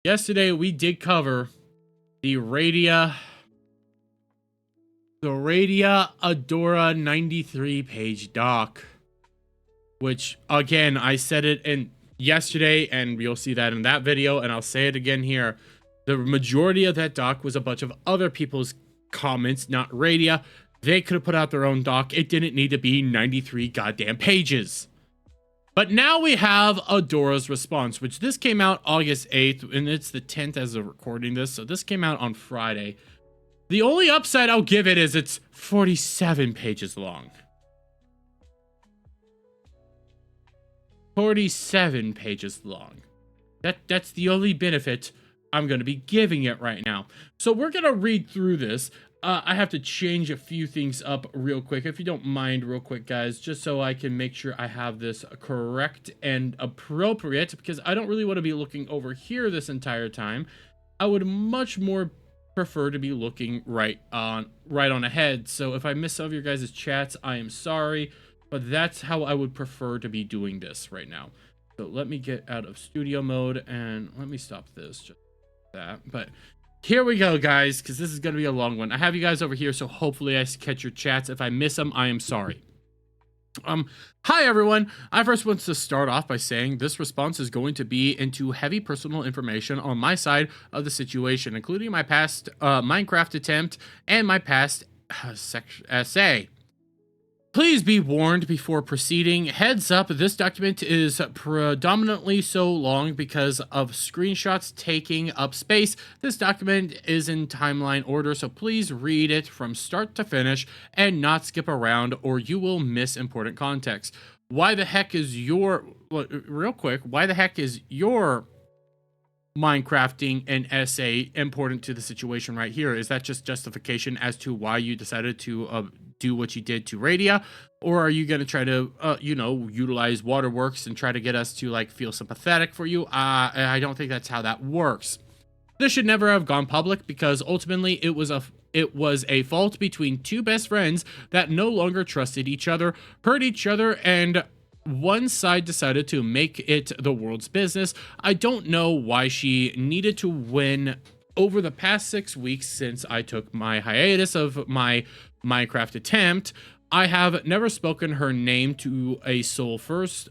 Yesterday we did cover the Radia Adora 93 page doc, which again I said it in yesterday and you'll see that in that video, and I'll say it again here. The majority of that doc was a bunch of other people's comments, not Radia. They could have put out their own doc. It didn't need to be 93 goddamn pages. But now we have Adora's Response, which this came out August 8th, and it's the 10th as of recording this, so this came out on Friday. The only upside I'll give it is it's 47 pages long. 47 pages long. That's the only benefit I'm going to be giving it right now. So we're going to read through this. I have to change a few things up real quick, if you don't mind, real quick, guys, just so I can make sure I have this correct and appropriate, because I don't really want to be looking over here this entire time. I would much more prefer to be looking right on ahead. So if I miss some of your guys' chats, I am sorry, but that's how I would prefer to be doing this right now. So let me get out of studio mode and let me stop this, just that. But here we go, guys, because this is going to be a long one. I have you guys over here, so hopefully I catch your chats. If I miss them, I am sorry. Hi, everyone. I first want to start off by saying this response is going to be into heavy personal information on my side of the situation, including my past Minecraft attempt and my past essay. Please be warned before proceeding. Heads up, this document is predominantly so long because of screenshots taking up space. This document is in timeline order, so please read it from start to finish and not skip around, or you will miss important context. Why the heck is your... real quick, why the heck is your Minecrafting and essay important to the situation right here? Is that just justification as to why you decided to do what you did to Radia, or are you going to try to utilize Waterworks and try to get us to like feel sympathetic for you? I don't think that's how that works. This should never have gone public because ultimately it was a fault between two best friends that no longer trusted each other, hurt each other, and one side decided to make it the world's business. I don't know why she needed to win over the past 6 weeks since I took my hiatus of my Minecraft attempt. I have never spoken her name to a soul first.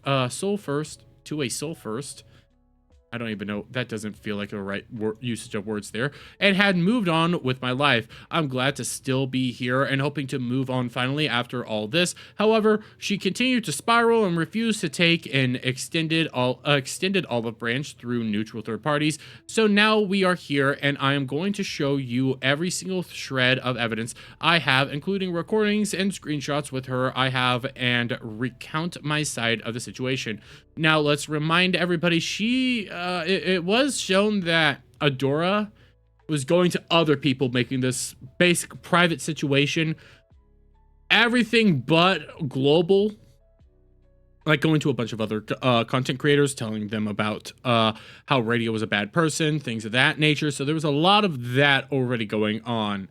I don't even know. That doesn't feel like a right usage of words there. And had moved on with my life. I'm glad to still be here and hoping to move on finally after all this. However, she continued to spiral and refused to take an extended olive branch through neutral third parties. So now we are here, and I am going to show you every single shred of evidence I have, including recordings and screenshots with her I have, and recount my side of the situation. Now, let's remind everybody, it was shown that Adora was going to other people, making this basic private situation everything but global. Like going to a bunch of other content creators, telling them about how Radia was a bad person, things of that nature. So there was a lot of that already going on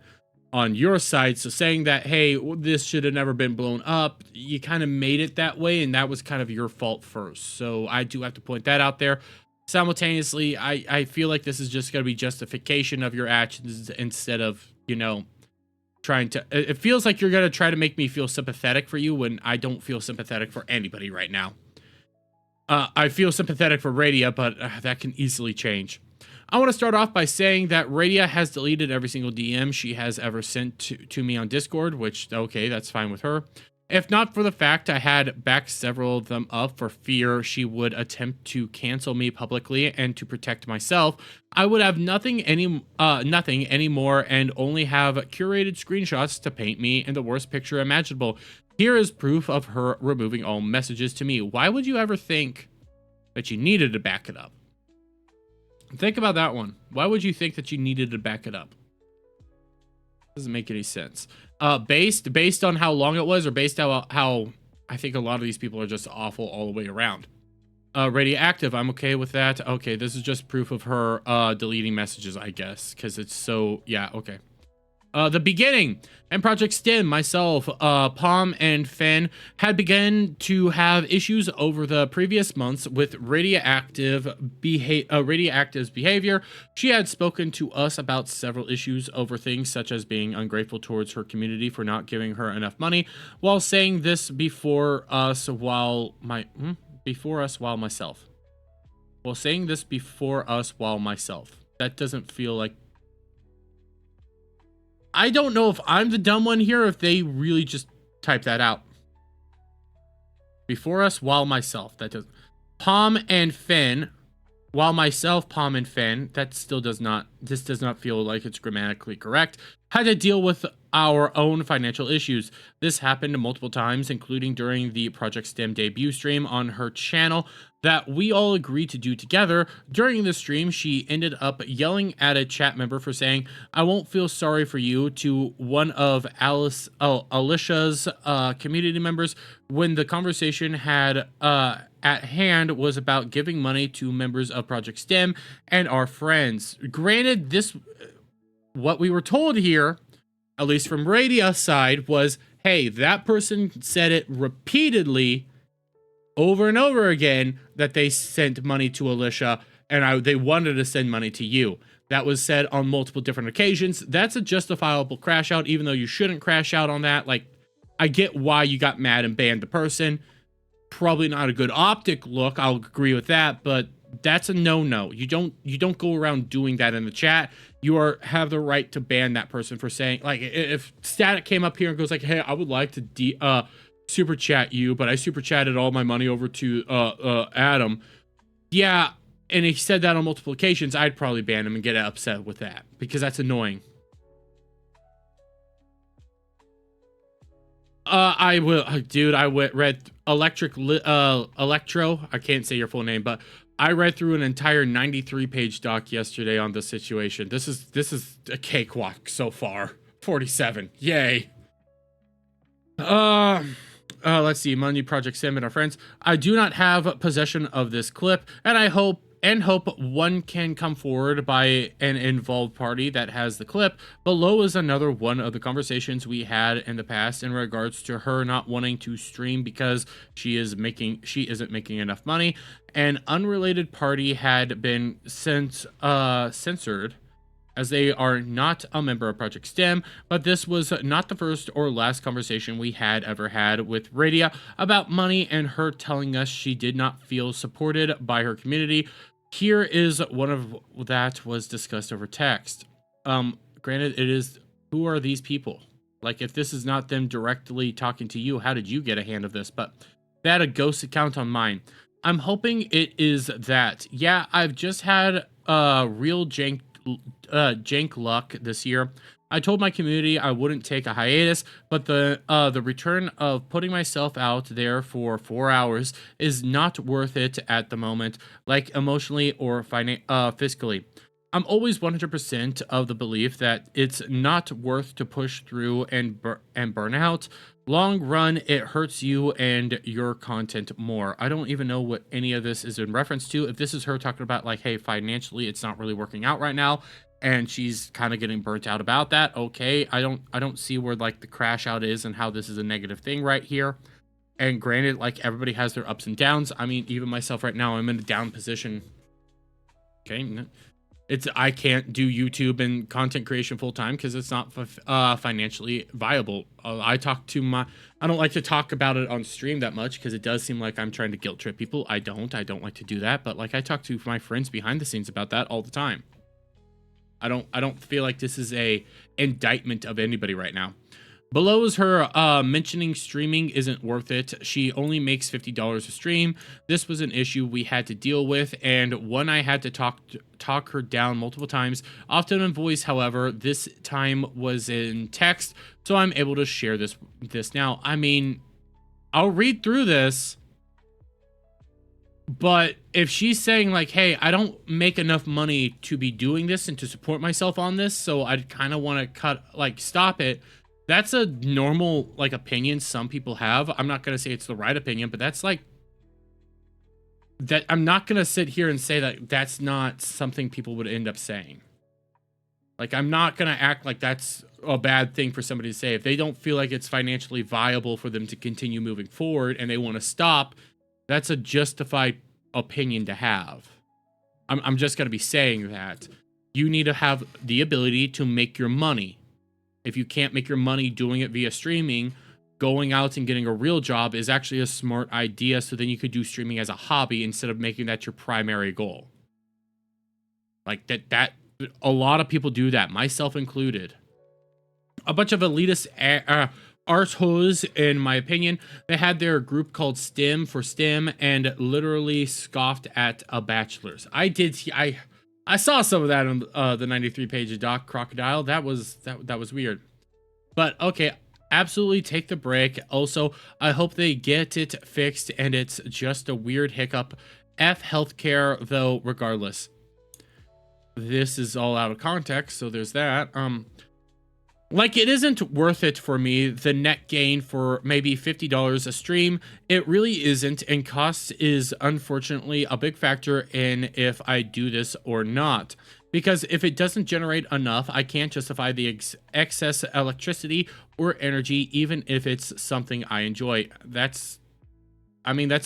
your side. So saying that, hey, this should have never been blown up, you kind of made it that way, and that was kind of your fault first. So I do have to point that out there. Simultaneously, I feel like this is just going to be justification of your actions instead of, trying to... It feels like you're going to try to make me feel sympathetic for you when I don't feel sympathetic for anybody right now. I feel sympathetic for Radia, but that can easily change. I want to start off by saying that Radia has deleted every single DM she has ever sent to me on Discord, which, okay, that's fine with her. If not for the fact I had backed several of them up for fear she would attempt to cancel me publicly and to protect myself, I would have nothing anymore and only have curated screenshots to paint me in the worst picture imaginable. Here is proof of her removing all messages to me. Why would you ever think that you needed to back it up? Think about that one. Why would you think that you needed to back it up? Doesn't make any sense. Based on how long it was, or based on how I think a lot of these people are just awful all the way around. Radioactive, I'm okay with that. Okay, this is just proof of her deleting messages, I guess, because it's so... yeah, okay. The beginning. And Project STEM, myself, Palm, and Finn had begun to have issues over the previous months with Radioactive's behavior. She had spoken to us about several issues over things such as being ungrateful towards her community for not giving her enough money, while saying this before us while myself. While saying this before us while myself. That doesn't feel like... I don't know if I'm the dumb one here, or if they really just type that out. Before us, while myself. That does. Palm and Finn. While myself, Palm and Finn. That still does not... This does not feel like it's grammatically correct. Had to deal with our own financial issues. This happened multiple times, including during the Project STEM debut stream on her channel that we all agreed to do together. During the stream, she ended up yelling at a chat member for saying, "I won't feel sorry for you," to one of Alicia's community members, when the conversation had at hand was about giving money to members of Project STEM and our friends. Granted, this... What we were told here, at least from Radia's side, was, hey, that person said it repeatedly over and over again that they sent money to Alicia, and they wanted to send money to you. That was said on multiple different occasions. That's a justifiable crash out, even though you shouldn't crash out on that. Like, I get why you got mad and banned the person. Probably not a good optic look, I'll agree with that, but that's a no-no. You don't go around doing that in the chat. You have the right to ban that person for saying, like, if Static came up here and goes like, hey, I would like to super chat you, but I super chatted all my money over to Adam. Yeah, and he said that on multiple occasions, I'd probably ban him and get upset with that, because that's annoying. I will, dude, read Electro, I can't say your full name, but I read through an entire 93-page doc yesterday on this situation. This is a cakewalk so far. 47. Yay. Let's see. Money, Project Sim, and our friends. I do not have possession of this clip, and I hope one can come forward by an involved party that has the clip. Below is another one of the conversations we had in the past in regards to her not wanting to stream because she isn't making enough money. An unrelated party had been censored, as they are not a member of Project STEM, but this was not the first or last conversation we had ever had with Radia about money and her telling us she did not feel supported by her community. Here is one of that was discussed over text. Granted, it is, who are these people? Like, if this is not them directly talking to you, how did you get a hand of this? But they had a ghost account on mine. I'm hoping it is that. Yeah, I've just had real jank luck this year. I told my community I wouldn't take a hiatus, but the return of putting myself out there for 4 hours is not worth it at the moment, like emotionally or fiscally. I'm always 100% of the belief that it's not worth to push through and burn out. Long run, it hurts you and your content more. I don't even know what any of this is in reference to. If this is her talking about, like, hey, financially it's not really working out right now, and she's kind of getting burnt out about that, okay, I don't see where, like, the crash out is and how this is a negative thing right here. And granted, like, everybody has their ups and downs. I mean, even myself right now, I'm in a down position. Okay, I can't do YouTube and content creation full time because it's not financially viable. I don't like to talk about it on stream that much because it does seem like I'm trying to guilt trip people. I don't like to do that, but like I talk to my friends behind the scenes about that all the time. I don't feel like this is a indictment of anybody right now. Below is her mentioning streaming isn't worth it. She only makes $50 a stream. This was an issue we had to deal with, and one I had to talk her down multiple times, often in voice. However, this time was in text, so I'm able to share this now. I mean, I'll read through this, but if she's saying like, hey, I don't make enough money to be doing this and to support myself on this, so I'd kind of want to stop it. That's a normal, like, opinion some people have. I'm not going to say it's the right opinion, but that's like, that I'm not going to sit here and say that that's not something people would end up saying. Like, I'm not gonna act like that's a bad thing for somebody to say. If they don't feel like it's financially viable for them to continue moving forward and they want to stop, that's a justified opinion to have. I'm just gonna be saying that. You need to have the ability to make your money. If you can't make your money doing it via streaming, going out and getting a real job is actually a smart idea, so then you could do streaming as a hobby instead of making that your primary goal. Like that a lot of people do that, myself included. A bunch of elitist arseholes, in my opinion. They had their group called STEM for STEM and literally scoffed at a bachelor's. I saw some of that on the 93 page doc Crocodile. That was weird. But okay, absolutely take the break. Also, I hope they get it fixed and it's just a weird hiccup. F healthcare though, regardless. This is all out of context, so there's that. Like, it isn't worth it for me, the net gain for maybe $50 a stream. It really isn't, and cost is unfortunately a big factor in if I do this or not. Because if it doesn't generate enough, I can't justify the excess electricity or energy, even if it's something I enjoy. That's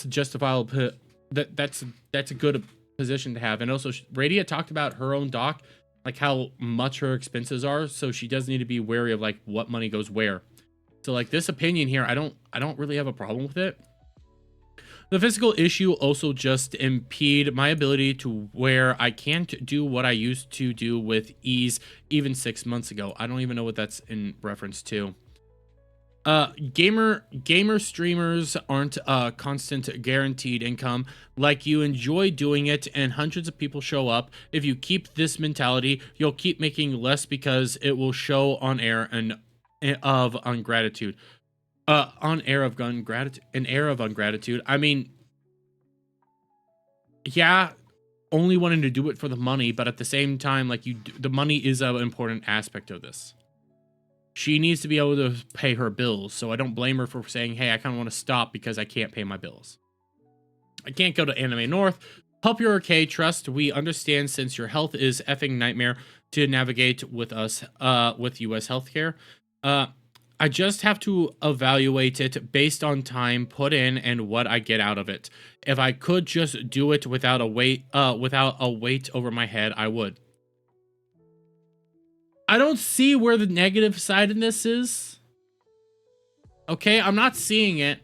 justifiable. That's a good position to have. And also, Radia talked about her own doc, like how much her expenses are, so she does need to be wary of like what money goes where. So like this opinion here, I don't really have a problem with it. The physical issue also just impede my ability to where I can't do what I used to do with ease even 6 months ago. I don't even know what that's in reference to. Gamer streamers aren't a constant guaranteed income. Like, you enjoy doing it and hundreds of people show up. If you keep this mentality, you'll keep making less because it will show on air and of ungratitude. An air of ungratitude. I mean, yeah, only wanting to do it for the money, but at the same time, like, the money is an important aspect of this. She needs to be able to pay her bills, so I don't blame her for saying, hey, I kind of want to stop because I can't pay my bills. I can't go to Anime North. Hope you're okay, Trust. We understand since your health is effing nightmare to navigate with us, with US healthcare. I just have to evaluate it based on time put in and what I get out of it. If I could just do it without a weight over my head, I would. I don't see where the negative side in this is. Okay, I'm not seeing it.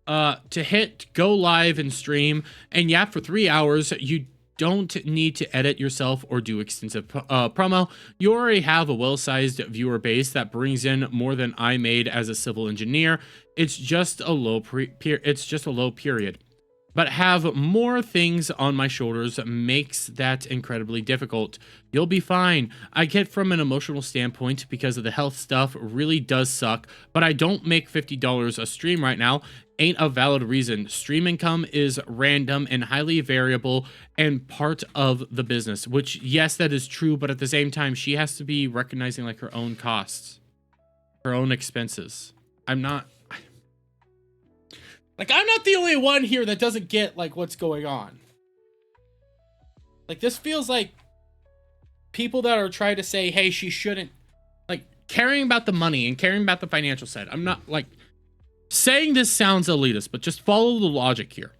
To hit go live and stream, and yeah, for 3 hours, you don't need to edit yourself or do extensive promo. You already have a well-sized viewer base that brings in more than I made as a civil engineer. It's just a low period. But have more things on my shoulders makes that incredibly difficult. You'll be fine. I get from an emotional standpoint because of the health stuff really does suck, but I don't make $50 a stream right now. Ain't a valid reason. Stream income is random and highly variable and part of the business, which, yes, that is true, but at the same time, she has to be recognizing like her own costs, her own expenses. I'm not the only one here that doesn't get like what's going on. Like, this feels like people that are trying to say, hey, she shouldn't, like, caring about the money and caring about the financial side. I'm not like saying this sounds elitist, but just follow the logic here.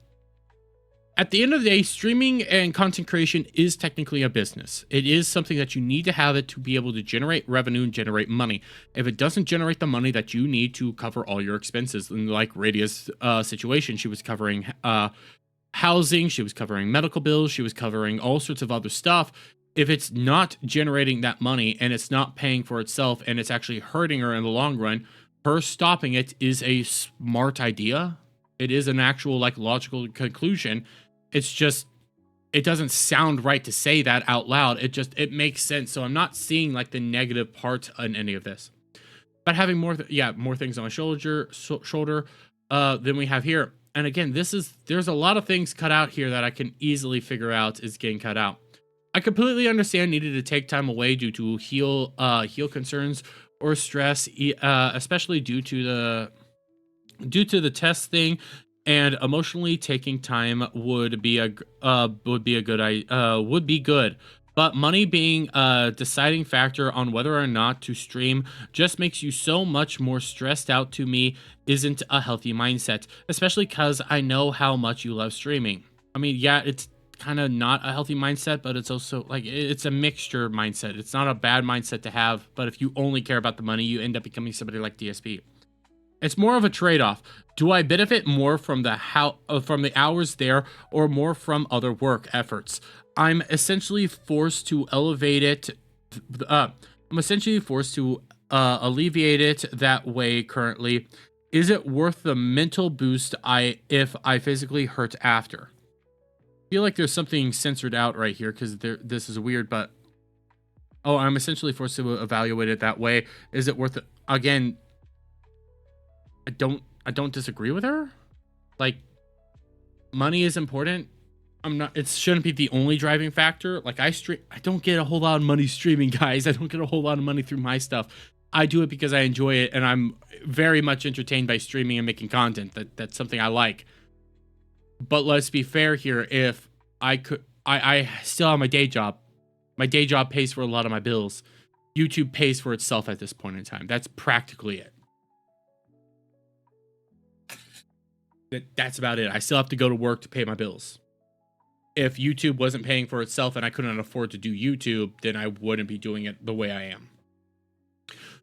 At the end of the day, streaming and content creation is technically a business. It is something that you need to have it to be able to generate revenue and generate money. If it doesn't generate the money that you need to cover all your expenses, like Radia's situation, she was covering housing, she was covering medical bills, she was covering all sorts of other stuff. If it's not generating that money and it's not paying for itself and it's actually hurting her in the long run, her stopping it is a smart idea. It is an actual like logical conclusion. It's just, it doesn't sound right to say that out loud. It makes sense. So I'm not seeing like the negative part in any of this. But having more things on my shoulder than we have here. And again, there's a lot of things cut out here that I can easily figure out is getting cut out. I completely understand needed to take time away due to heal concerns or stress, especially due to the test thing. And emotionally taking time would be good, but but money being a deciding factor on whether or not to stream just makes you so much more stressed out. To me, isn't a healthy mindset, especially because I know how much you love streaming. I mean, yeah, it's kind of not a healthy mindset, but it's also like it's a mixture mindset. It's not a bad mindset to have, but if you only care about the money, you end up becoming somebody like DSP. It's more of a trade-off. Do I benefit more from the hours there, or more from other work efforts? I'm essentially forced to elevate it. I'm essentially forced to alleviate it that way currently. Is it worth the mental boost if I physically hurt after? I feel like there's something censored out right here because this is weird, but oh, I'm essentially forced to evaluate it that way. Is it worth it? Again, I don't disagree with her. Like, money is important. It shouldn't be the only driving factor. Like, I don't get a whole lot of money streaming, guys. I don't get a whole lot of money through my stuff. I do it because I enjoy it, and I'm very much entertained by streaming and making content. That's something I like. But let's be fair here. If I still have my day job. My day job pays for a lot of my bills. YouTube pays for itself at this point in time. That's practically it. That's about it. I still have to go to work to pay my bills. If YouTube wasn't paying for itself and I couldn't afford to do YouTube, then I wouldn't be doing it the way I am.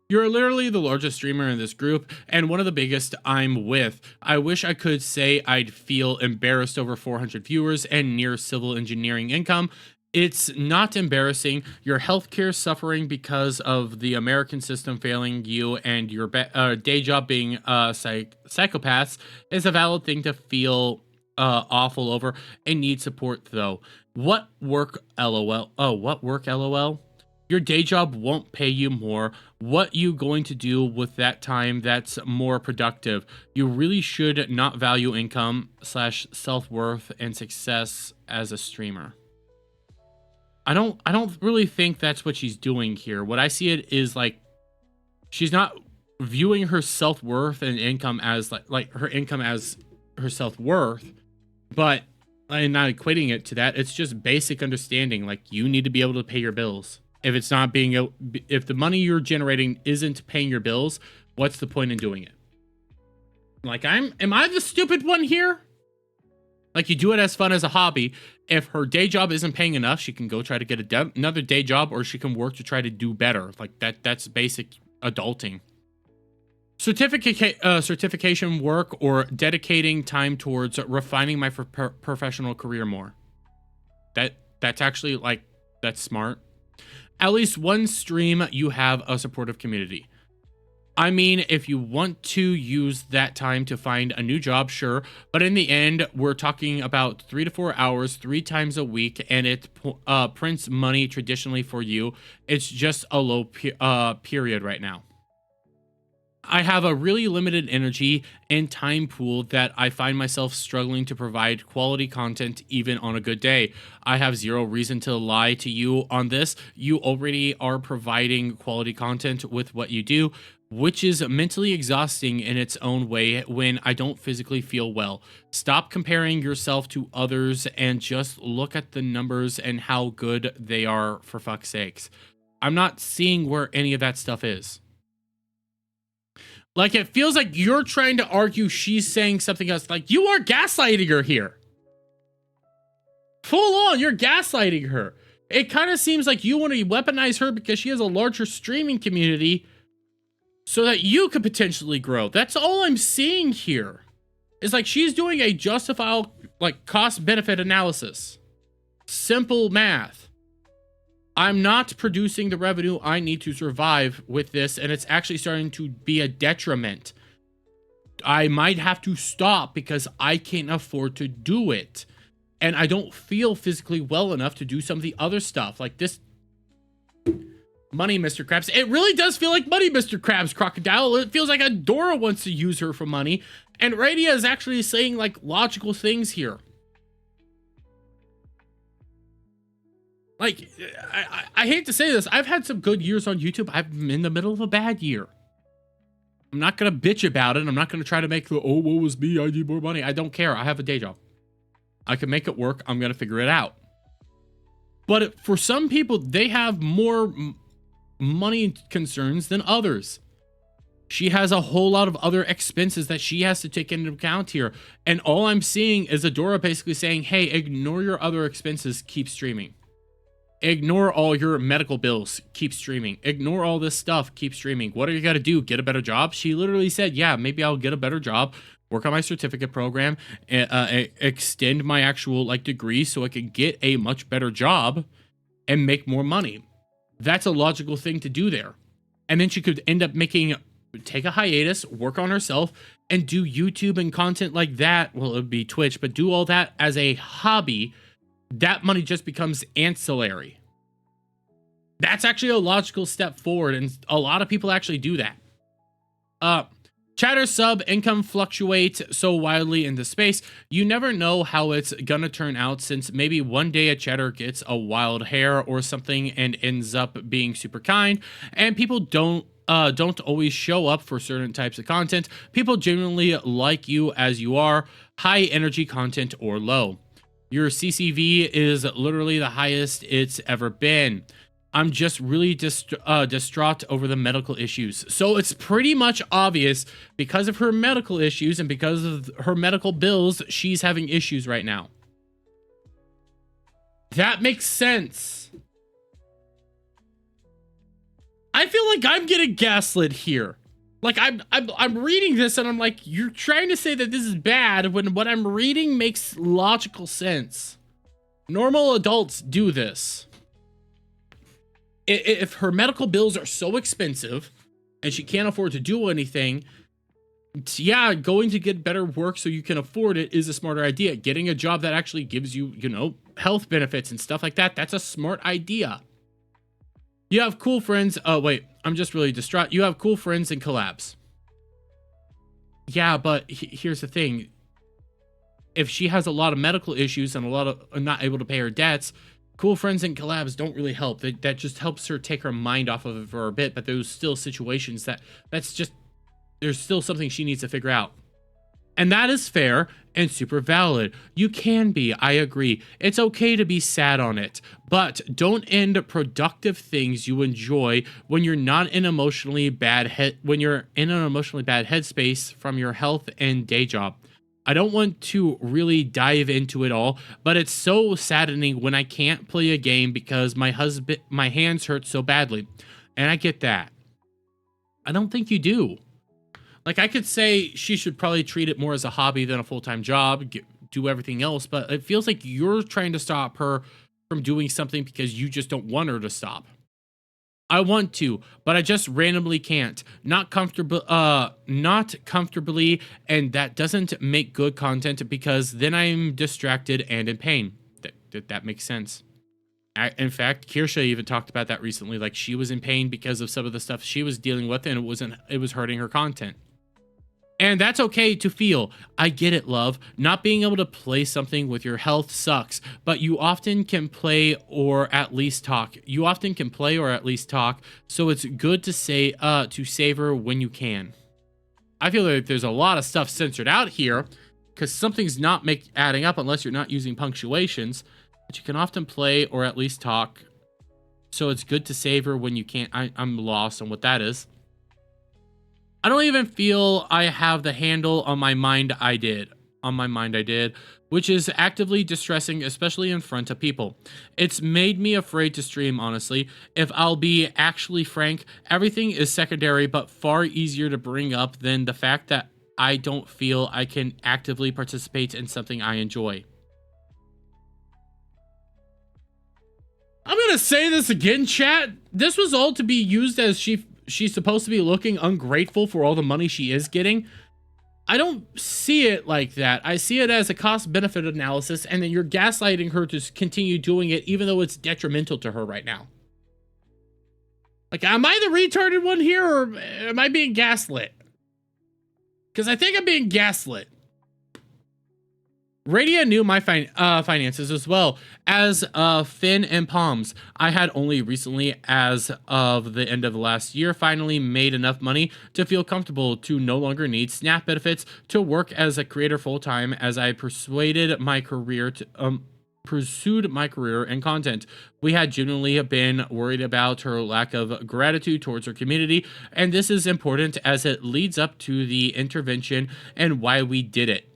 You're literally the largest streamer in this group and one of the biggest I'm with. I wish I could say I'd feel embarrassed over 400 viewers and near civil engineering income. It's not embarrassing. Your healthcare suffering because of the American system failing you, and your day job being psychopaths is a valid thing to feel awful over and need support though. What work, lol? Oh, what work, lol? Your day job won't pay you more. What you going to do with that time that's more productive? You really should not value income / self-worth and success as a streamer. I don't really think that's what she's doing here. What I see it is like she's not viewing her self-worth and income as like her income as her self-worth, but I'm not equating it to that. It's just basic understanding. Like, you need to be able to pay your bills. If it's not if the money you're generating isn't paying your bills, what's the point in doing it? Like, am I the stupid one here? Like, you do it as fun as a hobby. If her day job isn't paying enough, she can go try to get another day job, or she can work to try to do better. Like, that's basic adulting. Certification work, or dedicating time towards refining my professional career more. That's actually, like, that's smart. At least one stream, you have a supportive community. I mean, if you want to use that time to find a new job, sure. But in the end, we're talking about 3 to 4 hours, 3 times a week, and it prints money traditionally for you. It's just a low period right now. I have a really limited energy and time pool that I find myself struggling to provide quality content even on a good day. I have zero reason to lie to you on this. You already are providing quality content with what you do, which is mentally exhausting in its own way when I don't physically feel well. Stop comparing yourself to others and just look at the numbers and how good they are, for fuck's sakes. I'm not seeing where any of that stuff is. Like, it feels like you're trying to argue she's saying something else. Like, you are gaslighting her here. Full on, you're gaslighting her. It kind of seems like you want to weaponize her because she has a larger streaming community so that you could potentially grow. That's all I'm seeing here. It's like she's doing a justifiable, like, cost-benefit analysis. Simple math. I'm not producing the revenue I need to survive with this, and it's actually starting to be a detriment. I might have to stop because I can't afford to do it. And I don't feel physically well enough to do some of the other stuff. Like this money, Mr. Krabs. It really does feel like money, Mr. Krabs, Crocodile. It feels like Adora wants to use her for money. And Radia is actually saying, like, logical things here. Like, I hate to say this. I've had some good years on YouTube. I'm in the middle of a bad year. I'm not going to bitch about it. I'm not going to try to make the, oh, woe was me, I need more money. I don't care. I have a day job. I can make it work. I'm going to figure it out. But for some people, they have more money concerns than others. She has a whole lot of other expenses that she has to take into account here. And all I'm seeing is Adora basically saying, hey, ignore your other expenses, keep streaming. Ignore all your medical bills, keep streaming. Ignore all this stuff, keep streaming. What are you gonna do? Get a better job? She literally said, yeah, maybe I'll get a better job, work on my certificate program, extend my actual like degree so I can get a much better job and make more money. That's a logical thing to do there. And then she could end up take a hiatus, work on herself, and do YouTube and content like that. Well, it would be Twitch, but do all that as a hobby. That money just becomes ancillary. That's actually a logical step forward, and a lot of people actually do that. Chatter sub income fluctuates so wildly in the space, you never know how it's gonna turn out, since maybe one day a chatter gets a wild hair or something and ends up being super kind, and people don't always show up for certain types of content. People genuinely like you as you are, high energy content or low. Your CCV is literally the highest it's ever been. I'm just really distraught over the medical issues. So it's pretty much obvious, because of her medical issues and because of her medical bills, she's having issues right now. That makes sense. I feel like I'm getting gaslit here. Like I'm reading this and I'm like, you're trying to say that this is bad when what I'm reading makes logical sense. Normal adults do this. If her medical bills are so expensive and she can't afford to do anything, yeah, going to get better work so you can afford it is a smarter idea. Getting a job that actually gives you, you know, health benefits and stuff like that, that's a smart idea. You have cool friends. Oh, wait, I'm just really distraught. You have cool friends and collabs. Yeah, but here's the thing. If she has a lot of medical issues and a lot of not able to pay her debts, cool friends and collabs don't really help. That just helps her take her mind off of it for a bit, but there's still situations there's still something she needs to figure out. And that is fair and super valid. You can be, I agree. It's okay to be sad on it, but don't end productive things you enjoy when you're not in emotionally bad when you're in an emotionally bad headspace from your health and day job. I don't want to really dive into it all, but it's so saddening when I can't play a game because my hands hurt so badly. And I get that. I don't think you do. Like, I could say she should probably treat it more as a hobby than a full-time job, do everything else, but it feels like you're trying to stop her from doing something because you just don't want her to stop. I want to, but I just randomly can't. Not comfortably, and that doesn't make good content because then I'm distracted and in pain. That makes sense. In fact, Kirsha even talked about that recently. Like, she was in pain because of some of the stuff she was dealing with, and it was hurting her content. And that's okay to feel. I get it, love. Not being able to play something with your health sucks, but you often can play or at least talk. So it's good to say to savor when you can. I feel like there's a lot of stuff censored out here because something's not adding up unless you're not using punctuations. But you can often play or at least talk. So it's good to savor when you can. I'm lost on what that is. I don't even feel I have the handle on my mind I did, which is actively distressing, especially in front of people. It's made me afraid to stream, honestly. If I'll be actually frank, everything is secondary but far easier to bring up than the fact that I don't feel I can actively participate in something I enjoy. I'm gonna say this again, chat. This was all to be used as she's supposed to be looking ungrateful for all the money she is getting. I don't see it like that. I see it as a cost-benefit analysis, and then you're gaslighting her to continue doing it even though it's detrimental to her right now. Like, am I the retarded one here, or am I being gaslit? Because I think I'm being gaslit. Radia knew my finances as well as Finn and Palms. I had only recently, as of the end of the last year, finally made enough money to feel comfortable to no longer need SNAP benefits to work as a creator full-time as I pursued my career pursued my career in content. We had genuinely been worried about her lack of gratitude towards her community, and this is important as it leads up to the intervention and why we did it.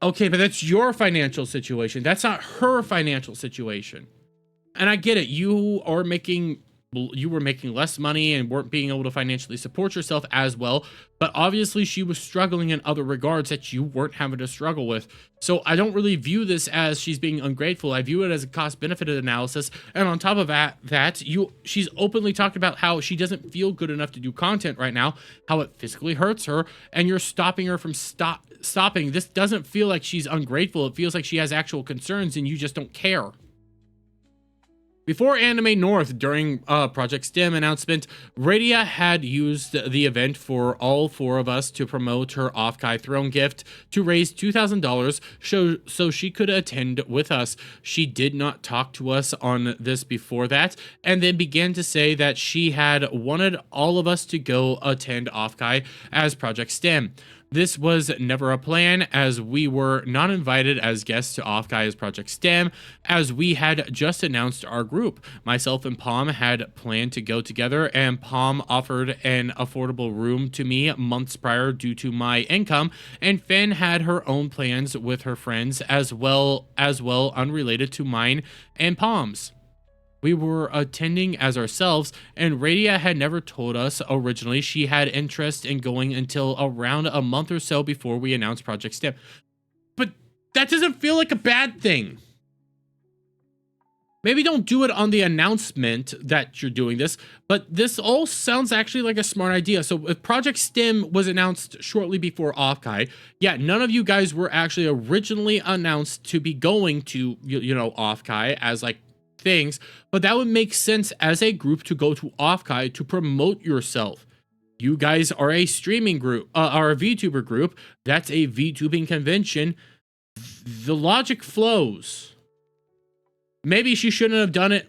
Okay, but that's your financial situation. That's not her financial situation. And I get it. You were making less money and weren't being able to financially support yourself as well, but obviously she was struggling in other regards that you weren't having to struggle with. So I don't really view this as she's being ungrateful. I view it as a cost benefit analysis. And on top of she's openly talked about how she doesn't feel good enough to do content right now, how it physically hurts her, and you're stopping her from stopping. This doesn't feel like she's ungrateful. It feels like she has actual concerns and you just don't care. Before Anime North, during Project STEM announcement, Radia had used the event for all four of us to promote her Offkai throne gift to raise $2,000 so she could attend with us. She did not talk to us on this before that, and then began to say that she had wanted all of us to go attend Offkai as Project STEM. This was never a plan, as we were not invited as guests to Offkai as Project STEM, as we had just announced our group. Myself and Palm had planned to go together, and Palm offered an affordable room to me months prior due to my income, and Finn had her own plans with her friends as well unrelated to mine and Palm's. We were attending as ourselves, and Radia had never told us originally she had interest in going until around a month or so before we announced Project STEM. But that doesn't feel like a bad thing. Maybe don't do it on the announcement that you're doing this, but this all sounds actually like a smart idea. So if Project STEM was announced shortly before Offkai, yeah, none of you guys were actually originally announced to be going to, Offkai as like things, but that would make sense as a group to go to Offkai to promote yourself. You guys are a streaming group, are a VTuber group. That's a VTubing convention. The logic flows. Maybe she shouldn't have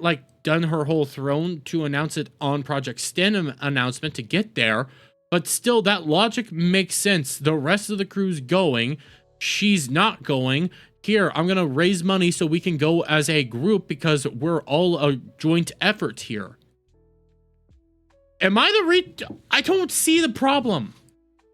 done her whole throne to announce it on Project STEM announcement to get there, but still that logic makes sense. The rest of the crew's going, she's not going. Here, I'm going to raise money so we can go as a group because we're all a joint effort here. Am I I don't see the problem.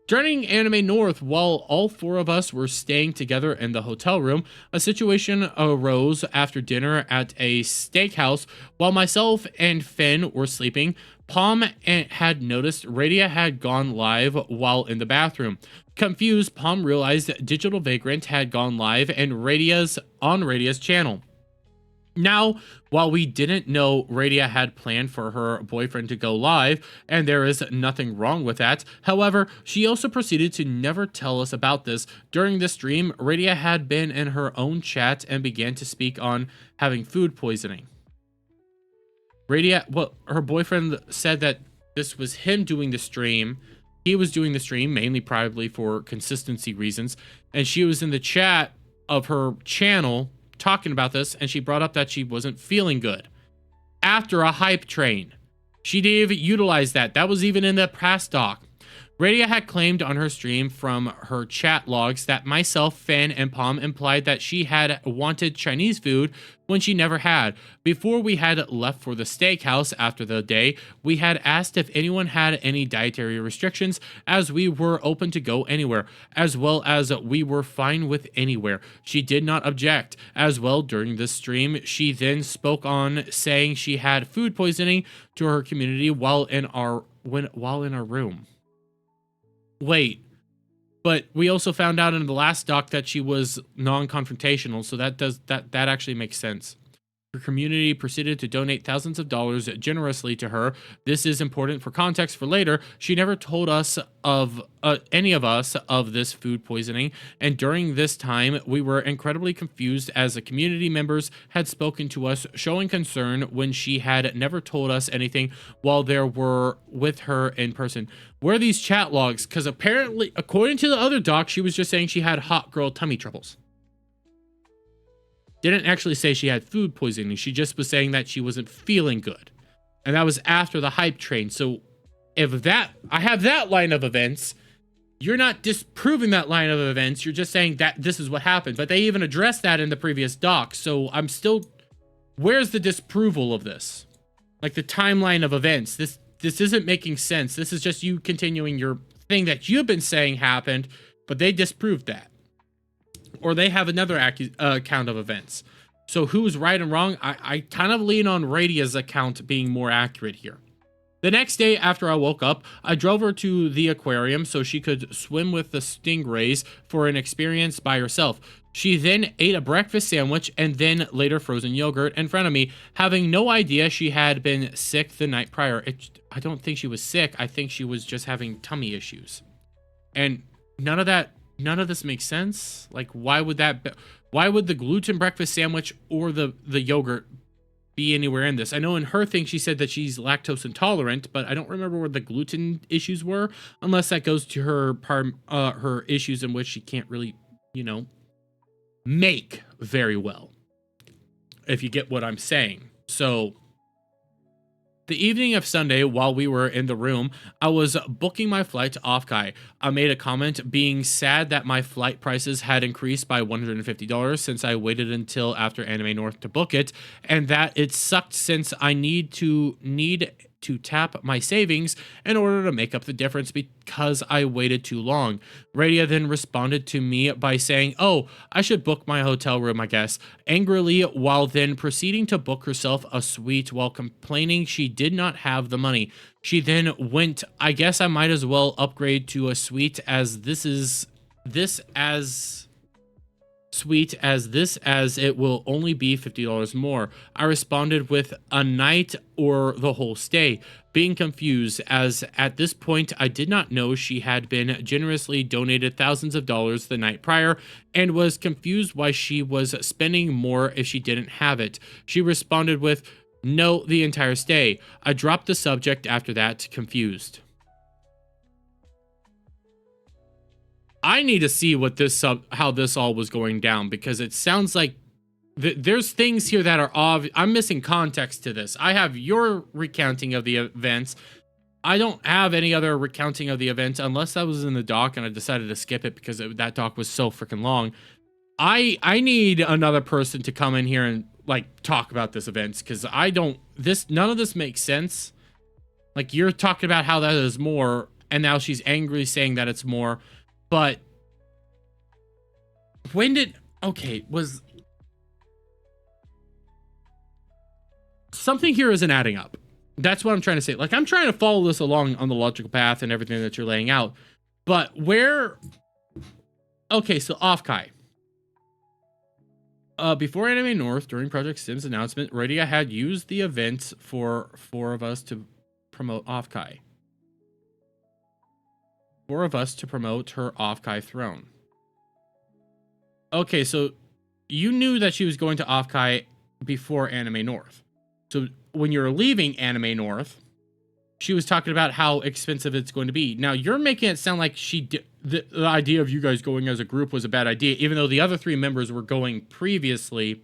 During Anime North, while all four of us were staying together in the hotel room, a situation arose after dinner at a steakhouse. While myself and Finn were sleeping, Palm had noticed Radia had gone live while in the bathroom. Confused, Palm realized Digital Vagrant had gone live and on Radia's channel. Now, while we didn't know Radia had planned for her boyfriend to go live, and there is nothing wrong with that, however, she also proceeded to never tell us about this. During the stream, Radia had been in her own chat and began to speak on having food poisoning. Her boyfriend said that this was him doing the stream. He was doing the stream mainly probably for consistency reasons, and she was in the chat of her channel talking about this, and she brought up that she wasn't feeling good after a hype train. She didn't even utilize that. That was even in the past doc. Radia had claimed on her stream from her chat logs that myself, Fan, and Palm implied that she had wanted Chinese food when she never had. Before we had left for the steakhouse after the day, we had asked if anyone had any dietary restrictions, as we were open to go anywhere, as well as we were fine with anywhere. She did not object. As well, during the stream, she then spoke on saying she had food poisoning to her community while in our room. Wait, but we also found out in the last doc that she was non-confrontational, so that actually makes sense. Her community proceeded to donate thousands of dollars generously to her. This is important for context for later. She never told us of any of us of this food poisoning, and during this time, we were incredibly confused as the community members had spoken to us, showing concern when she had never told us anything while they were with her in person. Where are these chat logs? Because apparently, according to the other doc, she was just saying she had hot girl tummy troubles. Didn't actually say she had food poisoning. She just was saying that she wasn't feeling good. And that was after the hype train. So if I have that line of events, you're not disproving that line of events. You're just saying that this is what happened. But they even addressed that in the previous doc. So I'm still, where's the disapproval of this? Like the timeline of events. This isn't making sense. This is just you continuing your thing that you've been saying happened, but they disproved that. Or they have another account of events. So who's right and wrong? I kind of lean on Radia's account being more accurate here. The next day after I woke up, I drove her to the aquarium so she could swim with the stingrays for an experience by herself. She then ate a breakfast sandwich and then later frozen yogurt in front of me, having no idea she had been sick the night prior. I don't think she was sick. I think she was just having tummy issues. And none of this makes sense. Like, why would the gluten breakfast sandwich or the yogurt be anywhere in this? I know in her thing she said that she's lactose intolerant, but I don't remember where the gluten issues were, unless that goes to her issues in which she can't really, make very well, if you get what I'm saying. So the evening of Sunday, while we were in the room, I was booking my flight to Offkai. I made a comment being sad that my flight prices had increased by $150 since I waited until after Anime North to book it, and that it sucked since I need to tap my savings in order to make up the difference because I waited too long. Radia then responded to me by saying, "Oh, I should book my hotel room, I guess," angrily, while then proceeding to book herself a suite while complaining she did not have the money. She then went, "I guess I might as well upgrade to a suite as it will only be $50 more." I responded with a night or the whole stay, being confused as at this point I did not know she had been generously donated thousands of dollars the night prior and was confused why she was spending more if she didn't have it. She responded with, "No, the entire stay." I dropped the subject after that, confused. I need to see what how this all was going down, because it sounds like there's things here that are obvious. I'm missing context to this. I have your recounting of the events. I don't have any other recounting of the events unless that was in the doc and I decided to skip it because that doc was so freaking long. I need another person to come in here and like talk about this events, because none of this makes sense. Like, you're talking about how that is more, and now she's angrily saying that it's more. But was something here isn't adding up. That's what I'm trying to say. Like, I'm trying to follow this along on the logical path and everything that you're laying out. But so Offkai. Before Anime North, during Project Sim's announcement, Radia had used the event for 4 of us to promote Offkai. 4 of us to promote her Offkai throne. Okay, so you knew that she was going to Offkai before Anime North. So when you're leaving Anime North, she was talking about how expensive it's going to be. Now, you're making it sound like the idea of you guys going as a group was a bad idea, even though the other 3 members were going previously.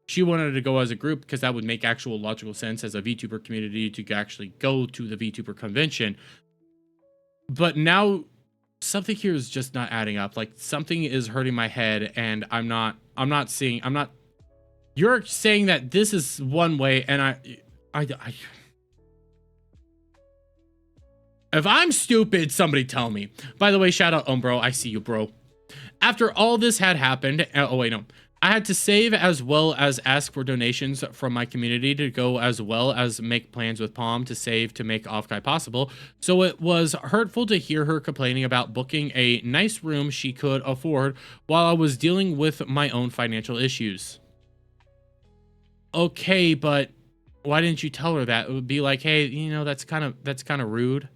She wanted to go as a group because that would make actual logical sense as a VTuber community to actually go to the VTuber convention. But now something here is just not adding up. Like, something is hurting my head, and you're saying that this is one way, and if I'm stupid, somebody tell me. By the way, shout out Umbro. I see you, bro. After all this had happened, I had to save as well as ask for donations from my community to go, as well as make plans with Palm to save to make Offkai possible. So it was hurtful to hear her complaining about booking a nice room she could afford while I was dealing with my own financial issues. Okay, but why didn't you tell her that? It would be like, hey, that's kind of rude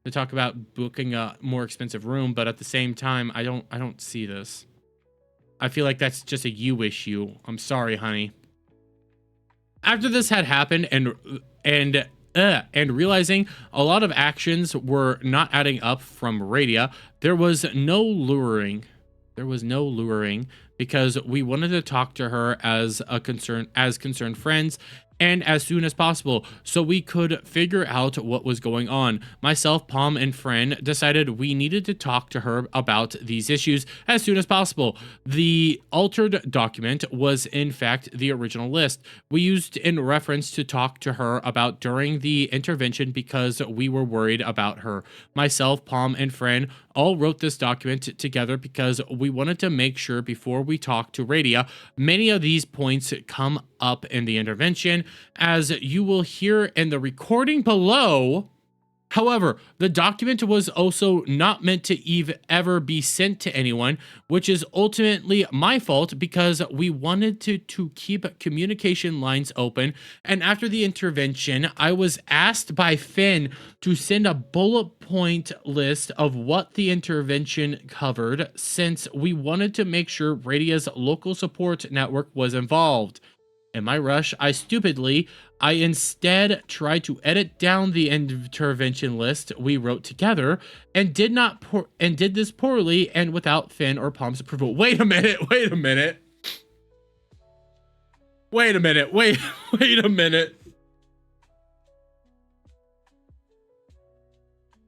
to talk about booking a more expensive room, but at the same time, I don't see this. I feel like that's just a you issue. I'm sorry, honey. After this had happened and realizing a lot of actions were not adding up from Radia, there was no luring because we wanted to talk to her as concerned friends, and as soon as possible so we could figure out what was going on. Myself, Palm, and Friend decided we needed to talk to her about these issues as soon as possible. The altered document was in fact the original list we used in reference to talk to her about during the intervention because we were worried about her. Myself, Palm, and Friend all wrote this document together because we wanted to make sure before we talked to Radia, many of these points come up in the intervention, as you will hear in the recording below. However, the document was also not meant to ever be sent to anyone, which is ultimately my fault because we wanted to keep communication lines open. And after the intervention, I was asked by Finn to send a bullet point list of what the intervention covered, since we wanted to make sure Radia's local support network was involved. In my rush, I instead tried to edit down the intervention list we wrote together and did this poorly and without Finn or Palm's approval. Wait a minute. Wait a minute. Wait a minute. Wait a minute.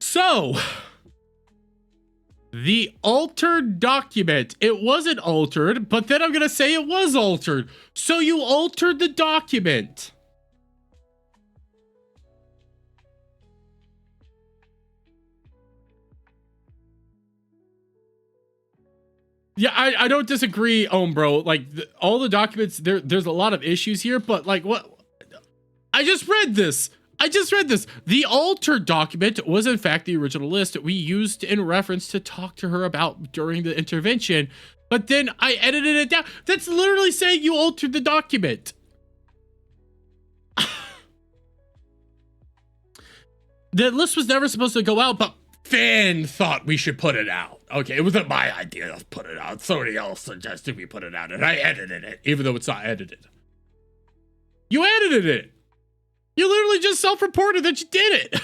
So, the altered document. It wasn't altered, but then I'm going to say it was altered. So you altered the document. Yeah, I don't disagree, bro. Like, all the documents, there's a lot of issues here, but like, what? I just read this. The altered document was in fact the original list we used in reference to talk to her about during the intervention, but then I edited it down. That's literally saying you altered the document. The list was never supposed to go out, but Finn thought we should put it out. Okay, it wasn't my idea to put it out. Somebody else suggested we put it out, and I edited it, even though it's not edited. You edited it. You literally just self-reported that you did it.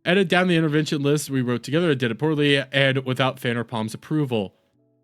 Edit down the intervention list we wrote together. I did it poorly and without Fan or Palm's approval.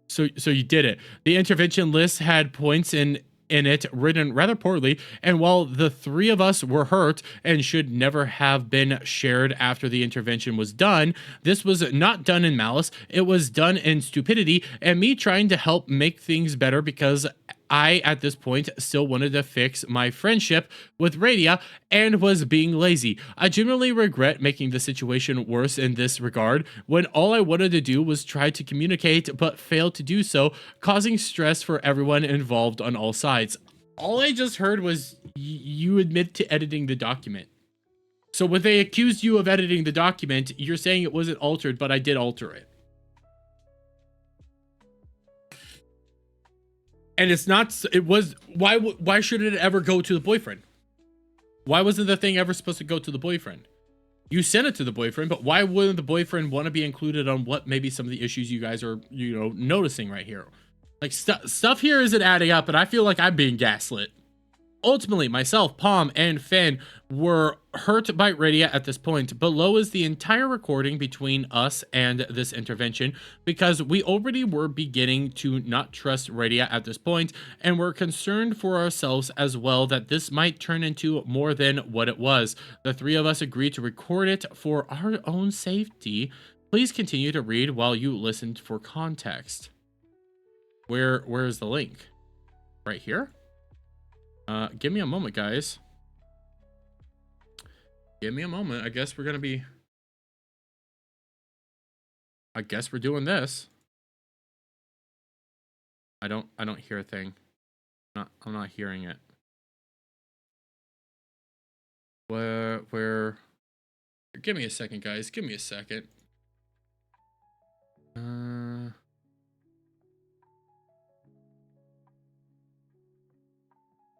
So you did it. The intervention list had points in it written rather poorly, and while the three of us were hurt and should never have been shared after the intervention was done, this was not done in malice. It was done in stupidity and me trying to help make things better because I, at this point, still wanted to fix my friendship with Radia and was being lazy. I genuinely regret making the situation worse in this regard, when all I wanted to do was try to communicate but failed to do so, causing stress for everyone involved on all sides. All I just heard was you admit to editing the document. So when they accused you of editing the document, you're saying it wasn't altered, but I did alter it. And it's not, it was, why should it ever go to the boyfriend? Why wasn't the thing ever supposed to go to the boyfriend? You sent it to the boyfriend, but why wouldn't the boyfriend want to be included on what maybe some of the issues you guys are, noticing right here? Like, stuff here isn't adding up, and I feel like I'm being gaslit. Ultimately, myself, Palm, and Finn were hurt by Radia at this point. Below is the entire recording between us and this intervention, because we already were beginning to not trust Radia at this point, and were concerned for ourselves as well that this might turn into more than what it was. The three of us agreed to record it for our own safety. Please continue to read while you listen for context. Where is the link? Right here? Give me a moment, guys. Give me a moment. I guess we're doing this. I don't hear a thing. I'm not hearing it. Where? Give me a second, guys. Give me a second.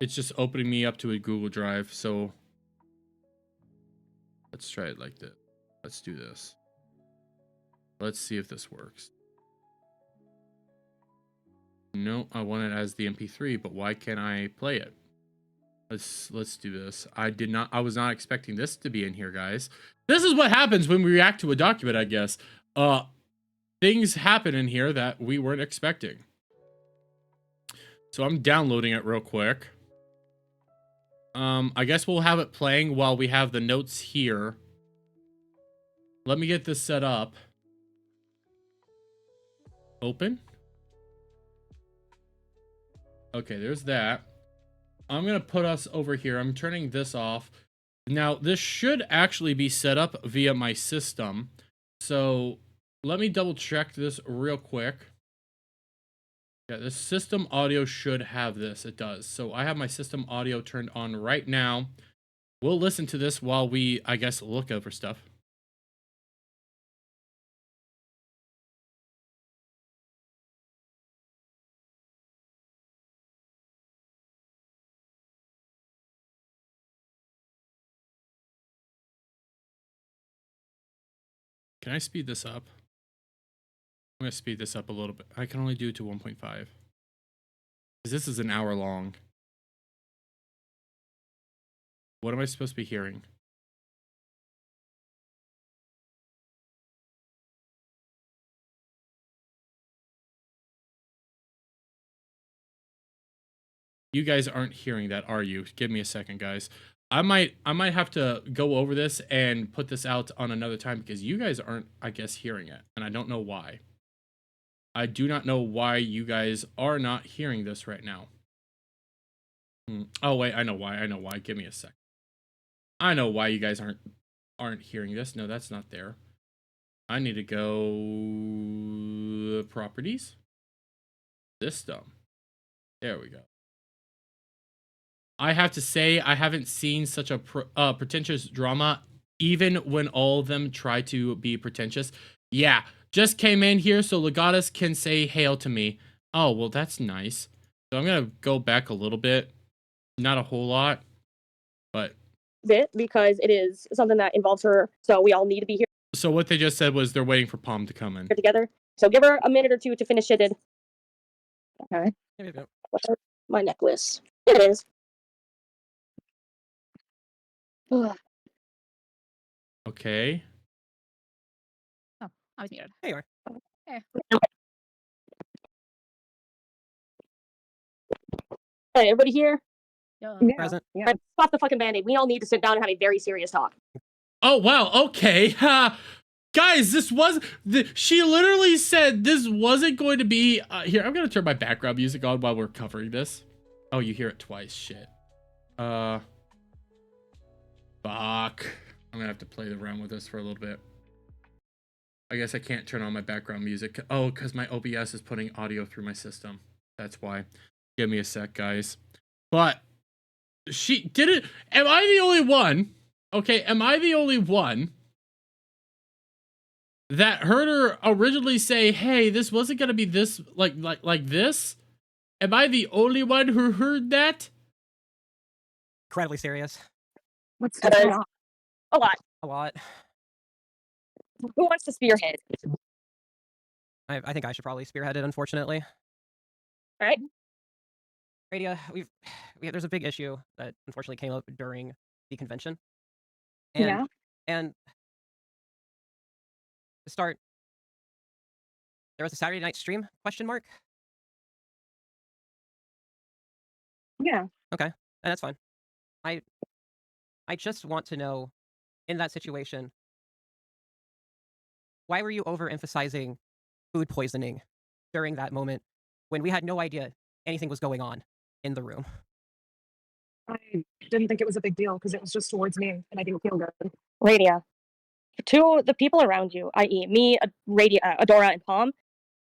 It's just opening me up to a Google Drive, so let's try it like this. Let's do this. Let's see if this works. No, I want it as the MP3, but why can't I play it? Let's do this. I was not expecting this to be in here, guys. This is what happens when we react to a document, I guess. Things happen in here that we weren't expecting. So I'm downloading it real quick. I guess we'll have it playing while we have the notes here. Let me get this set up. Open. Okay, there's that. I'm gonna put us over here. I'm turning this off. Now, this should actually be set up via my system. So let me double check this real quick. Yeah, the system audio should have this. It does. So I have my system audio turned on right now. We'll listen to this while we, I guess, look over stuff. Can I speed this up? I'm going to speed this up a little bit. I can only do it to 1.5. Because this is an hour long. What am I supposed to be hearing? You guys aren't hearing that, are you? Give me a second, guys. I might have to go over this and put this out on another time because you guys aren't, I guess, hearing it. And I don't know why. I do not know why you guys are not hearing this right now. Oh, wait, I know why. I know why. Give me a sec. I know why you guys aren't hearing this. No, that's not there. I need to go properties. System. There we go. I have to say, I haven't seen such a pretentious drama, even when all of them try to be pretentious. Yeah, just came in here so Legatus can say hail to me. Oh, well, that's nice. So I'm going to go back a little bit. Not a whole lot, but... bit because it is something that involves her, so we all need to be here. So what they just said was they're waiting for Palm to come in. Together. So give her a minute or two to finish it. Okay. What's my necklace? Here it is. Okay. Oh, I was muted. There you are. Hey. Hey, everybody here? Yeah. Present. Yeah. Stop the fucking band-aid. We all need to sit down and have a very serious talk. Oh, wow. Okay. Guys, this was... she literally said this wasn't going to be... here, I'm going to turn my background music on while we're covering this. Oh, you hear it twice. Shit. Fuck. I'm going to have to play around with this for a little bit. I guess I can't turn on my background music. Oh, because my OBS is putting audio through my system. That's why. Give me a sec, guys. But she did it. Am I the only one? Okay, am I the only one that heard her originally say, hey, this wasn't going to be this, like this? Am I the only one who heard that? Incredibly serious. What's going on? A lot. A lot. Who wants to spearhead? I think I should probably spearhead it, unfortunately. All right. Radia, there's a big issue that unfortunately came up during the convention. And, And to start, there was a Saturday night stream, question mark? Yeah. Okay, and that's fine. I just want to know, in that situation, why were you overemphasizing food poisoning during that moment when we had no idea anything was going on in the room? I didn't think it was a big deal because it was just towards me and I didn't feel good. Radia, to the people around you, i.e. me, Adora, and Palm,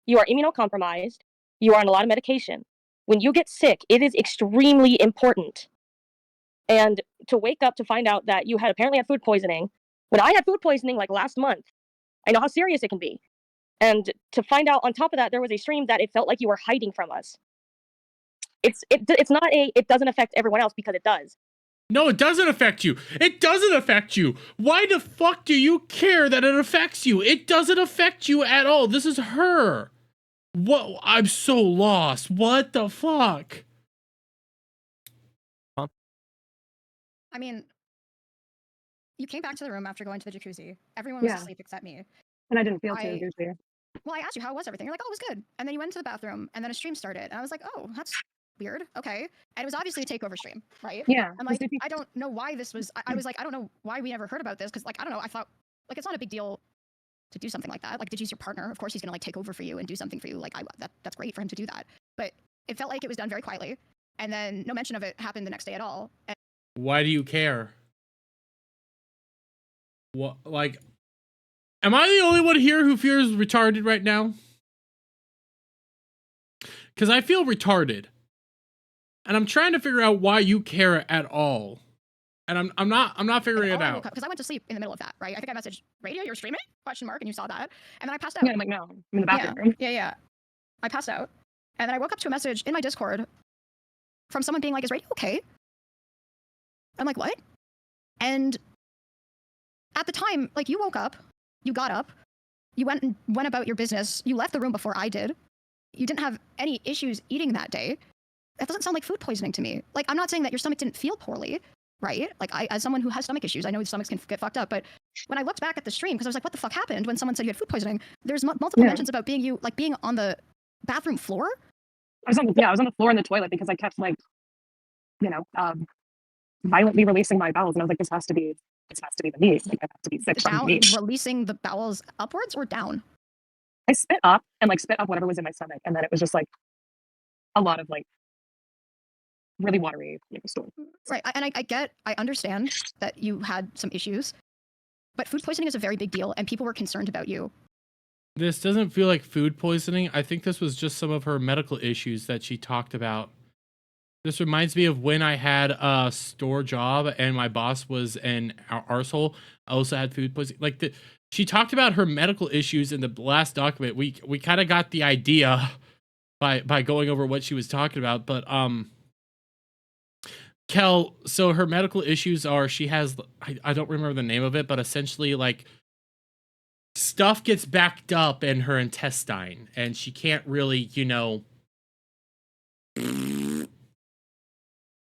you are immunocompromised. You are on a lot of medication. When you get sick, it is extremely important. And to wake up to find out that you had apparently had food poisoning, when I had food poisoning like last month, I know how serious it can be. And to find out on top of that, there was a stream that it felt like you were hiding from us. It's not it doesn't affect everyone else because it does. No, it doesn't affect you. It doesn't affect you. Why the fuck do you care that it affects you? It doesn't affect you at all. This is her. What? I'm so lost. What the fuck? Huh? I mean, you came back to the room after going to the jacuzzi. Everyone was asleep except me. And I didn't feel too good there. Well, I asked you how was everything. You're like, oh, it was good. And then you went to the bathroom, and then a stream started, and I was like, oh, that's weird. Okay. And it was obviously a takeover stream, right? Yeah. I'm like, I don't know why this was. I was like, I don't know why we never heard about this because, like, I don't know. I thought, like, it's not a big deal to do something like that. Like, Digi's your partner. Of course, he's gonna like take over for you and do something for you. Like, that's great for him to do that. But it felt like it was done very quietly, and then no mention of it happened the next day at all. And Why do you care? What, like, am I the only one here who feels retarded right now? Because I feel retarded. And I'm trying to figure out why you care at all. And I'm not figuring it out. Because I went to sleep in the middle of that, right? I think I messaged, Radio, you're streaming? ? And you saw that. And then I passed out. Yeah, I'm like, no, I'm in the bathroom. Yeah. I passed out. And then I woke up to a message in my Discord from someone being like, is Radio okay? I'm like, what? And at the time, like, you woke up, you got up, you went about your business, you left the room before I did. You didn't have any issues eating that day. That doesn't sound like food poisoning to me. Like, I'm not saying that your stomach didn't feel poorly, right? Like, as someone who has stomach issues, I know stomachs can get fucked up, but when I looked back at the stream, because I was like, what the fuck happened when someone said you had food poisoning? There's multiple mentions about being on the bathroom floor. I was on the floor in the toilet because I kept, like, violently releasing my bowels, and I was like, this has to be the knee. Like, I have to be sick from the knee. Releasing the bowels upwards or down? I spit up whatever was in my stomach, and then it was just like a lot of like really watery stool. Right, and I understand that you had some issues, but food poisoning is a very big deal, and people were concerned about you. This doesn't feel like food poisoning. I think this was just some of her medical issues that she talked about. This reminds me of when I had a store job and my boss was an arsehole. I also had food poisoning. Like, she talked about her medical issues in the last document. We kind of got the idea by going over what she was talking about. But Kel, so her medical issues are, she has, I don't remember the name of it, but essentially, like, stuff gets backed up in her intestine and she can't really,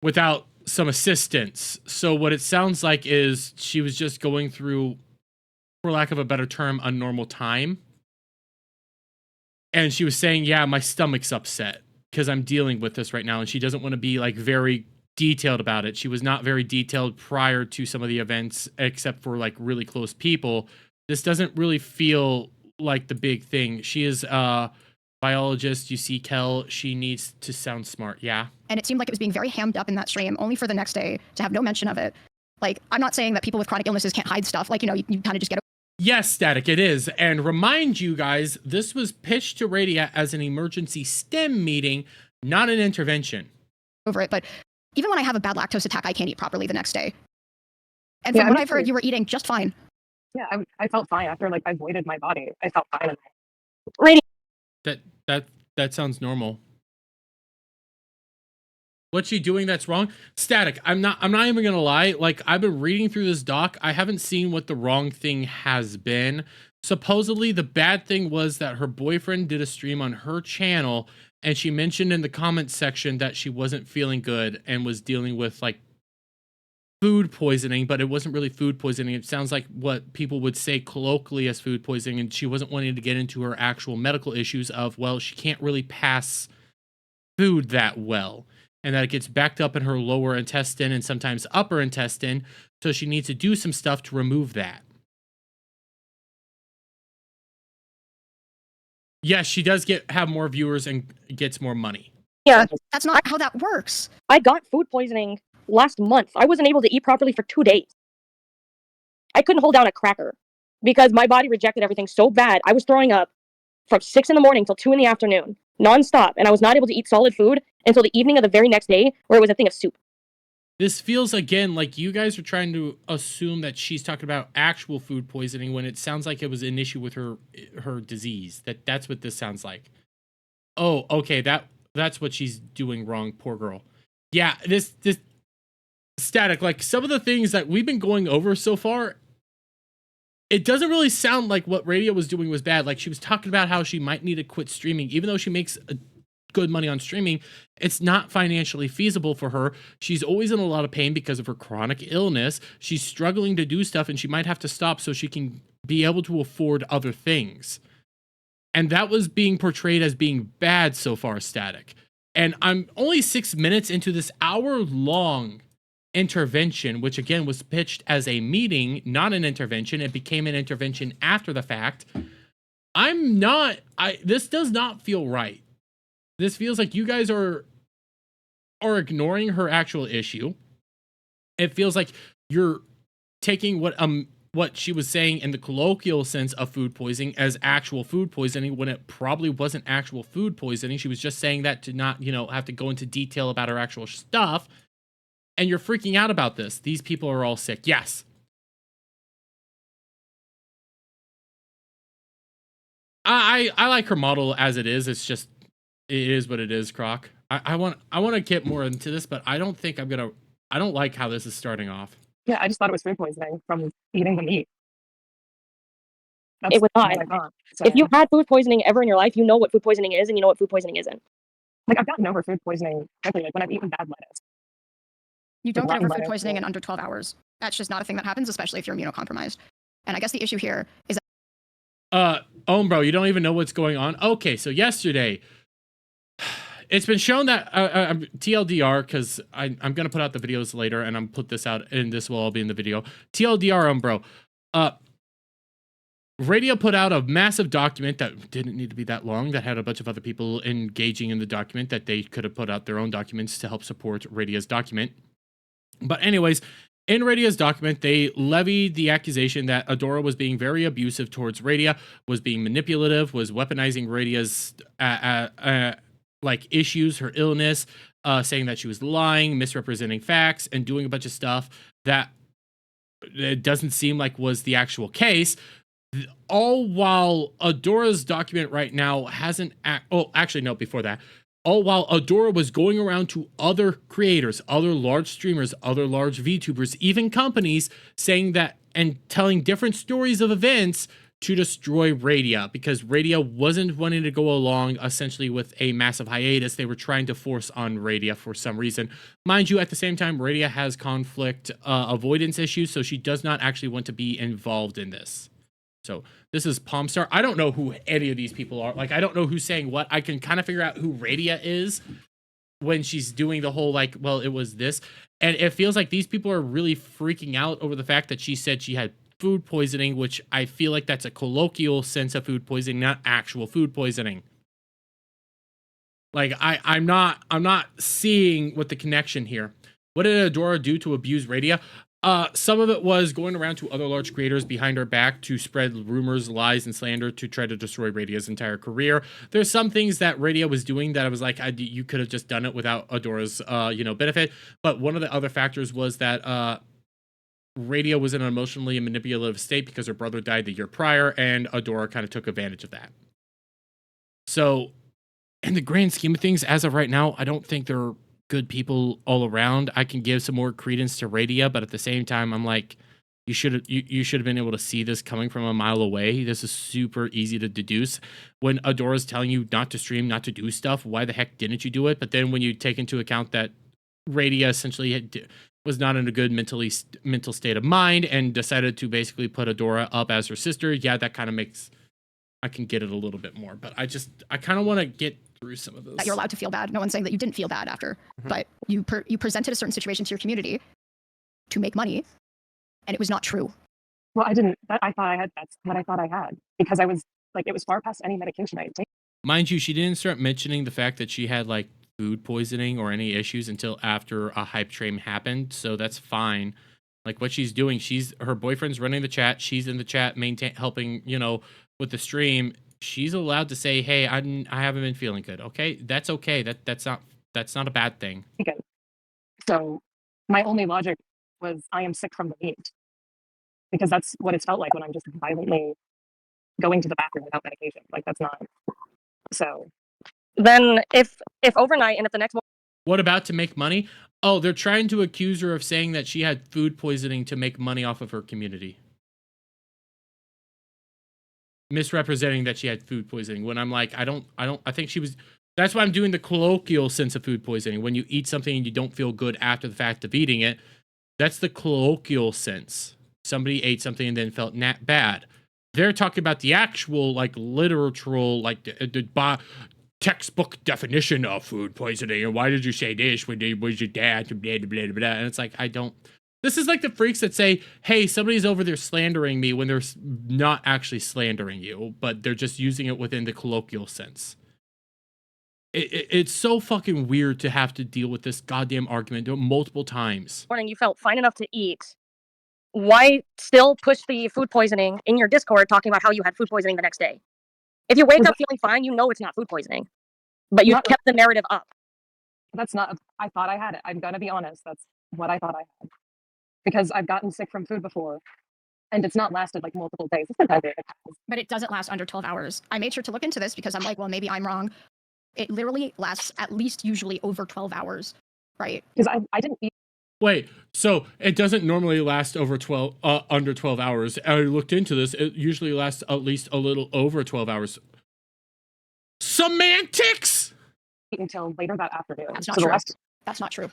without some assistance. So what it sounds like is she was just going through, for lack of a better term, a normal time. And she was saying, yeah, my stomach's upset because I'm dealing with this right now. And she doesn't want to be like very detailed about it. She was not very detailed prior to some of the events, except for like really close people. This doesn't really feel like the big thing. She is biologist, you see, Kel, she needs to sound smart, yeah? And it seemed like it was being very hammed up in that stream, only for the next day to have no mention of it. Like, I'm not saying that people with chronic illnesses can't hide stuff. Like, you kind of just get away. Yes, Static, it is. And remind you guys, this was pitched to Radia as an emergency STEM meeting, not an intervention. Over it, but even when I have a bad lactose attack, I can't eat properly the next day. And from what I've heard, you were eating just fine. Yeah, I felt fine after, like, I voided my body. I felt fine. That sounds normal. What's she doing that's wrong? Static, I'm not even gonna lie. Like, I've been reading through this doc. I haven't seen what the wrong thing has been. Supposedly, the bad thing was that her boyfriend did a stream on her channel, and she mentioned in the comments section that she wasn't feeling good and was dealing with, like, food poisoning, but it wasn't really food poisoning. It sounds like what people would say colloquially as food poisoning, and she wasn't wanting to get into her actual medical issues of, well, she can't really pass food that well, and that it gets backed up in her lower intestine and sometimes upper intestine, so she needs to do some stuff to remove that. Yes, she does have more viewers and gets more money. Yeah, that's not how that works. I got food poisoning last month. I wasn't able to eat properly for 2 days. I couldn't hold down a cracker because my body rejected everything so bad. I was throwing up from 6 in the morning till 2 in the afternoon, nonstop, and I was not able to eat solid food until the evening of the very next day, where it was a thing of soup. This feels, again, like you guys are trying to assume that she's talking about actual food poisoning when it sounds like it was an issue with her disease. That's what this sounds like. Oh, okay, that's what she's doing wrong, poor girl. Yeah, this Static, like some of the things that we've been going over so far, it doesn't really sound like what Radio was doing was bad. Like, she was talking about how she might need to quit streaming, even though she makes good money on streaming. It's not financially feasible for her. She's always in a lot of pain because of her chronic illness. She's struggling to do stuff, and she might have to stop so she can be able to afford other things. And that was being portrayed as being bad so far, Static. And I'm only 6 minutes into this hour-long intervention, which again was pitched as a meeting, not an intervention. It became an intervention after the fact. This does not feel right. This feels like you guys are ignoring her actual issue. It feels like you're taking what she was saying in the colloquial sense of food poisoning as actual food poisoning when it probably wasn't actual food poisoning. She was just saying that to not, have to go into detail about her actual stuff. And you're freaking out about this. These people are all sick. Yes. I like her model as it is. It's just, it is what it is, Croc. I want to get more into this, but I don't think I don't like how this is starting off. Yeah, I just thought it was food poisoning from eating the meat. That's It was not. what I thought. So, If you've had food poisoning ever in your life, you know what food poisoning is and you know what food poisoning isn't. like, I've gotten over food poisoning quickly, like when I've eaten bad lettuce. You don't get rotten over food lettuce, poisoning in yeah. under 12 hours. That's just not a thing that happens, especially if you're immunocompromised. And I guess the issue here is Bro, you don't even know what's going on. Okay, so yesterday, it's been shown that TLDR, because I'm gonna put out the videos later, and I'm put this out, and this will all be in the video. TLDR, bro. Radio put out a massive document that didn't need to be that long, that had a bunch of other people engaging in the document, that they could have put out their own documents to help support Radia's document. But anyways, in Radia's document, they levied the accusation that Adora was being very abusive towards Radia, was being manipulative, was weaponizing Radia's like issues, her illness, saying that she was lying, misrepresenting facts, and doing a bunch of stuff that it doesn't seem like was the actual case. All while Adora's document right now hasn't... before that. All while Adora was going around to other creators, other large streamers, other large VTubers, even companies, saying that and telling different stories of events to destroy Radia, because Radia wasn't wanting to go along essentially with a massive hiatus. They were trying to force on Radia for some reason. Mind you, at the same time, Radia has conflict avoidance issues, so she does not actually want to be involved in this. So this is Palmstar. I don't know who any of these people are. Like, I don't know who's saying what. I can kind of figure out who Radia is when she's doing the whole, like, well, it was this. And it feels like these people are really freaking out over the fact that she said she had food poisoning, which I feel like that's a colloquial sense of food poisoning, not actual food poisoning. Like, I'm not seeing what the connection here. What did Adora do to abuse Radia? Some of it was going around to other large creators behind her back to spread rumors, lies, and slander to try to destroy Radia's entire career. There's some things that Radia was doing that I was like, you could have just done it without Adora's, benefit. But one of the other factors was that Radia was in an emotionally manipulative state because her brother died the year prior, and Adora kind of took advantage of that. So, in the grand scheme of things, as of right now, I don't think they're good people all around. I can give some more credence to Radia, but at the same time, I'm like, you should have been able to see this coming from a mile away. This is super easy to deduce. When Adora's telling you not to stream, not to do stuff, why the heck didn't you do it? But then when you take into account that Radia essentially was not in a good mental state of mind and decided to basically put Adora up as her sister, yeah, that kind of makes... I can get it a little bit more, but I kind of want to get through some of this. that you're allowed to feel bad. No one's saying that you didn't feel bad after, but you presented a certain situation to your community to make money, and it was not true. Well, I didn't. I thought I had. That's what I thought I had, because I was like, it was far past any medication I had taken. Mind you, she didn't start mentioning the fact that she had like food poisoning or any issues until after a hype train happened, so that's fine. Like, what she's doing, her boyfriend's running the chat, she's in the chat helping, with the stream. She's allowed to say, hey, I haven't been feeling good. Okay, that's okay. That's not a bad thing. So my only logic was, I am sick from the meat, because that's what it's felt like when I'm just violently going to the bathroom without medication. Like, that's not. So Then if overnight and if the next morning. What about to make money? Oh, they're trying to accuse her of saying that she had food poisoning to make money off of her community. Misrepresenting that she had food poisoning, when I'm like, I think she was... That's why I'm doing the colloquial sense of food poisoning. When you eat something and you don't feel good after the fact of eating it, that's the colloquial sense. Somebody ate something and then felt bad. They're talking about the actual, like, literal, like, textbook definition of food poisoning, and why did you say this when it was your dad, blah, blah, blah, blah. And it's like, I don't. This is like the freaks that say, hey, somebody's over there slandering me when they're not actually slandering you, but they're just using it within the colloquial sense. It's so fucking weird to have to deal with this goddamn argument multiple times. Morning, you felt fine enough to eat. Why still push the food poisoning in your Discord talking about how you had food poisoning the next day? If you wake up feeling fine, you know it's not food poisoning. But you kept the narrative up. That's not, I thought I had it. I'm going to be honest. That's what I thought I had. Because I've gotten sick from food before. And it's not lasted like multiple days. It's been bad. But it doesn't last under 12 hours. I made sure to look into this because I'm like, well, maybe I'm wrong. It literally lasts at least usually over 12 hours, right? Because I didn't eat. Wait, so it doesn't normally last over under 12 hours. I looked into this. It usually lasts at least a little over 12 hours. Semantics! Until later that afternoon. That's not true. That's not true.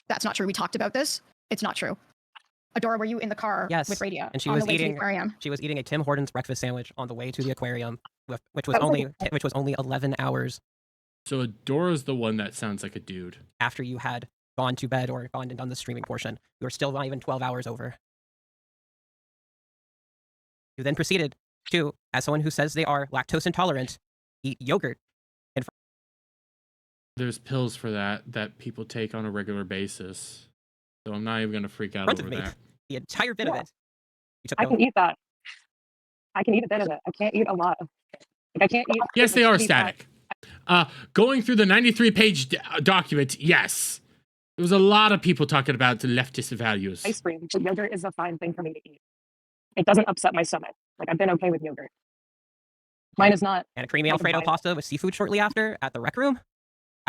That's not true. We talked about this. It's not true. Adora, were you in the car with Radia? And she was eating a Tim Hortons breakfast sandwich on the way to the aquarium, which was only 11 hours. So Adora's the one that sounds like a dude. After you had gone to bed or gone and done the streaming portion, you were still not even 12 hours over. You then proceeded to, as someone who says they are lactose intolerant, eat yogurt. There's pills for that people take on a regular basis. So I'm not even going to freak out over that. The entire bit of it. I can eat that. I can eat a bit of it. I can't eat a lot. I can't eat. Yes, they are static. Going through the 93-page document, yes. There was a lot of people talking about the leftist values. Ice cream, but yogurt is a fine thing for me to eat. It doesn't upset my stomach. Like, I've been okay with yogurt. Mine is not. And a creamy Alfredo pasta with seafood shortly after at the rec room?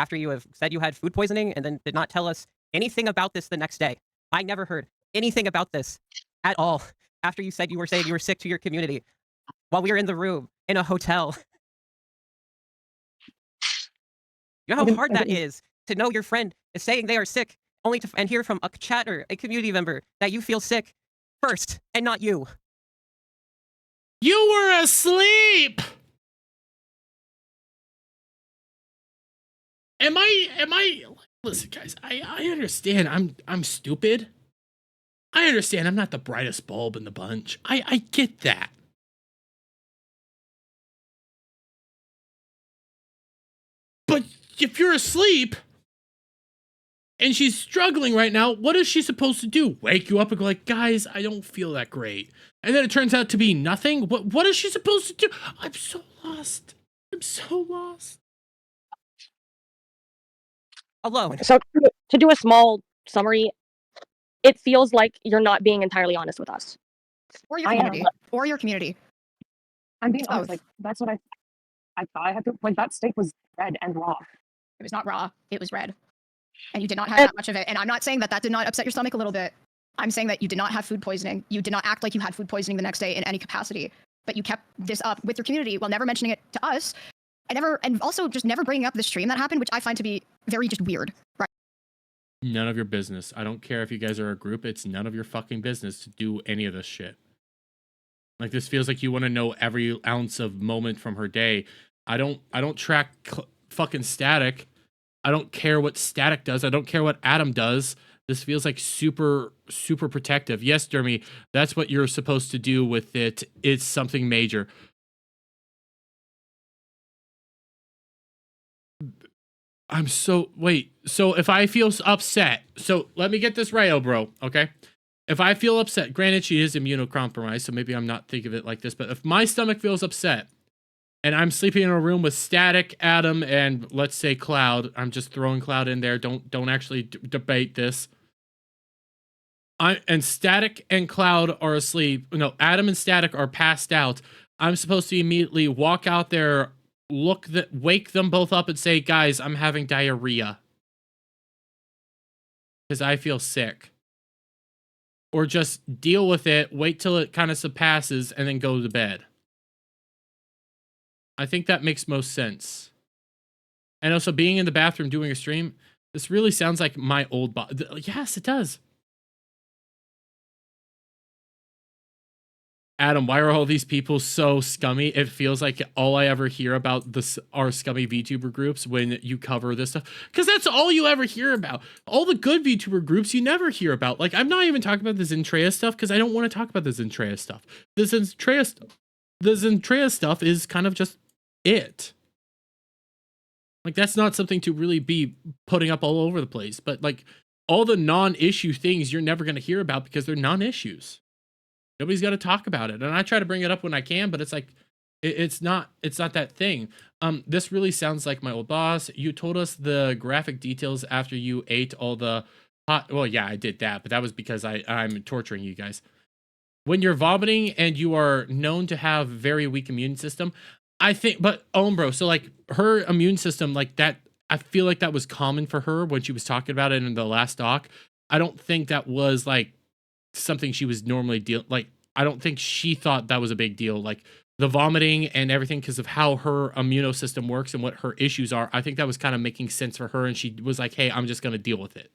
After you have said you had food poisoning and then did not tell us anything about this the next day. I never heard anything about this at all. After you said you were sick to your community while we were in the room in a hotel. You know how hard that is to know your friend is saying they are sick only to and hear from a chatter, a community member, that you feel sick first and not you. You were asleep. Am I listen, guys, I understand I'm stupid. I understand I'm not the brightest bulb in the bunch. I get that. But if you're asleep and she's struggling right now, what is she supposed to do? Wake you up and go like, guys, I don't feel that great. And then it turns out to be nothing? What is she supposed to do? I'm so lost. I'm so lost. Alone. So to do a small summary, it feels like you're not being entirely honest with us. Or your community. Or your community. I'm being honest. Like, that's what I thought I had to. Like, that steak was red and raw. It was not raw. It was red. And you did not have that much of it. And I'm not saying that did not upset your stomach a little bit. I'm saying that you did not have food poisoning. You did not act like you had food poisoning the next day in any capacity. But you kept this up with your community while never mentioning it to us. And also just never bringing up the stream that happened, which I find to be very just weird. Right? None of your business. I don't care if you guys are a group. It's none of your fucking business to do any of this shit. Like, this feels like you want to know every ounce of moment from her day. I don't track fucking Static. I don't care what Static does. I don't care what Adam does. This feels like super, super protective. Yes, Dermy, that's what you're supposed to do with it. It's something major. So if I feel upset, so let me get this right, oh bro, okay? If I feel upset, granted she is immunocompromised, so maybe I'm not thinking of it like this, but if my stomach feels upset, and I'm sleeping in a room with Static, Adam, and let's say Cloud, I'm just throwing Cloud in there, don't actually debate this. And Static and Cloud are asleep, no, Adam and Static are passed out. I'm supposed to immediately walk out there, wake them both up and say, guys, I'm having diarrhea. Because I feel sick. Or just deal with it, wait till it kind of surpasses, and then go to bed. I think that makes most sense. And also being in the bathroom doing a stream, this really sounds like my old body. Yes, it does. Adam, why are all these people so scummy? It feels like all I ever hear about are scummy VTuber groups when you cover this stuff. Because that's all you ever hear about. All the good VTuber groups you never hear about. Like, I'm not even talking about the Zentreya stuff because I don't want to talk about the Zentreya stuff. The Zentreya stuff is kind of just it. Like, that's not something to really be putting up all over the place. But, like, all the non-issue things you're never going to hear about because they're non-issues. Nobody's got to talk about it. And I try to bring it up when I can, but it's like, it's not that thing. This really sounds like my old boss. You told us the graphic details after you ate all the hot. Well, yeah, I did that, but that was because I'm torturing you guys. When you're vomiting and you are known to have very weak immune system, I think, but Ombro, so like her immune system, like that, I feel like that was common for her when she was talking about it in the last doc. I don't think that was like something she was normally like, I don't think she thought that was a big deal. Like the vomiting and everything because of how her immune system works and what her issues are. I think that was kind of making sense for her. And she was like, hey, I'm just going to deal with it.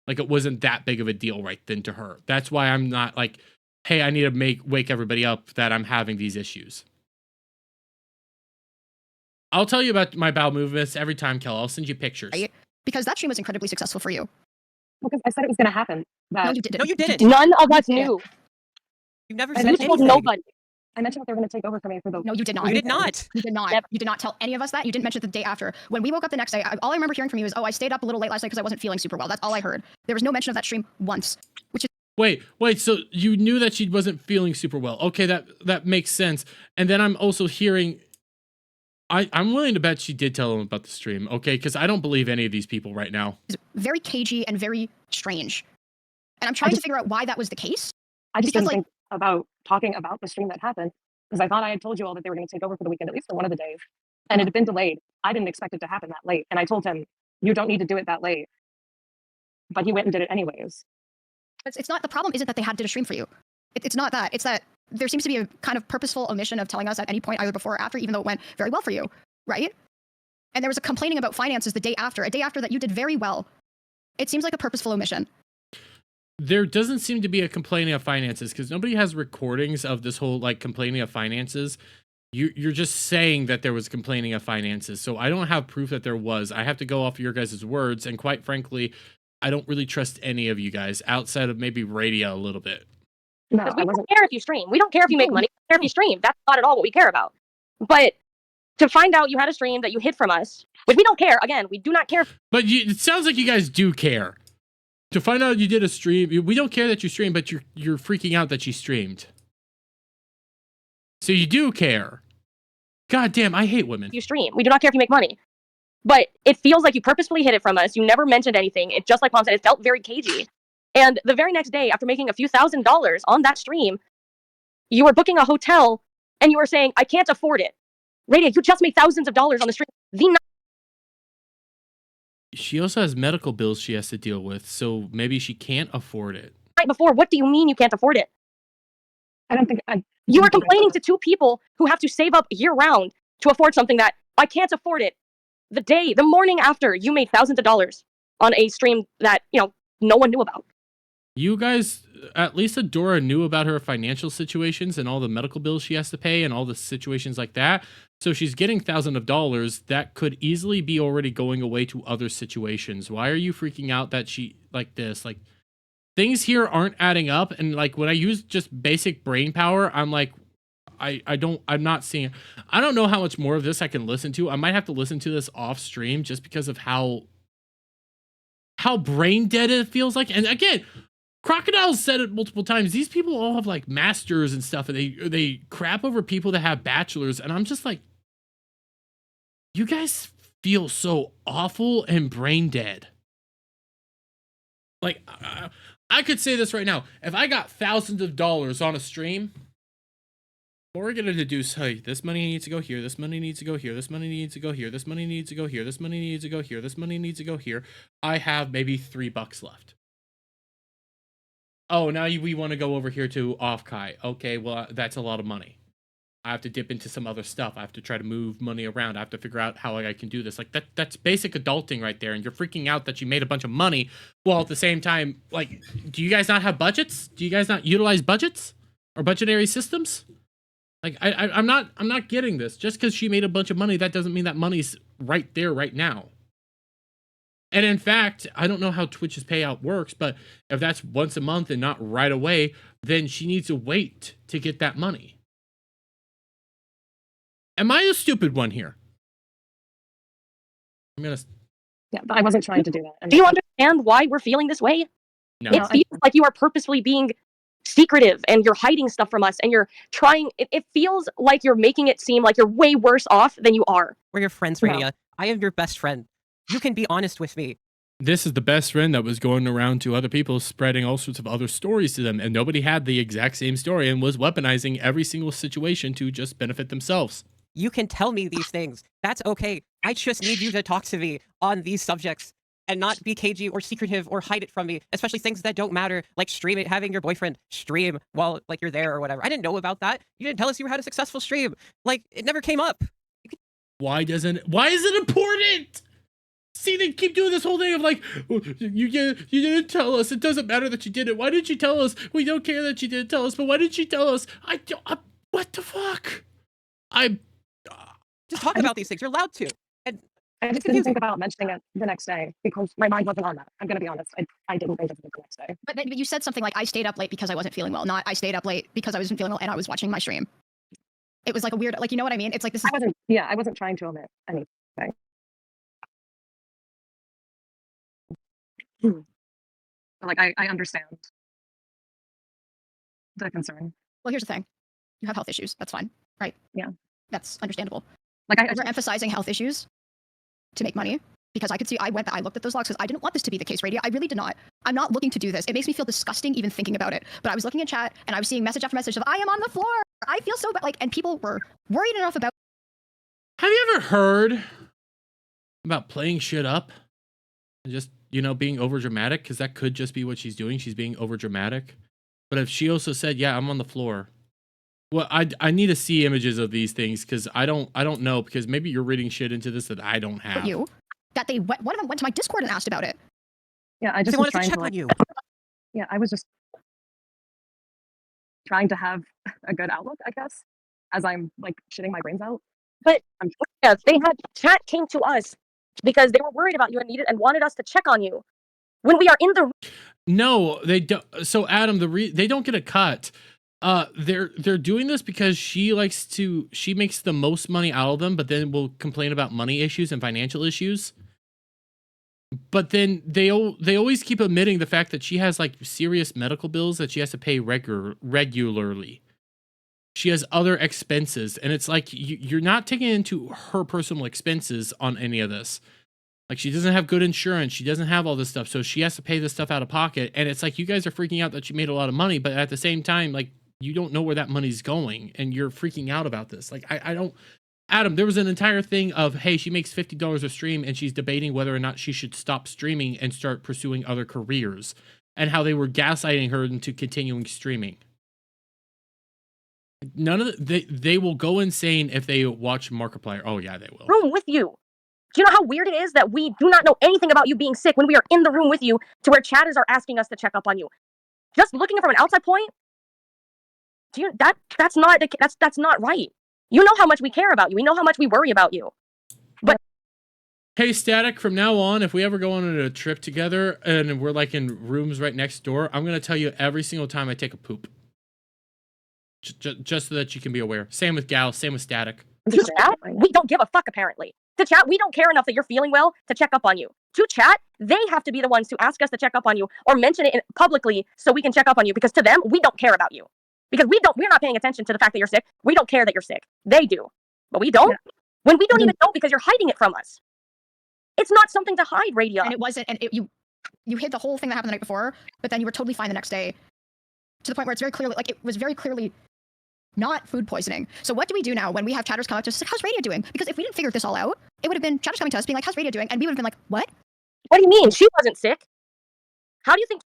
Like it wasn't that big of a deal right then to her. That's why I'm not like, hey, I need to wake everybody up that I'm having these issues. I'll tell you about my bowel movements every time, Kel. I'll send you pictures. Right? Because that stream was incredibly successful for you. Because I said it was going to happen. No, you didn't. No, you didn't. None of us knew. You never I said mentioned You told anything. nobody. I mentioned that they were going to take over for me for the. No, you did not. You did not. You did not. Never. You did not tell any of us that. You didn't mention it the day after. When we woke up the next day, all I remember hearing from you is, oh, I stayed up a little late last night because I wasn't feeling super well. That's all I heard. There was no mention of that stream once, which is Wait, so you knew that she wasn't feeling super well. Okay, that makes sense. And then I'm also hearing, I'm willing to bet she did tell him about the stream, okay? Because I don't believe any of these people right now. very cagey and very strange. And I'm trying to figure out why that was the case. I just because, didn't think about talking about the stream that happened because I thought I had told you all that they were going to take over for the weekend, at least for one of the days. And it had been delayed. I didn't expect it to happen that late. And I told him, you don't need to do it that late. But he went and did it anyways. It's not, the problem isn't that they had to stream for you. It's not that. It's that there seems to be a kind of purposeful omission of telling us at any point, either before or after, even though it went very well for you, right? And there was a complaining about finances the day after, a day after that you did very well. It seems like a purposeful omission. There doesn't seem to be a complaining of finances because nobody has recordings of this whole like complaining of finances. You're just saying that there was complaining of finances. So I don't have proof that there was. I have to go off of your guys' words. And quite frankly, I don't really trust any of you guys outside of maybe Radio a little bit. No, Because I we wasn't. don't care if you stream. We don't care if you make money. We don't care if you stream. That's not at all what we care about. But to find out you had a stream that you hid from us, which we don't care. Again, we do not care. But it sounds like you guys do care. To find out you did a stream, we don't care that you streamed, but you're freaking out that you streamed. So you do care. God damn, I hate women. You stream. We do not care if you make money. But it feels like you purposefully hid it from us. You never mentioned anything. It just like Mom said, it felt very cagey. And the very next day, after making a few $1,000s on that stream, you were booking a hotel and you were saying, I can't afford it. Radia, you just made thousands of dollars on the stream. She also has medical bills she has to deal with, so maybe she can't afford it. Night before, what do you mean you can't afford it? I don't think I. You are complaining to two people who have to save up year round to afford something that I can't afford it. The morning after, you made thousands of dollars on a stream that, no one knew about. You guys, at least Adora knew about her financial situations and all the medical bills she has to pay and all the situations like that. So she's getting thousands of dollars that could easily be already going away to other situations. Why are you freaking out that she like this? Like things here aren't adding up. And like when I use just basic brain power, I'm like, I'm not seeing, I don't know how much more of this I can listen to. I might have to listen to this off stream just because of how brain dead it feels like. And again, Crocodile said it multiple times. These people all have like masters and stuff, and they crap over people that have bachelors. And I'm just like, you guys feel so awful and brain dead. Like, I could say this right now. If I got thousands of dollars on a stream, we're going to deduce, hey, this money needs to go here, this money needs to go here, this money needs to go here, this money needs to go here, this money needs to go here, this money needs to go here. I have maybe $3 left. Oh, now we want to go over here to Offkai. Okay, well, that's a lot of money. I have to dip into some other stuff. I have to try to move money around. I have to figure out how I can do this. Like, that's basic adulting right there. And you're freaking out that you made a bunch of money. While at the same time, like, do you guys not have budgets? Do you guys not utilize budgets? or budgetary systems? Like I'm not getting this. Just because she made a bunch of money, that doesn't mean that money's right there right now. And in fact, I don't know how Twitch's payout works, but if that's once a month and not right away, then she needs to wait to get that money. Am I a stupid one here? I'm gonna. Yeah, but I wasn't trying to do that. And Do you understand why we're feeling this way? No. It feels like you are purposefully being secretive and you're hiding stuff from us and you're trying. It feels like you're making it seem like you're way worse off than you are. We're your friends, No. Radia. I am your best friend. You can be honest with me. This is the best friend that was going around to other people, spreading all sorts of other stories to them, and nobody had the exact same story and was weaponizing every single situation to just benefit themselves. You can tell me these things. That's okay. I just need you to talk to me on these subjects and not be cagey or secretive or hide it from me, especially things that don't matter, like streaming, having your boyfriend stream while like you're there or whatever. I didn't know about that. You didn't tell us you had a successful stream. Like, it never came up. Why is it important? See, they keep doing this whole thing of like, oh, you didn't tell us. It doesn't matter that you did it. Why didn't you tell us? We don't care that you didn't tell us, but why didn't you tell us? What the fuck? Just talk about these things. You're allowed to. And I just didn't think about mentioning it the next day because my mind wasn't on that. I'm going to be honest. I didn't think of it the next day. But then you said something like, I stayed up late because I wasn't feeling well, not I stayed up late because I wasn't feeling well and I was watching my stream. It was like a weird, like, you know what I mean? It's like, this is, I wasn't trying to omit anything. But, like, I understand the concern. well, here's the thing. You have health issues. That's fine, right? Yeah. That's understandable. Like, We're emphasizing health issues to make money because I could see, I looked at those logs because I didn't want this to be the case, Radia. I really did not. I'm not looking to do this. It makes me feel disgusting even thinking about it. But I was looking at chat and I was seeing message after message of, I am on the floor. I feel so bad. Like, and people were worried enough about. Have you ever heard about playing shit up and just, being over dramatic? Because that could just be what she's doing. She's being over dramatic. But if she also said, yeah, I'm on the floor. Well, I need to see images of these things because I don't know, because maybe you're reading shit into this that I don't have. You that they went, one of them went to my Discord and asked about it. Yeah, I just they was wanted to trying check to, on you. yeah, I was just trying to have a good outlook, I guess, as I'm like shitting my brains out. But I'm yeah, chat came to us because they were worried about you and wanted us to check on you when we are in the. No, they don't. So Adam, they don't get a cut. They're doing this because she makes the most money out of them, but then will complain about money issues and financial issues. But then they always keep omitting the fact that she has like serious medical bills that she has to pay regularly. She has other expenses, and it's like you're not taking into her personal expenses on any of this. Like, she doesn't have good insurance. She doesn't have all this stuff, so she has to pay this stuff out of pocket. And it's like you guys are freaking out that she made a lot of money, but at the same time, like, you don't know where that money's going, and you're freaking out about this. Like, I don't. Adam, there was an entire thing of, hey, she makes $50 a stream, and she's debating whether or not she should stop streaming and start pursuing other careers, and how they were gaslighting her into continuing streaming. None of they will go insane if they watch Markiplier. Oh yeah, they will. Room with you. Do you know how weird it is that we do not know anything about you being sick when we are in the room with you, to where chatters are asking us to check up on you? Just looking from an outside point, that's not right. You know how much we care about you. We know how much we worry about you. But hey, Static, from now on, if we ever go on a trip together and we're like in rooms right next door, I'm gonna tell you every single time I take a poop. Just so that you can be aware. Same with Gal, same with Static. to chat, we don't give a fuck apparently. To chat, we don't care enough that you're feeling well to check up on you. To chat, they have to be the ones to ask us to check up on you or mention it publicly so we can check up on you, because to them, we don't care about you. Because we're not paying attention to the fact that you're sick. We don't care that you're sick. They do. But we don't. Yeah. When we don't even know because you're hiding it from us. It's not something to hide, Radia. And it wasn't, and you hid the whole thing that happened the night before, but then you were totally fine the next day. To the point where it's very clearly, like, it was very clearly not food poisoning. So what do we do now when we have chatters come up to us like, how's Radia doing? Because if we didn't figure this all out, it would have been chatters coming to us being like, how's Radia doing? And we would have been like, what? What do you mean? She wasn't sick. How do you think?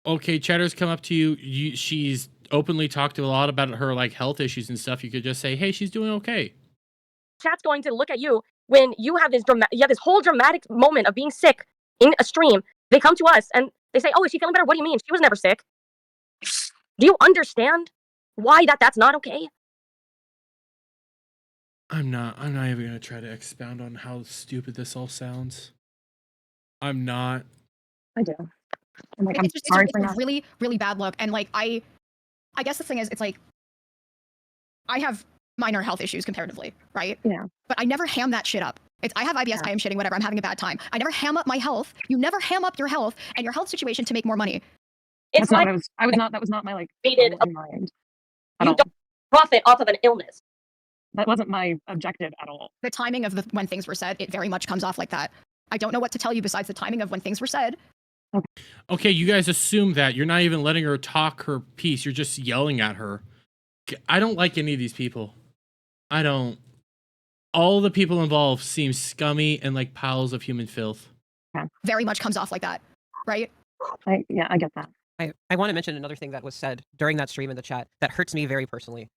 Okay, chatters come up to you. She's openly talked a lot about her like health issues and stuff. You could just say, hey, she's doing okay. Chat's going to look at you when you have this whole dramatic moment of being sick in a stream. They come to us and they say, oh, is she feeling better? What do you mean? She was never sick. Do you understand why that's not okay? I'm not even gonna try to expound on how stupid this all sounds. I'm not. I do. I'm like, I'm It's just sorry it's for a not. really, really bad look. And like I guess the thing is, it's like I have minor health issues comparatively, right? Yeah. But I never ham that shit up. I have IBS, Yeah. I am shitting, whatever, I'm having a bad time. I never ham up my health. You never ham up your health and your health situation to make more money. It's That's not like what I was not. That was not my like Stated, goal in mind at you all. don't profit off of an illness. That wasn't my objective at all. The timing of when things were said, it very much comes off like that. I don't know what to tell you besides the timing of when things were said. Okay, you guys assume that. You're not even letting her talk her piece. You're just yelling at her. I don't like any of these people. I don't. All the people involved seem scummy and like piles of human filth. Very much comes off like that, right? I get that. I want to mention another thing that was said during that stream in the chat that hurts me very personally.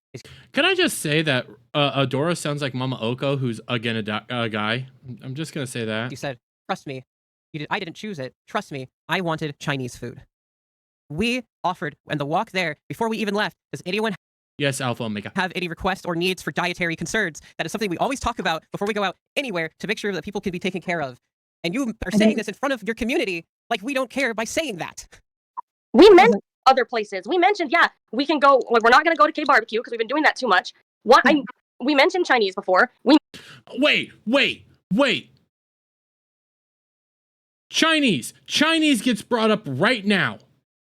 Can I just say that Adora sounds like Mama Oko, who's again a guy? I'm just gonna say that. You said, "Trust me, I didn't choose it. Trust me, I wanted Chinese food." We offered, and the walk there before we even left. Does anyone Yes, Alpha Omega. have any requests or needs for dietary concerns? That is something we always talk about before we go out anywhere to make sure that people can be taken care of. And you are saying this in front of your community like we don't care by saying that. We mentioned other places. We mentioned, yeah, we can go. Like, we're not going to go to K barbecue because we've been doing that too much. We mentioned Chinese before. Wait. Chinese gets brought up right now.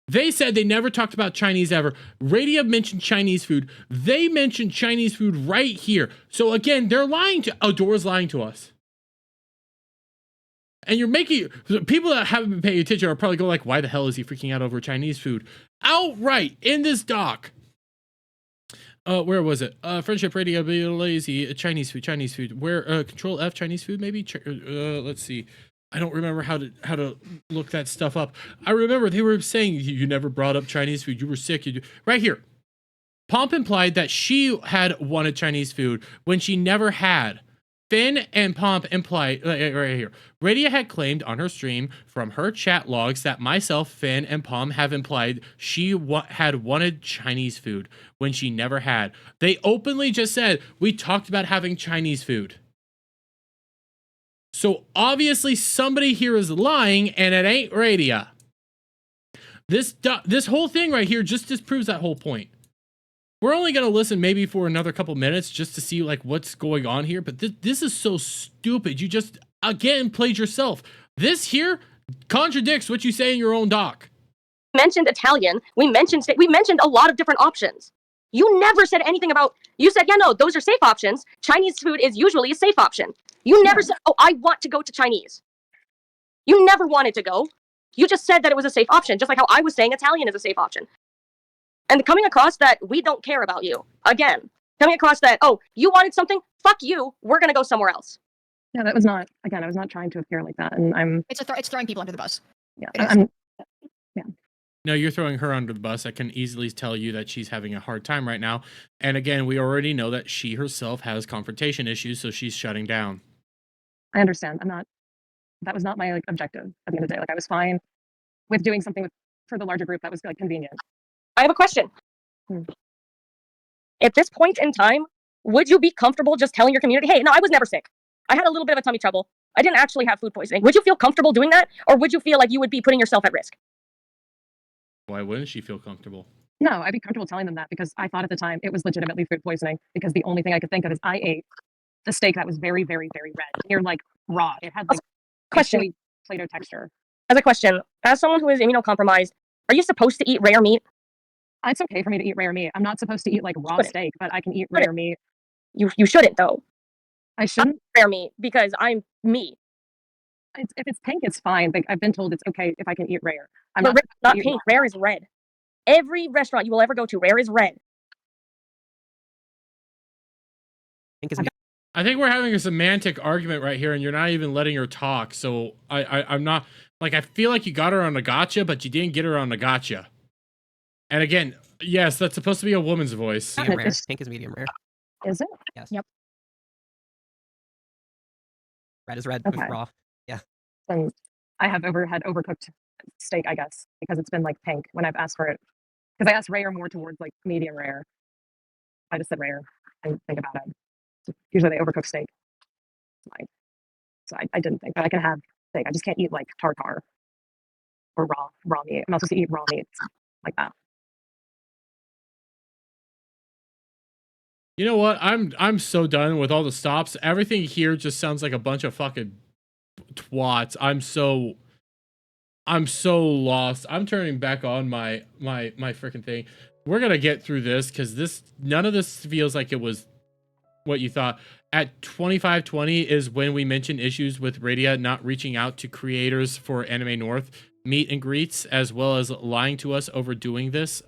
They said they never talked about Chinese ever. Radia mentioned Chinese food. They mentioned Chinese food right here. So again, they're lying to Adora's lying to us. And you're making people that haven't been paying attention are probably going like, why the hell is he freaking out over Chinese food? Outright in this doc. Where was it? Friendship radio, be lazy. Chinese food. Where? Control F. Chinese food, maybe. Let's see. I don't remember how to look that stuff up. I remember they were saying you never brought up Chinese food. You were sick. Right here. Pomp implied that she had wanted Chinese food when she never had. Finn and Pomp implied right here. Radia had claimed on her stream from her chat logs that myself, Finn, and Pomp have implied she had wanted Chinese food when she never had. They openly just said we talked about having Chinese food. So obviously somebody here is lying, and it ain't Radia. This whole thing right here just disproves that whole point. We're only going to listen maybe for another couple minutes just to see like what's going on here. But this is so stupid. You just, again, played yourself. This here contradicts what you say in your own doc. Mentioned Italian. We mentioned a lot of different options. You never said anything about, you said, yeah, no, those are safe options. Chinese food is usually a safe option. You never said, oh, I want to go to Chinese. You never wanted to go. You just said that it was a safe option, just like how I was saying Italian is a safe option. And coming across that we don't care about you. Again, coming across that, oh, you wanted something? Fuck you. We're going to go somewhere else. Yeah, that was not, again, I was not trying to appear like that. And It's throwing people under the bus. yeah, No, you're throwing her under the bus. I can easily tell you that she's having a hard time right now. And again, we already know that she herself has confrontation issues, so she's shutting down. I understand. That was not my like objective at the end of the day. Like I was fine with doing something for the larger group that was like convenient. I have a question. At this point in time, would you be comfortable just telling your community, hey, no, I was never sick. I had a little bit of a tummy trouble. I didn't actually have food poisoning. Would you feel comfortable doing that? Or would you feel like you would be putting yourself at risk? Why wouldn't she feel comfortable? No, I'd be comfortable telling them that because I thought at the time it was legitimately food poisoning because the only thing I could think of is I ate the steak that was very, very, very red. Near like raw. It had like Question. Play-Doh texture. As a question, as someone who is immunocompromised, are you supposed to eat rare meat? It's okay for me to eat rare meat. I'm not supposed to eat like raw steak, but I can eat rare meat. You shouldn't though. I shouldn't. Rare meat because I'm me. If it's pink, it's fine. Like, I've been told it's okay if I can eat rare. I'm But not, not pink. Rare is red. Every restaurant you will ever go to, rare is red. I think we're having a semantic argument right here, and you're not even letting her talk. So I'm not like I feel like you got her on a gotcha, but you didn't get her on a gotcha. And again, yes, that's supposed to be a woman's voice. Medium rare. Pink is medium rare. Is it? Yes. Yep. Red is red Okay. with raw. And I have had overcooked steak, I guess, because it's been like pink when I've asked for it Because I asked rare more towards like medium rare. I just said rare. I didn't think about it. Usually they overcook steak. So I didn't think, but I can have steak. I just can't eat like tartar or raw meat. I'm not supposed to eat raw meat like that. You know what? I'm so done with all the stops. Everything here just sounds like a bunch of fucking twats. I'm so lost. I'm turning back on my freaking thing. We're gonna get through this because none of this feels like it was what you thought. At 25:20 is when we mentioned issues with Radia not reaching out to creators for Anime North meet and greets, as well as lying to us over doing this.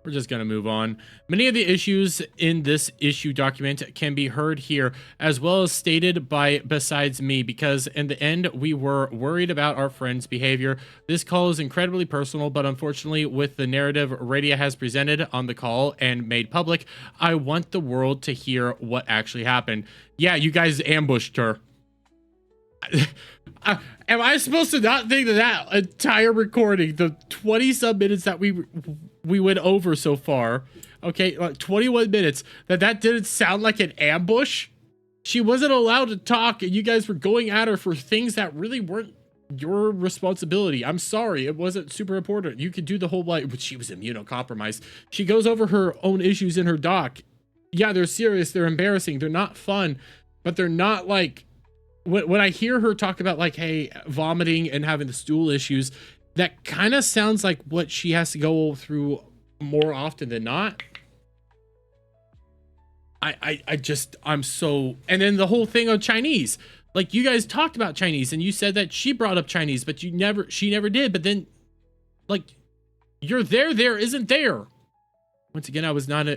We're just going to move on. Many of the issues in this issue document can be heard here, as well as stated by besides me, because in the end, we were worried about our friend's behavior. This call is incredibly personal, but unfortunately, with the narrative Radia has presented on the call and made public, I want the world to hear what actually happened. Yeah, you guys ambushed her. Am I supposed to not think that entire recording, the 20 some minutes that we went over so far, okay, like 21 minutes, that didn't sound like an ambush? She wasn't allowed to talk, and you guys were going at her for things that really weren't your responsibility. I'm sorry, it wasn't super important. You could do the whole, like, but she was immunocompromised. She goes over her own issues in her doc. Yeah, they're serious, they're embarrassing, they're not fun, but they're not like, when I hear her talk about like, hey, vomiting and having the stool issues, that kind of sounds like what she has to go through more often than not. I'm so, and then the whole thing of Chinese, like you guys talked about Chinese and you said that she brought up Chinese, but she never did. But then like you're there isn't there. Once again, I was not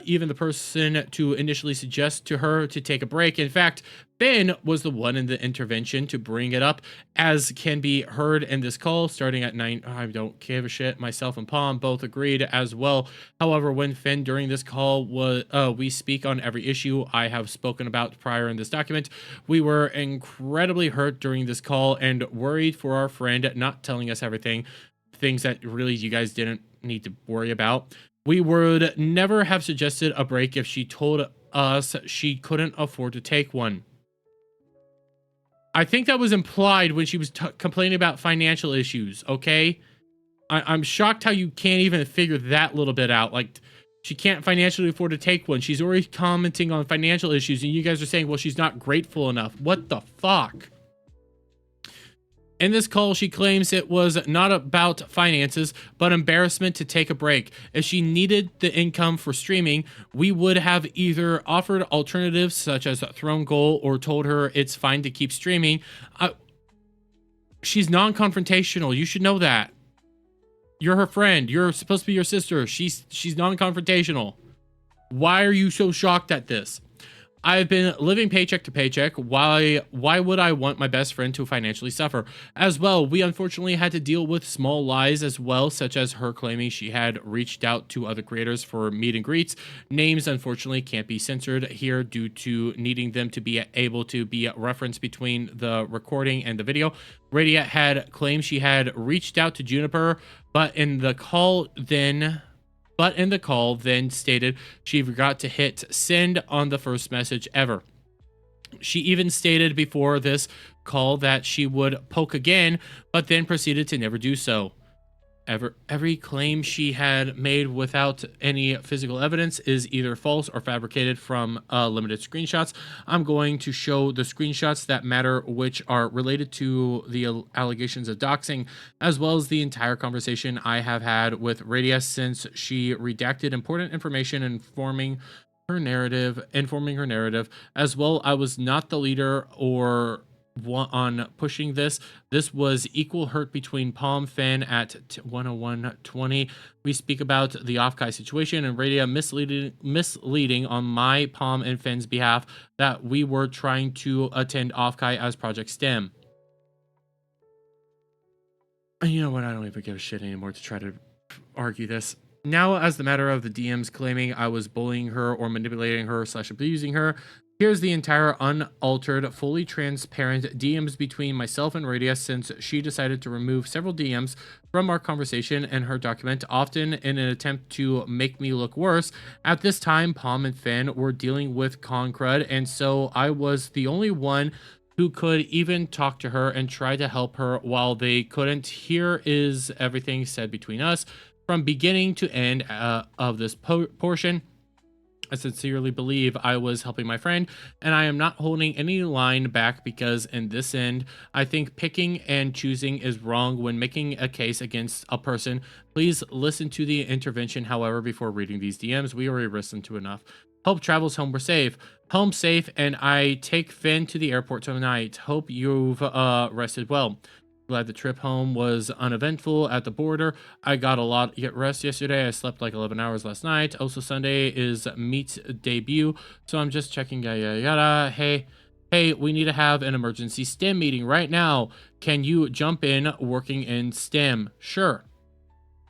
even the person to initially suggest to her to take a break. In fact, Ben was the one in the intervention to bring it up, as can be heard in this call starting at 9. I don't give a shit. Myself and Palm both agreed as well. However, when Finn during this call was, we speak on every issue I have spoken about prior in this document. We were incredibly hurt during this call and worried for our friend not telling us everything, things that really you guys didn't need to worry about. We would never have suggested a break if she told us she couldn't afford to take one. I think that was implied when she was complaining about financial issues, okay? I'm shocked how you can't even figure that little bit out. Like, she can't financially afford to take one. She's already commenting on financial issues, and you guys are saying, well, she's not grateful enough. What the fuck? In this call, she claims it was not about finances, but embarrassment to take a break. If she needed the income for streaming, we would have either offered alternatives such as Throne Goal or told her it's fine to keep streaming. She's non-confrontational. You should know that. You're her friend. You're supposed to be your sister. She's non-confrontational. Why are you so shocked at this? I've been living paycheck to paycheck. Why would I want my best friend to financially suffer? As well, we unfortunately had to deal with small lies as well, such as her claiming she had reached out to other creators for meet and greets. Names unfortunately can't be censored here due to needing them to be able to be referenced between the recording and the video. Radia had claimed she had reached out to Juniper, but in the call then stated she forgot to hit send on the first message ever. She even stated before this call that she would poke again, but then proceeded to never do so. Every claim she had made without any physical evidence is either false or fabricated from limited screenshots. I'm going to show the screenshots that matter, which are related to the allegations of doxing, as well as the entire conversation I have had with Radia since she redacted important information informing her narrative. As well, I was not the leader or on pushing this. This was equal hurt between Palm Fan at 101.20. We speak about the Offkai situation and Radia misleading on my, Palm, and Finn's behalf that we were trying to attend Offkai as Project STEM. And you know what? I don't even give a shit anymore to try to argue this. Now, as the matter of the DMs claiming I was bullying her or manipulating her / abusing her, Here's the entire unaltered, fully transparent DMs between myself and Radia since she decided to remove several DMs from our conversation and her document, often in an attempt to make me look worse. At this time, Palm and Finn were dealing with Concrud, and so I was the only one who could even talk to her and try to help her while they couldn't. Here is everything said between us from beginning to end of this portion. I sincerely believe I was helping my friend, and I am not holding any line back because in this end, I think picking and choosing is wrong when making a case against a person. Please listen to the intervention, however, before reading these DMs. We already listened to enough. Hope travels home safe. Home safe, and I take Finn to the airport tonight. Hope you've rested well. Glad the trip home was uneventful at the border. I got a lot of rest yesterday. I slept like 11 hours last night. Also, Sunday is Meet's debut, so I'm just checking. Yada yada. Hey, we need to have an emergency STEM meeting right now. Can you jump in working in STEM? Sure.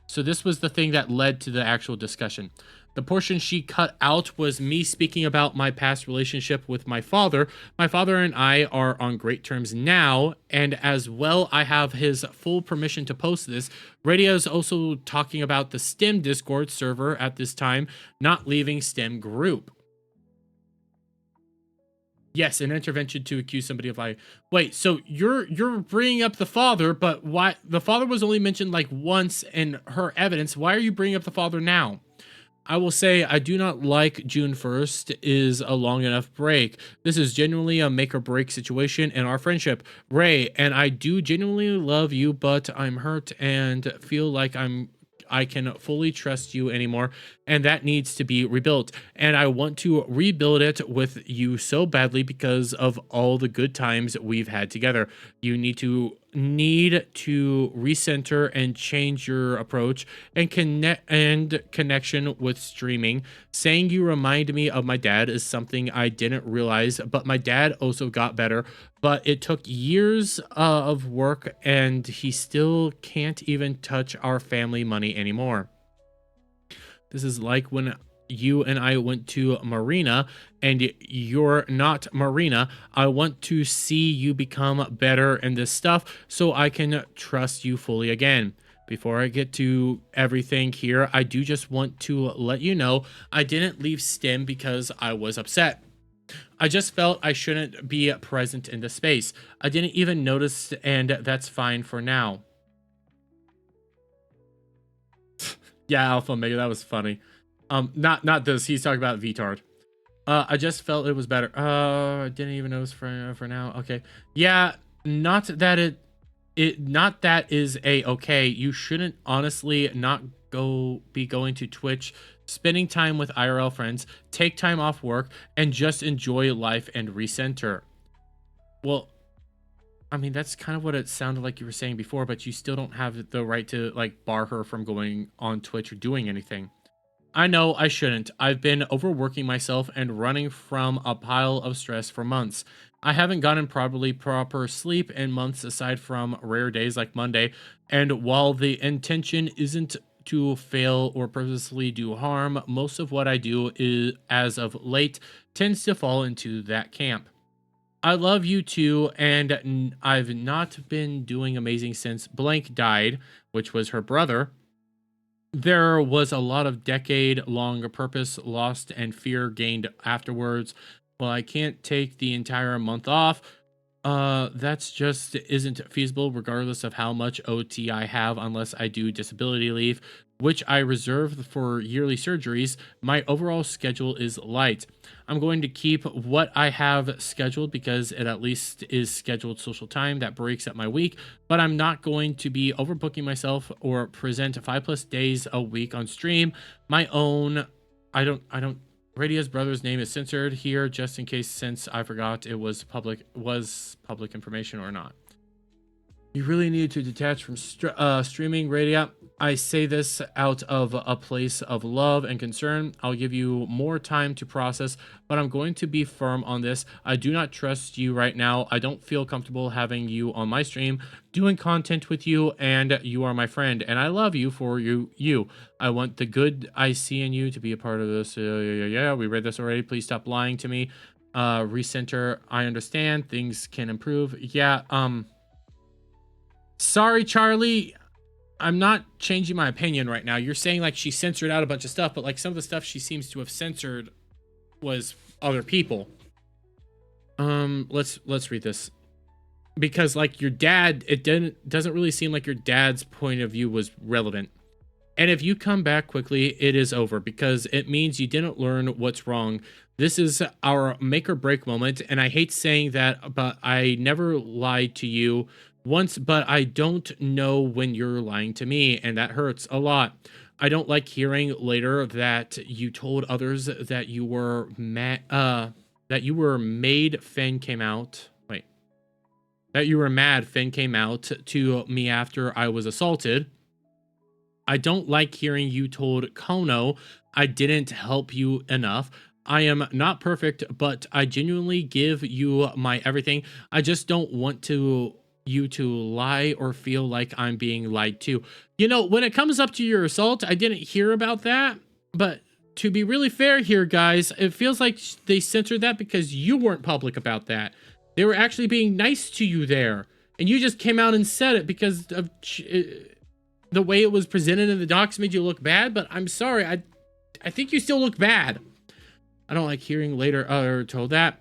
So this was the thing that led to the actual discussion. The portion she cut out was me speaking about my past relationship with my father. My father and I are on great terms now, and as well, I have his full permission to post this. Radio is also talking about the STEM Discord server at this time, not leaving STEM group. Yes, an intervention to accuse somebody of lying. Wait, so you're bringing up the father, but why the father was only mentioned like once in her evidence? Why are you bringing up the father now? I will say I do not like June 1st is a long enough break. This is genuinely a make or break situation in our friendship. Ray, and I do genuinely love you, but I'm hurt and feel like I can fully trust you anymore, and that needs to be rebuilt. And I want to rebuild it with you so badly because of all the good times we've had together. You need to recenter and change your approach and connection with streaming. Saying you remind me of my dad is something I didn't realize, but my dad also got better, but it took years of work and he still can't even touch our family money anymore. This is like when you and I went to Marina and you're not Marina. I want to see you become better in this stuff so I can trust you fully again. Before I get to everything here, I do just want to let you know I didn't leave STEM because I was upset. I just felt I shouldn't be present in the space. I didn't even notice, and that's fine for now. Yeah, Alpha Omega, that was funny. Not this. He's talking about VTard. I just felt it was better. I didn't even notice for now. Okay. Yeah, not that not that is okay. You shouldn't honestly not be going to Twitch, spending time with IRL friends, take time off work, and just enjoy life and recenter. Well, I mean, that's kind of what it sounded like you were saying before, but you still don't have the right to like bar her from going on Twitch or doing anything. I know I shouldn't. I've been overworking myself and running from a pile of stress for months. I haven't gotten proper sleep in months aside from rare days like Monday, and while the intention isn't to fail or purposely do harm, most of what I do is, as of late, tends to fall into that camp. I love you too, and I've not been doing amazing since Blank died, which was her brother. There was a lot of decade-long purpose lost and fear gained afterwards. Well, I can't take the entire month off. That's just isn't feasible regardless of how much OT I have unless I do disability leave, which I reserve for yearly surgeries. My overall schedule is light. I'm going to keep what I have scheduled because it at least is scheduled social time that breaks up my week, but I'm not going to be overbooking myself or present 5+ days a week on stream. My own, I don't Radio's brother's name is censored here just in case, since I forgot it was public information or not. You really need to detach from streaming, Radio. I say this out of a place of love and concern. I'll give you more time to process, but I'm going to be firm on this. I do not trust you right now. I don't feel comfortable having you on my stream, doing content with you, and you are my friend, and I love you for you. I want the good I see in you to be a part of this. Yeah, we read this already. Please stop lying to me. Recenter, I understand things can improve. Yeah, sorry, Charlie. I'm not changing my opinion right now. You're saying like she censored out a bunch of stuff, but like some of the stuff she seems to have censored was other people. Let's read this. Because like your dad, it doesn't really seem like your dad's point of view was relevant. And if you come back quickly, it is over because it means you didn't learn what's wrong. This is our make or break moment, and I hate saying that, but I never lied to you once, but I don't know when you're lying to me, and that hurts a lot. I don't like hearing later that you told others that you were made Finn came out. Wait. That you were mad Finn came out to me after I was assaulted. I don't like hearing you told Kono I didn't help you enough. I am not perfect, but I genuinely give you my everything. I just don't want you to lie or feel like I'm being lied to. You know, when it comes up to your assault, I didn't hear about that, but to be really fair here, guys, it feels like they censored that because you weren't public about that. They were actually being nice to you there, and you just came out and said it because of the way it was presented in the docs made you look bad. But I'm sorry, I think you still look bad. I don't like hearing later or told that.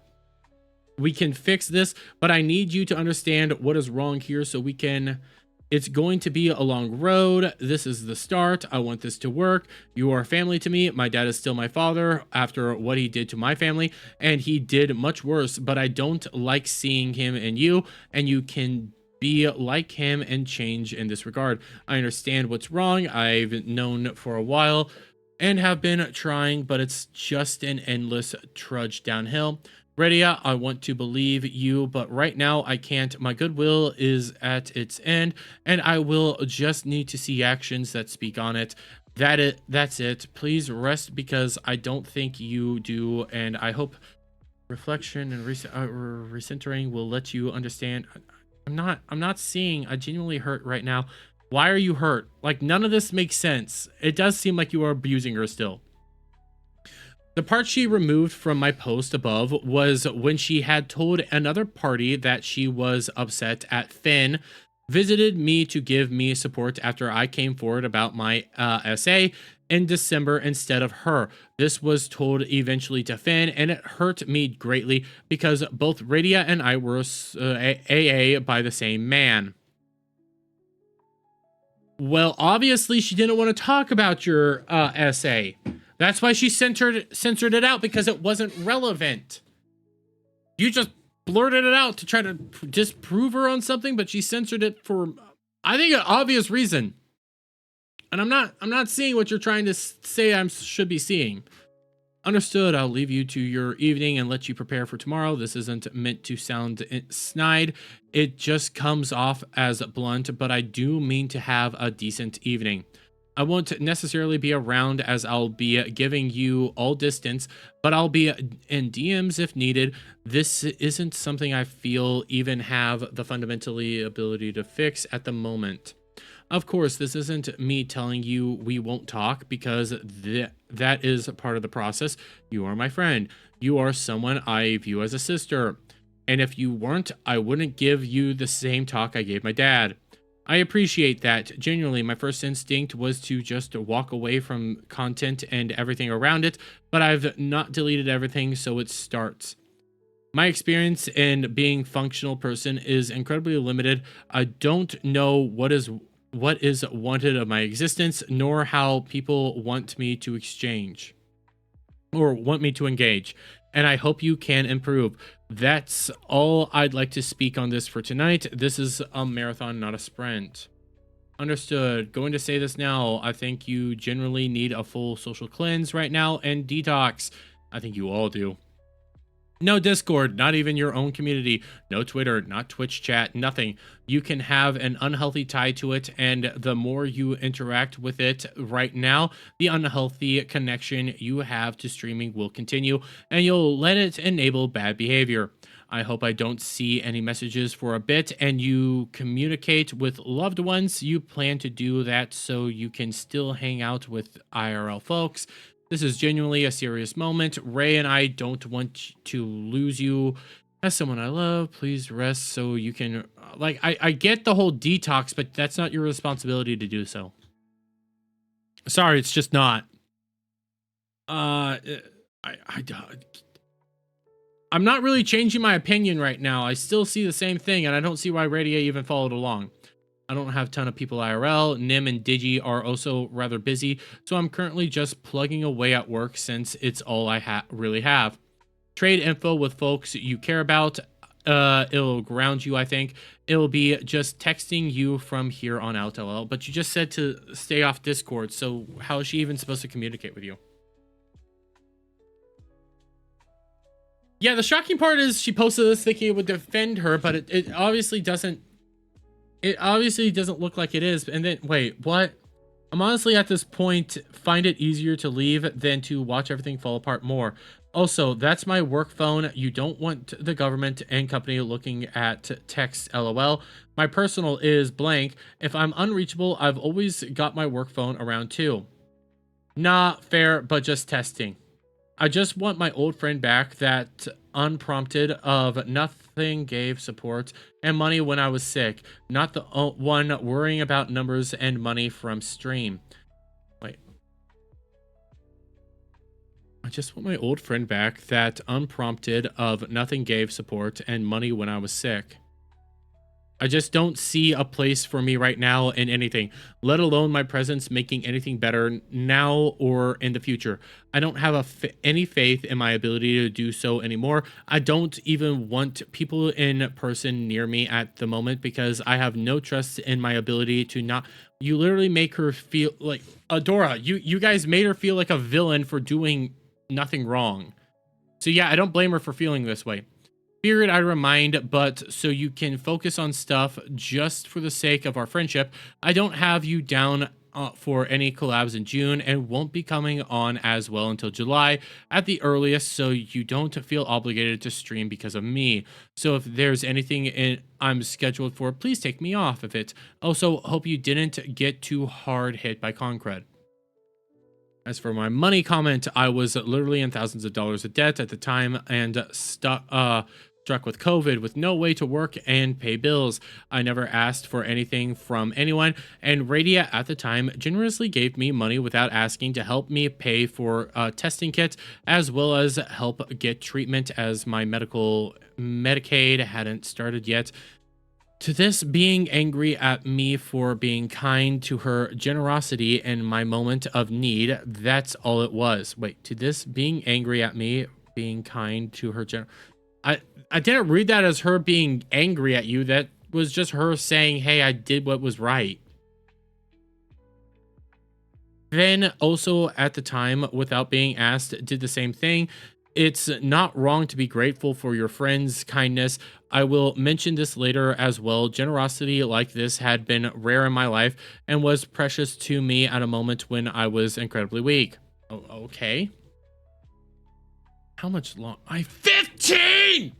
We can fix this, but I need you to understand what is wrong here so we can. It's going to be a long road. This is the start. I want this to work. You are family to me. My dad is still my father after what he did to my family, and he did much worse, but I don't like seeing him and you can be like him and change in this regard. I understand what's wrong. I've known for a while and have been trying, but it's just an endless trudge downhill. Redia, I want to believe you, but right now I can't. My goodwill is at its end, and I will just need to see actions that speak on it. That's it. Please rest because I don't think you do, and I hope reflection and recentering will let you understand. I'm not seeing. I genuinely hurt right now. Why are you hurt? Like, none of this makes sense. It does seem like you are abusing her still. The part she removed from my post above was when she had told another party that she was upset at Finn visited me to give me support after I came forward about my essay in December instead of her. This was told eventually to Finn, and it hurt me greatly because both Radia and I were AA by the same man. Well, obviously she didn't want to talk about your essay. That's why she censored it out, because it wasn't relevant. You just blurted it out to try to disprove her on something, but she censored it for, I think, an obvious reason. And I'm not seeing what you're trying to say I should be seeing. Understood. I'll leave you to your evening and let you prepare for tomorrow. This isn't meant to sound snide. It just comes off as blunt, but I do mean to have a decent evening. I won't necessarily be around as I'll be giving you all distance, but I'll be in DMs if needed. This isn't something I feel even have the fundamentally ability to fix at the moment. Of course, this isn't me telling you we won't talk, because that is part of the process. You are my friend. You are someone I view as a sister. And if you weren't, I wouldn't give you the same talk I gave my dad. I appreciate that. Genuinely, my first instinct was to just walk away from content and everything around it, but I've not deleted everything, so it starts. My experience in being a functional person is incredibly limited. I don't know what is wanted of my existence, nor how people want me to exchange or want me to engage, and I hope you can improve. That's all I'd like to speak on this for tonight. This is a marathon, not a sprint. Understood. Going to say this now. I think you generally need a full social cleanse right now and detox. I think you all do. No Discord, not even your own community. No Twitter, not Twitch chat, nothing. You can have an unhealthy tie to it, and the more you interact with it right now, the unhealthy connection you have to streaming will continue, and you'll let it enable bad behavior. I hope I don't see any messages for a bit, and you communicate with loved ones. You plan to do that so you can still hang out with IRL folks. This is genuinely a serious moment. Ray and I don't want to lose you as someone I love. Please rest so you can, like, I get the whole detox, but that's not your responsibility to do so. Sorry, it's just not. I'm not really changing my opinion right now. I still see the same thing, and I don't see why Radia even followed along. I don't have a ton of people IRL. Nim and Digi are also rather busy, so I'm currently just plugging away at work since it's all I really have. Trade info with folks you care about. It'll ground you, I think. It'll be just texting you from here on out, LL. But you just said to stay off Discord, so how is she even supposed to communicate with you? Yeah, the shocking part is she posted this thinking it would defend her, but it obviously doesn't. It obviously doesn't look like it is. And then, wait, what? I'm honestly at this point, find it easier to leave than to watch everything fall apart more. Also, that's my work phone. You don't want the government and company looking at text, LOL. My personal is blank. If I'm unreachable, I've always got my work phone around too. Not fair, but just testing. I just want my old friend back that unprompted of nothing gave support and money when I was sick. Not the one worrying about numbers and money from stream. Wait. I just want my old friend back that unprompted of nothing gave support and money when I was sick. I just don't see a place for me right now in anything, let alone my presence making anything better now or in the future. I don't have any faith in my ability to do so anymore. I don't even want people in person near me at the moment because I have no trust in my ability to not. You literally make her feel like Adora. You guys made her feel like a villain for doing nothing wrong. So yeah, I don't blame her for feeling this way. Spirit, I remind, but so you can focus on stuff just for the sake of our friendship. I don't have you down for any collabs in June and won't be coming on as well until July at the earliest, so you don't feel obligated to stream because of me. So if there's anything I'm scheduled for, please take me off of it. Also, hope you didn't get too hard hit by Concred. As for my money comment, I was literally in thousands of dollars of debt at the time and struck with COVID with no way to work and pay bills. I never asked for anything from anyone, and Radia at the time generously gave me money without asking to help me pay for testing kits as well as help get treatment as my Medicaid hadn't started yet. To this being angry at me for being kind to her generosity in my moment of need, that's all it was. Wait, to this being angry at me being kind to her I didn't read that as her being angry at you. That was just her saying, hey, I did what was right. Then also at the time, without being asked, did the same thing. It's not wrong to be grateful for your friend's kindness. I will mention this later as well. Generosity like this had been rare in my life and was precious to me at a moment when I was incredibly weak. Oh, okay. How much long? 15!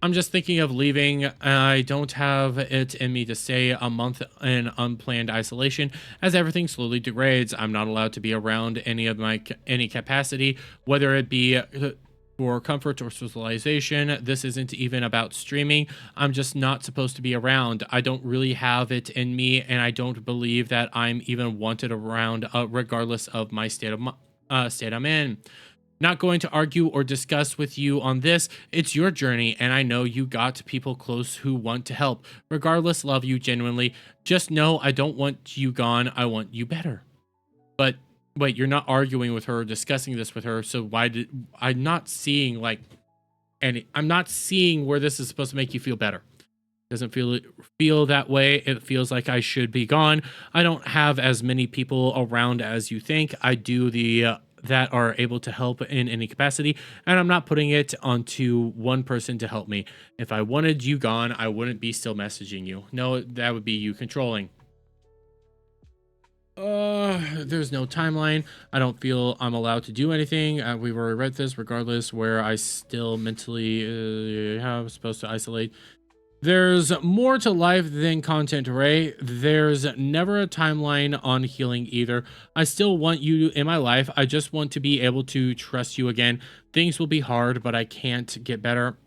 I'm just thinking of leaving. I don't have it in me to stay a month in unplanned isolation as everything slowly degrades. I'm not allowed to be around any capacity, whether it be for comfort or socialization. This isn't even about streaming. I'm just not supposed to be around. I don't really have it in me, and I don't believe that I'm even wanted around, regardless of my state I'm in. Not going to argue or discuss with you on this. It's your journey, and I know you got people close who want to help. Regardless, love you genuinely. Just know I don't want you gone. I want you better. But wait, you're not arguing with her or discussing this with her, so why did I'm not seeing I'm not seeing where this is supposed to make you feel better. Doesn't feel that way. It feels like I should be gone. I don't have as many people around as you think. I do that are able to help in any capacity, and I'm not putting it onto one person to help me. If I wanted you gone, I wouldn't be still messaging you. No, that would be you controlling. There's no timeline. I don't feel I'm allowed to do anything. We've already read this. Regardless, where I still mentally have supposed to isolate. There's more to life than content, Ray. There's never a timeline on healing either. I still want you in my life. I just want to be able to trust you again. Things will be hard, but I can't get better.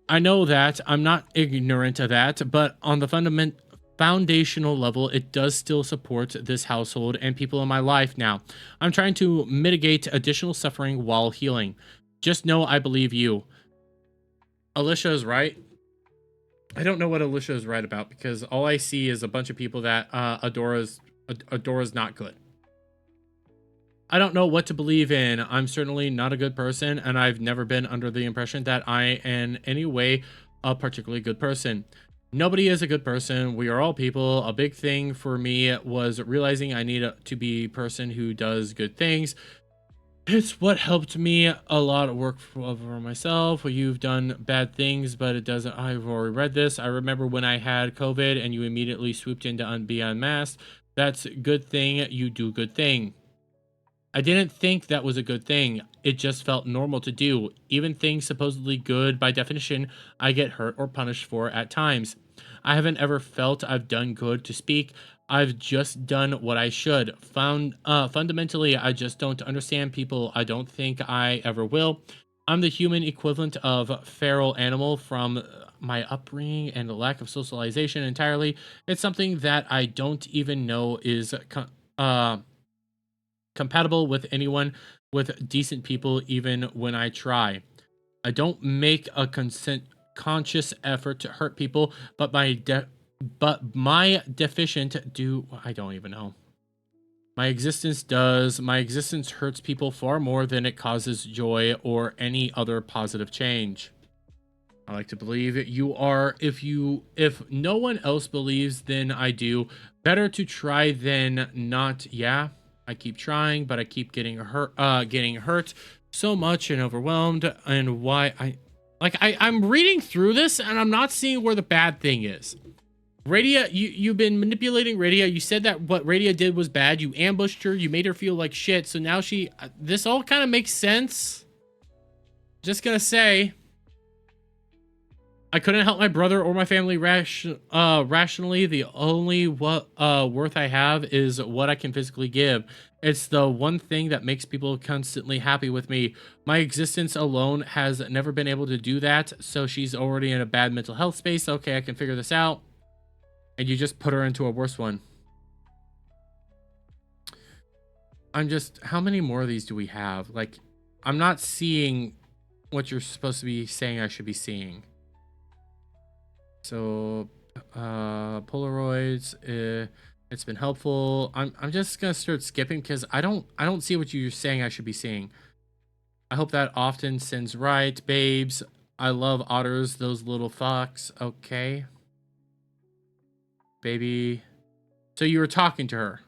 I know that. I'm not ignorant of that, but on the foundational level, it does still support this household and people in my life now. I'm trying to mitigate additional suffering while healing. Just know I believe you. Alicia is right. I don't know what Alicia is right about because all I see is a bunch of people that Adora's not good. I don't know what to believe in. I'm certainly not a good person, and I've never been under the impression that I am in any way a particularly good person. Nobody is a good person. We are all people. A big thing for me was realizing I need to be a person who does good things. It's what helped me a lot of work for myself. You've done bad things, but it doesn't. I've already read this. I remember when I had COVID and you immediately swooped in to be unmasked. That's a good thing. You do good thing. I didn't think that was a good thing. It just felt normal to do. Even things supposedly good by definition, I get hurt or punished for at times. I haven't ever felt I've done good to speak. I've just done what I should. Fundamentally, I just don't understand people. I don't think I ever will. I'm the human equivalent of feral animal from my upbringing and the lack of socialization entirely. It's something that I don't even know is compatible with anyone with decent people even when I try. I don't make a conscious effort to hurt people, but my deficient do I don't even know. My existence does. My existence hurts people far more than it causes joy or any other positive change. I like to believe that you are. If no one else believes, then I do. Better to try than not. Yeah, I keep trying, but I keep getting hurt so much and overwhelmed. And why I'm reading through this and I'm not seeing where the bad thing is. Radia, you've been manipulating Radia. You said that what Radia did was bad. You ambushed her. You made her feel like shit. So now this all kind of makes sense. Just gonna say. I couldn't help my brother or my family rationally. The only worth I have is what I can physically give. It's the one thing that makes people constantly happy with me. My existence alone has never been able to do that, so she's already in a bad mental health space. Okay, I can figure this out. And you just put her into a worse one. How many more of these do we have? Like, I'm not seeing what you're supposed to be saying I should be seeing. So, Polaroids, it's been helpful. I'm just gonna start skipping because I don't see what you're saying I should be seeing. I hope that often sends right, babes. I love otters, those little fox. Okay. Baby. So you were talking to her.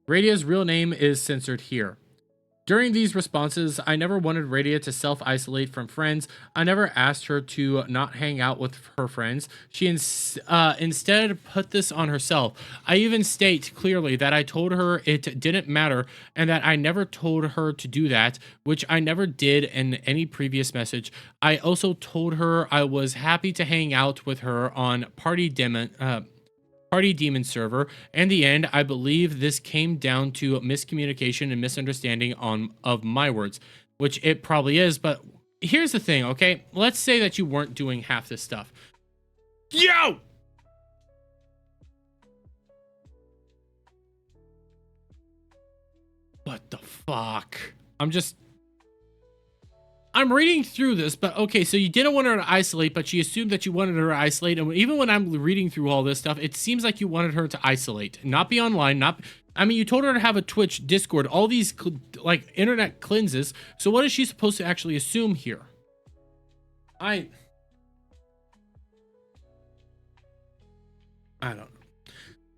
Radia's real name is censored here. During these responses, I never wanted Radia to self-isolate from friends. I never asked her to not hang out with her friends. She instead put this on herself. I even state clearly that I told her it didn't matter and that I never told her to do that, which I never did in any previous message. I also told her I was happy to hang out with her on Party Demon server. In the end, I believe this came down to miscommunication and misunderstanding of my words, which it probably is. But here's the thing, okay? Let's say that you weren't doing half this stuff. Yo! What the fuck? I'm reading through this, but okay, so you didn't want her to isolate, but she assumed that you wanted her to isolate. And even when I'm reading through all this stuff, it seems like you wanted her to isolate, not be online, I mean, you told her to have a Twitch, Discord, all these like internet cleanses. So what is she supposed to actually assume here? I don't know.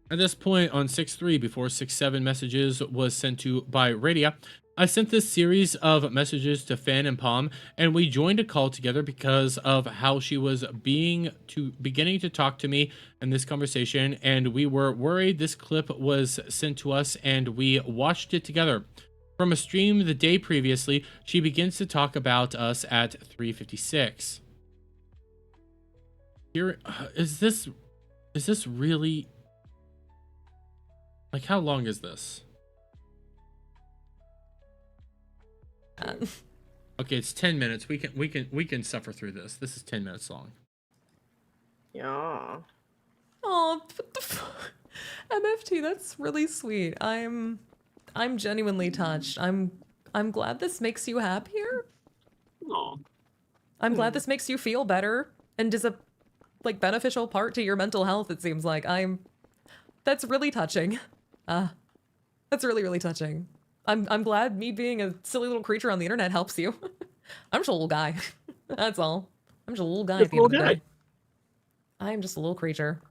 At this point on 6.3, before 6.7 messages was sent to by Radia, I sent this series of messages to Fan and Palm, and we joined a call together because of how she was beginning to talk to me in this conversation, and we were worried this clip was sent to us, and we watched it together. From a stream the day previously, she begins to talk about us at 3:56. Here, is this really, like, how long is this? Okay, it's 10 minutes. We can suffer through this. This is 10 minutes long. Yeah. Oh, what the fuck? MFT, that's really sweet. I'm genuinely touched. I'm glad this makes you happier. Aw. I'm glad this makes you feel better and is a like beneficial part to your mental health, it seems like. That's really touching. That's really, really touching. I'm glad me being a silly little creature on the internet helps you. I'm just a little guy. That's all. I'm just a little guy at the end of the day. I am just a little creature.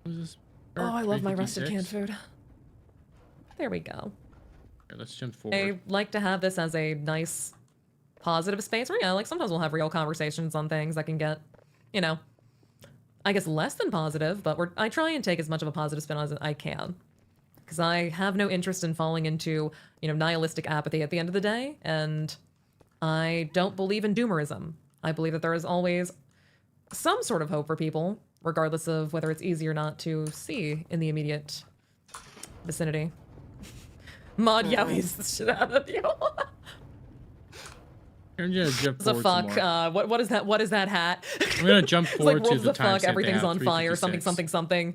Oh, I love my rusted canned food. There we go. Okay, let's jump forward. I like to have this as a nice, positive space where, like, sometimes we'll have real conversations on things that can get, you know, I guess less than positive, but I try and take as much of a positive spin as I can. Because I have no interest in falling into, you know, nihilistic apathy at the end of the day, and I don't believe in doomerism. I believe that there is always some sort of hope for people, regardless of whether it's easy or not to see in the immediate vicinity. Mod yowies the shit out of you. I'm gonna jump The forward fuck? some more. What is that? What is that hat? I'm gonna jump It's forward like, to what the the fuck? timestamp they Everything's have, on fire. Something, 3:56. something, something.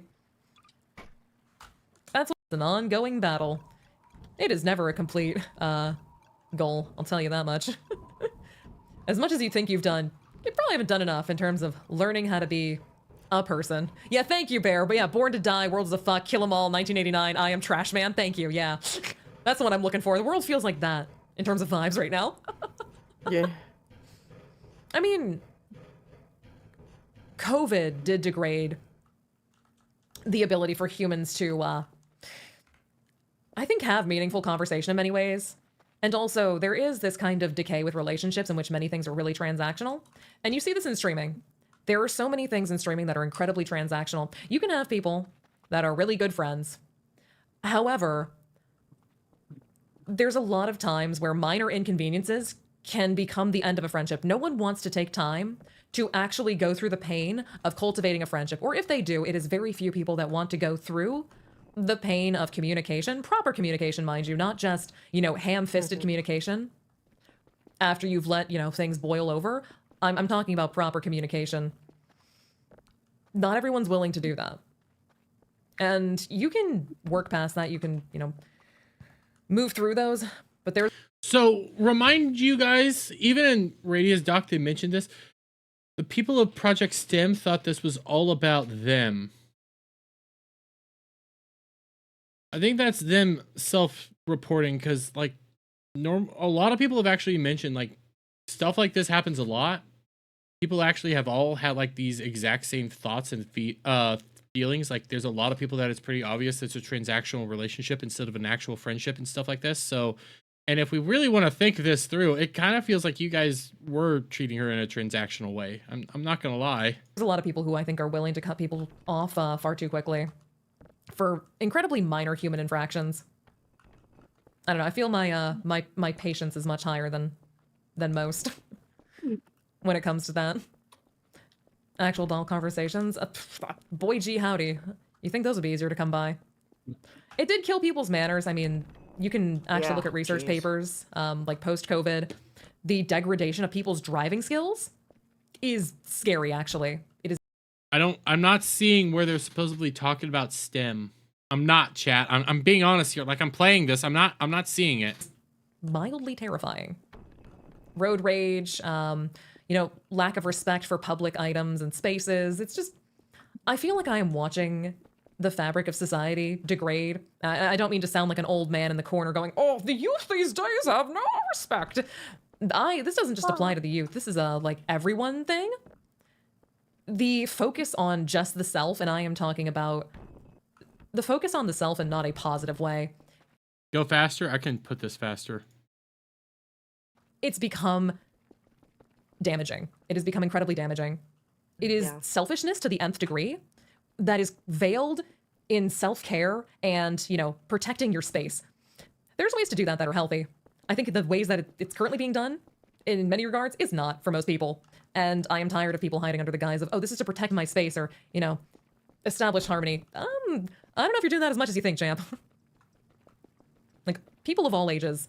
That's an ongoing battle. It is never a complete goal. I'll tell you that much. As much as you think you've done, you probably haven't done enough in terms of learning how to be a person. Yeah, thank you, Bear. But yeah, Born to Die, World is a Fuck, Kill 'Em All, 1989, I Am Trash Man. Thank you. Yeah, that's the one I'm looking for. The world feels like that in terms of vibes right now. Yeah. I mean, COVID did degrade the ability for humans to, I think, have meaningful conversation in many ways. And also, there is this kind of decay with relationships in which many things are really transactional. And you see this in streaming. There are so many things in streaming that are incredibly transactional. You can have people that are really good friends. However, there's a lot of times where minor inconveniences can become the end of a friendship. No one wants to take time to actually go through the pain of cultivating a friendship. Or if they do, it is very few people that want to go through the pain of communication, proper communication, mind you, not just, you know, ham-fisted communication after you've let, you know, things boil over. I'm talking about proper communication. Not everyone's willing to do that. And you can work past that. You can, you know, move through those, but there's... So, remind you guys, even in Radia's doc, they mentioned this. The people of Project STEM thought this was all about them. I think that's them self-reporting, because, like, a lot of people have actually mentioned, like, stuff like this happens a lot. People actually have all had, like, these exact same thoughts and feelings. Like, there's a lot of people that it's pretty obvious it's a transactional relationship instead of an actual friendship and stuff like this. So, and if we really want to think this through, it kind of feels like you guys were treating her in a transactional way. I'm not gonna lie. There's a lot of people who I think are willing to cut people off far too quickly for incredibly minor human infractions. I don't know. I feel my my patience is much higher than most when it comes to that. Actual doll conversations, boy gee howdy. You think those would be easier to come by? It did kill people's manners. I mean, you can actually look at research papers, like post-COVID. The degradation of people's driving skills is scary, actually. It is. I'm not seeing where they're supposedly talking about STEM. I'm not, chat. I'm being honest here. Like, I'm playing this. I'm not seeing it. Mildly terrifying. Road rage, you know, lack of respect for public items and spaces. It's just, I feel like I am watching the fabric of society degrade. I don't mean to sound like an old man in the corner going, oh, the youth these days have no respect. This doesn't just apply to the youth. This is a, like, everyone thing. The focus on just the self, and I am talking about the focus on the self in not a positive way. Go faster? I can put this faster. It's become damaging. It has become incredibly damaging. It is selfishness to the nth degree that is veiled in self-care and, you know, protecting your space. There's ways to do that that are healthy. I think the ways that it's currently being done in many regards is not for most people. And I am tired of people hiding under the guise of, oh, this is to protect my space, or, you know, establish harmony. I don't know if you're doing that as much as you think, champ. Like, people of all ages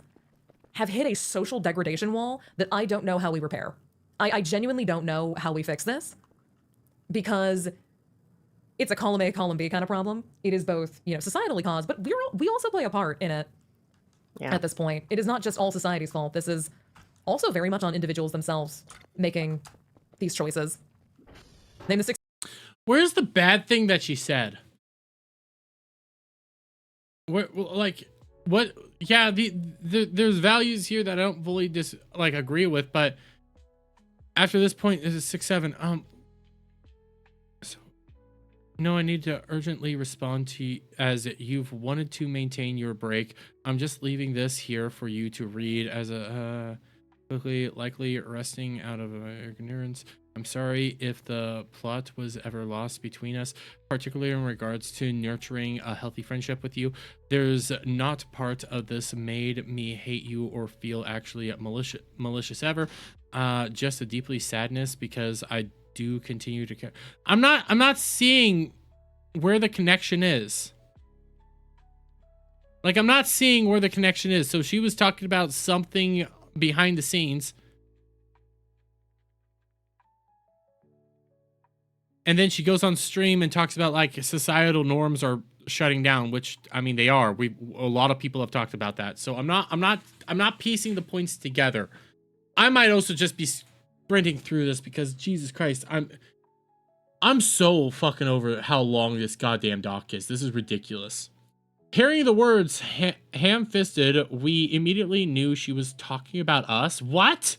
have hit a social degradation wall that I don't know how we repair. I genuinely don't know how we fix this, because it's a column A, column B kind of problem. It is both, you know, societally caused, but we also play a part in it. Yeah. At this point, it is not just all society's fault. This is also very much on individuals themselves making these choices. Name the six. Where's the bad thing that she said? Like, what? Yeah, there's values here that I don't fully agree with, but after this point, this is 6-7. So, no, I need to urgently respond to you, as you've wanted to maintain your break. I'm just leaving this here for you to read as a quickly, likely resting out of ignorance. I'm sorry if the plot was ever lost between us, particularly in regards to nurturing a healthy friendship with you. There's not part of this made me hate you or feel actually malicious ever. Just a deeply sadness, because I do continue to care. I'm not seeing where the connection is. Like, I'm not seeing where the connection is. So she was talking about something behind the scenes, and then she goes on stream and talks about like societal norms are shutting down, which, I mean, they are. A lot of people have talked about that. So I'm not piecing the points together. I might also just be sprinting through this because Jesus Christ, I'm so fucking over how long this goddamn doc is. This is ridiculous. Hearing the words ham-fisted, we immediately knew she was talking about us. What?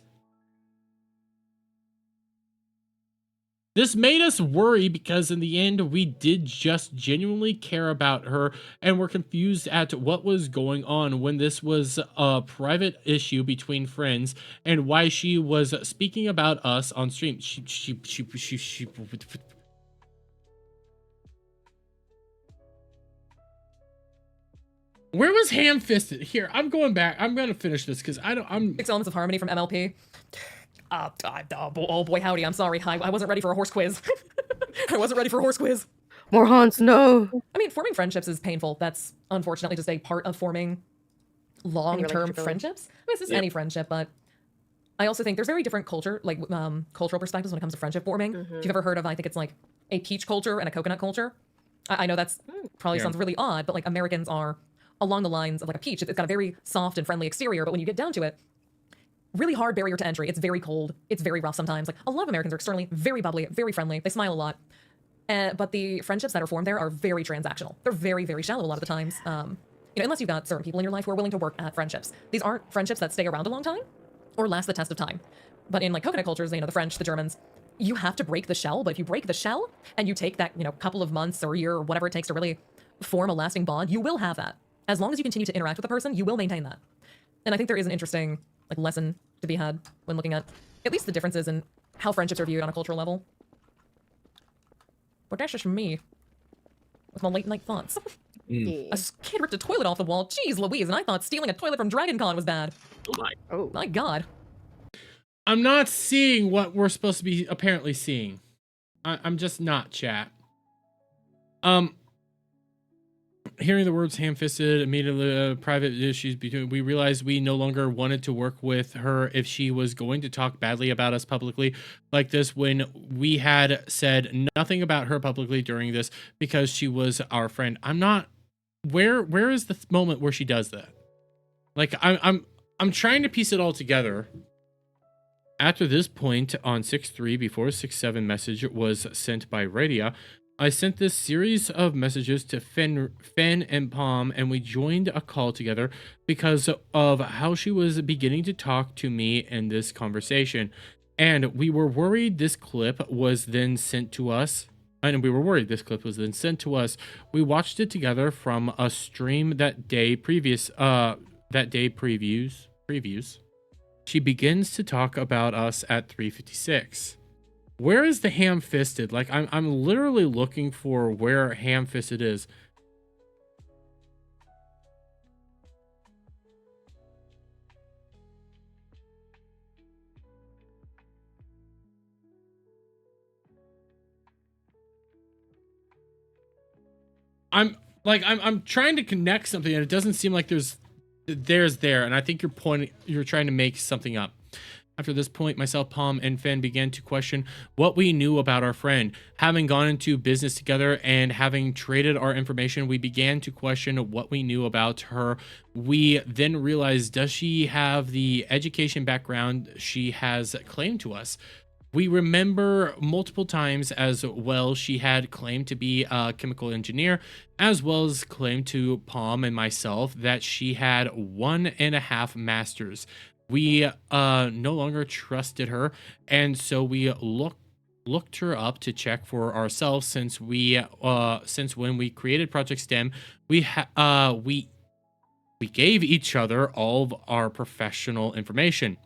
This made us worry, because in the end, we did just genuinely care about her and were confused at what was going on when this was a private issue between friends, and why she was speaking about us on stream. Where was ham-fisted? Here, I'm going back. I'm going to finish this because I'm... 6 elements of harmony from MLP. Oh boy, howdy. I'm sorry. I wasn't ready for a horse quiz. I wasn't ready for a horse quiz. More haunts, no. I mean, forming friendships is painful. That's unfortunately just a part of forming long-term relationship, really. friendships. I mean, it's just any friendship, but I also think there's very different cultural perspectives when it comes to friendship forming. If you've ever heard of, I think it's like a peach culture and a coconut culture. I know that's probably sounds really odd, but like Americans are along the lines of like a peach. It's got a very soft and friendly exterior, but when you get down to it, really hard barrier to entry. It's very cold. It's very rough sometimes. Like, a lot of Americans are externally very bubbly, very friendly. They smile a lot. But the friendships that are formed there are very transactional. They're very, very shallow a lot of the times. You know, unless you've got certain people in your life who are willing to work at friendships. These aren't friendships that stay around a long time or last the test of time. But in like coconut cultures, you know, the French, the Germans, you have to break the shell. But if you break the shell and you take that, you know, couple of months or a year or whatever it takes to really form a lasting bond, you will have that. As long as you continue to interact with the person, you will maintain that. And I think there is an interesting like lesson to be had when looking at least the differences in how friendships are viewed on a cultural level. But that's just from me, with my late night thoughts. Yeah. A kid ripped a toilet off the wall. Jeez Louise, and I thought stealing a toilet from Dragon Con was bad. Oh. My God. I'm not seeing what we're supposed to be apparently seeing. I'm just not, chat. Hearing the words ham-fisted, immediately private issues between, we realized we no longer wanted to work with her if she was going to talk badly about us publicly like this, when we had said nothing about her publicly during this because she was our friend. I'm not... Where is the moment where she does that? Like, I'm trying to piece it all together. After this point on 6-3, before 6-7 message was sent by Radia, I sent this series of messages to Fen and Palm, and we joined a call together because of how she was beginning to talk to me in this conversation. And we were worried this clip was then sent to us. We watched it together from a stream that day previews. She begins to talk about us at 3:56. Where is the ham-fisted? Like, I'm literally looking for where ham-fisted is. I'm trying to connect something and it doesn't seem like there's there, and I think you're trying to make something up. After this point, myself, Palm, and Finn began to question what we knew about our friend. Having gone into business together and having traded our information, we began to question what we knew about her. We then realized, does she have the education background she has claimed to us? We remember multiple times as well she had claimed to be a chemical engineer, as well as claimed to Palm and myself that she had 1.5 masters. We no longer trusted her, and so we looked her up to check for ourselves since when we created Project STEM, we gave each other all of our professional information.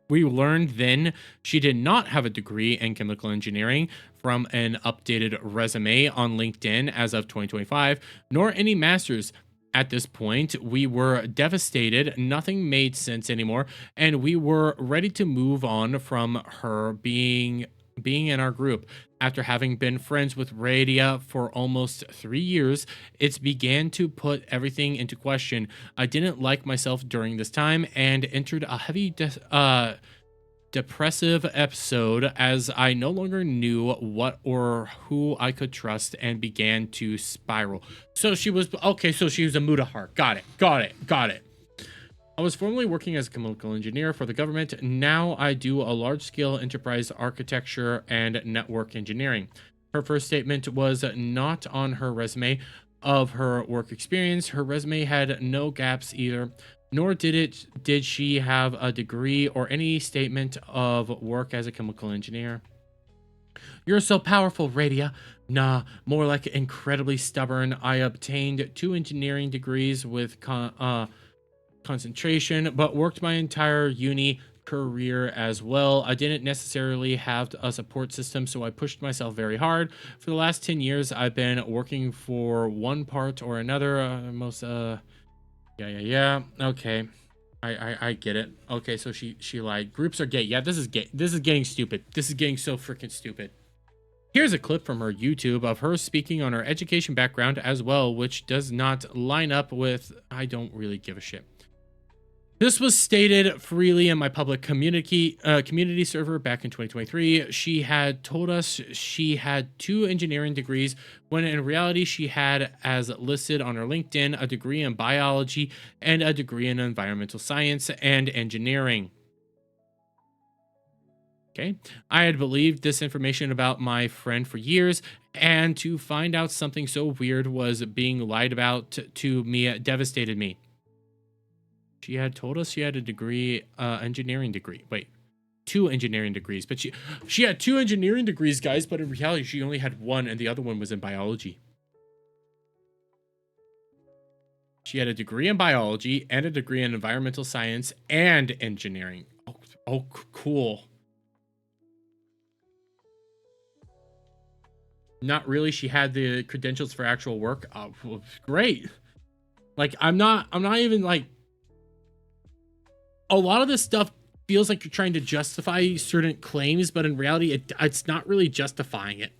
We learned then she did not have a degree in chemical engineering from an updated resume on LinkedIn as of 2025, nor any masters. At this point, we were devastated. Nothing made sense anymore, and we were ready to move on from her being in our group. After having been friends with Radia for almost 3 years, it began to put everything into question. I didn't like myself during this time and entered a heavy depressive episode as I no longer knew what or who I could trust and began to spiral. So she was a Mudahar. Got it. I was formerly working as a chemical engineer for the government. Now I do a large-scale enterprise architecture and network engineering. Her first statement was not on her resume of her work experience. Her resume had no gaps either, nor did she have a degree or any statement of work as a chemical engineer. You're so powerful, Radia. Nah, more like incredibly stubborn. I obtained 2 engineering degrees with concentration, but worked my entire uni career as well. I didn't necessarily have a support system, so I pushed myself very hard. For the last 10 years, I've been working for one part or another. Yeah. Okay. I get it. Okay, so she lied. Groups are gay. Yeah, this is gay. This is getting stupid. This is getting so freaking stupid. Here's a clip from her YouTube of her speaking on her education background as well, which does not line up with I don't really give a shit. This was stated freely in my public community server back in 2023. She had told us she had 2 engineering degrees, when in reality she had, as listed on her LinkedIn, a degree in biology and a degree in environmental science and engineering. Okay, I had believed this information about my friend for years, and to find out something so weird was being lied about to me devastated me. She had told us she had a degree, engineering degree. Wait, 2 engineering degrees. But she had 2 engineering degrees, guys, but in reality, she only had 1, and the other one was in biology. She had a degree in biology and a degree in environmental science and engineering. Oh, cool. Not really. She had the credentials for actual work. Oh, well, great. Like, I'm not even like, a lot of this stuff feels like you're trying to justify certain claims, but in reality, it's not really justifying it.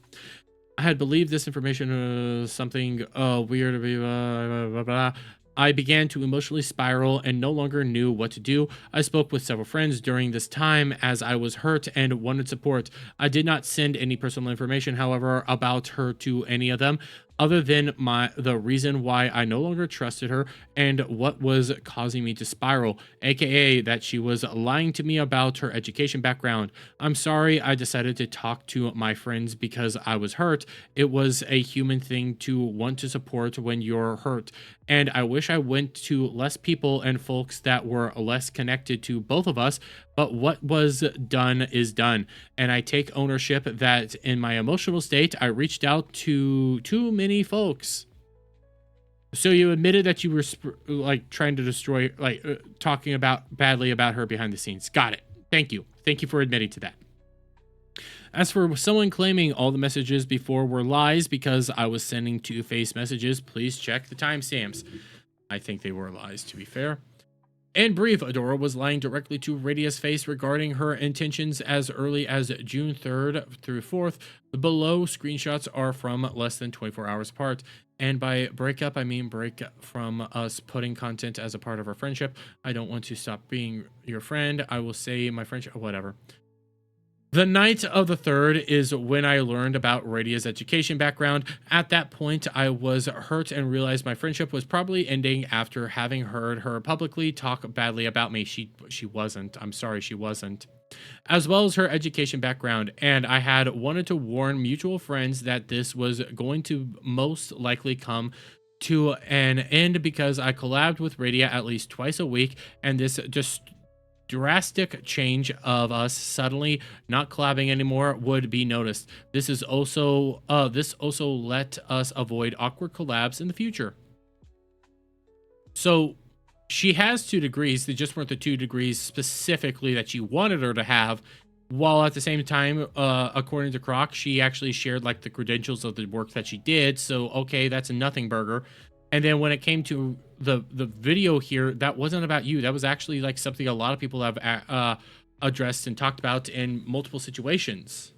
I had believed this information was something weird. Blah, blah, blah. I began to emotionally spiral and no longer knew what to do. I spoke with several friends during this time as I was hurt and wanted support. I did not send any personal information, however, about her to any of them, other than the reason why I no longer trusted her and what was causing me to spiral, aka that she was lying to me about her education background. I'm sorry I decided to talk to my friends because I was hurt. It was a human thing to want to support when you're hurt, and I wish I went to less people and folks that were less connected to both of us, but what was done is done, and I take ownership that in my emotional state, I reached out to too many folks. So you admitted that you were like trying to destroy, like talking about badly about her behind the scenes. Got it. Thank you. Thank you for admitting to that. As for someone claiming all the messages before were lies because I was sending two-faced messages, please check the timestamps. I think they were lies, to be fair. In brief, Adora was lying directly to Radia's face regarding her intentions as early as June 3rd through 4th. The below screenshots are from less than 24 hours apart. And by break up, I mean break from us putting content as a part of our friendship. I don't want to stop being your friend. I will say my friendship, whatever. The night of the 3rd is when I learned about Radia's education background. At that point, I was hurt and realized my friendship was probably ending after having heard her publicly talk badly about me. She wasn't. I'm sorry, she wasn't. As well as her education background, and I had wanted to warn mutual friends that this was going to most likely come to an end because I collabed with Radia at least twice a week, and this just drastic change of us suddenly not collabing anymore would be noticed. This also let us avoid awkward collabs in the future. So she has 2 degrees. They just weren't the 2 degrees specifically that you wanted her to have. While at the same time, according to Croc, she actually shared like the credentials of the work that she did. So, okay, that's a nothing burger. And then when it came to the video here, that wasn't about you. That was actually like something a lot of people have addressed and talked about in multiple situations.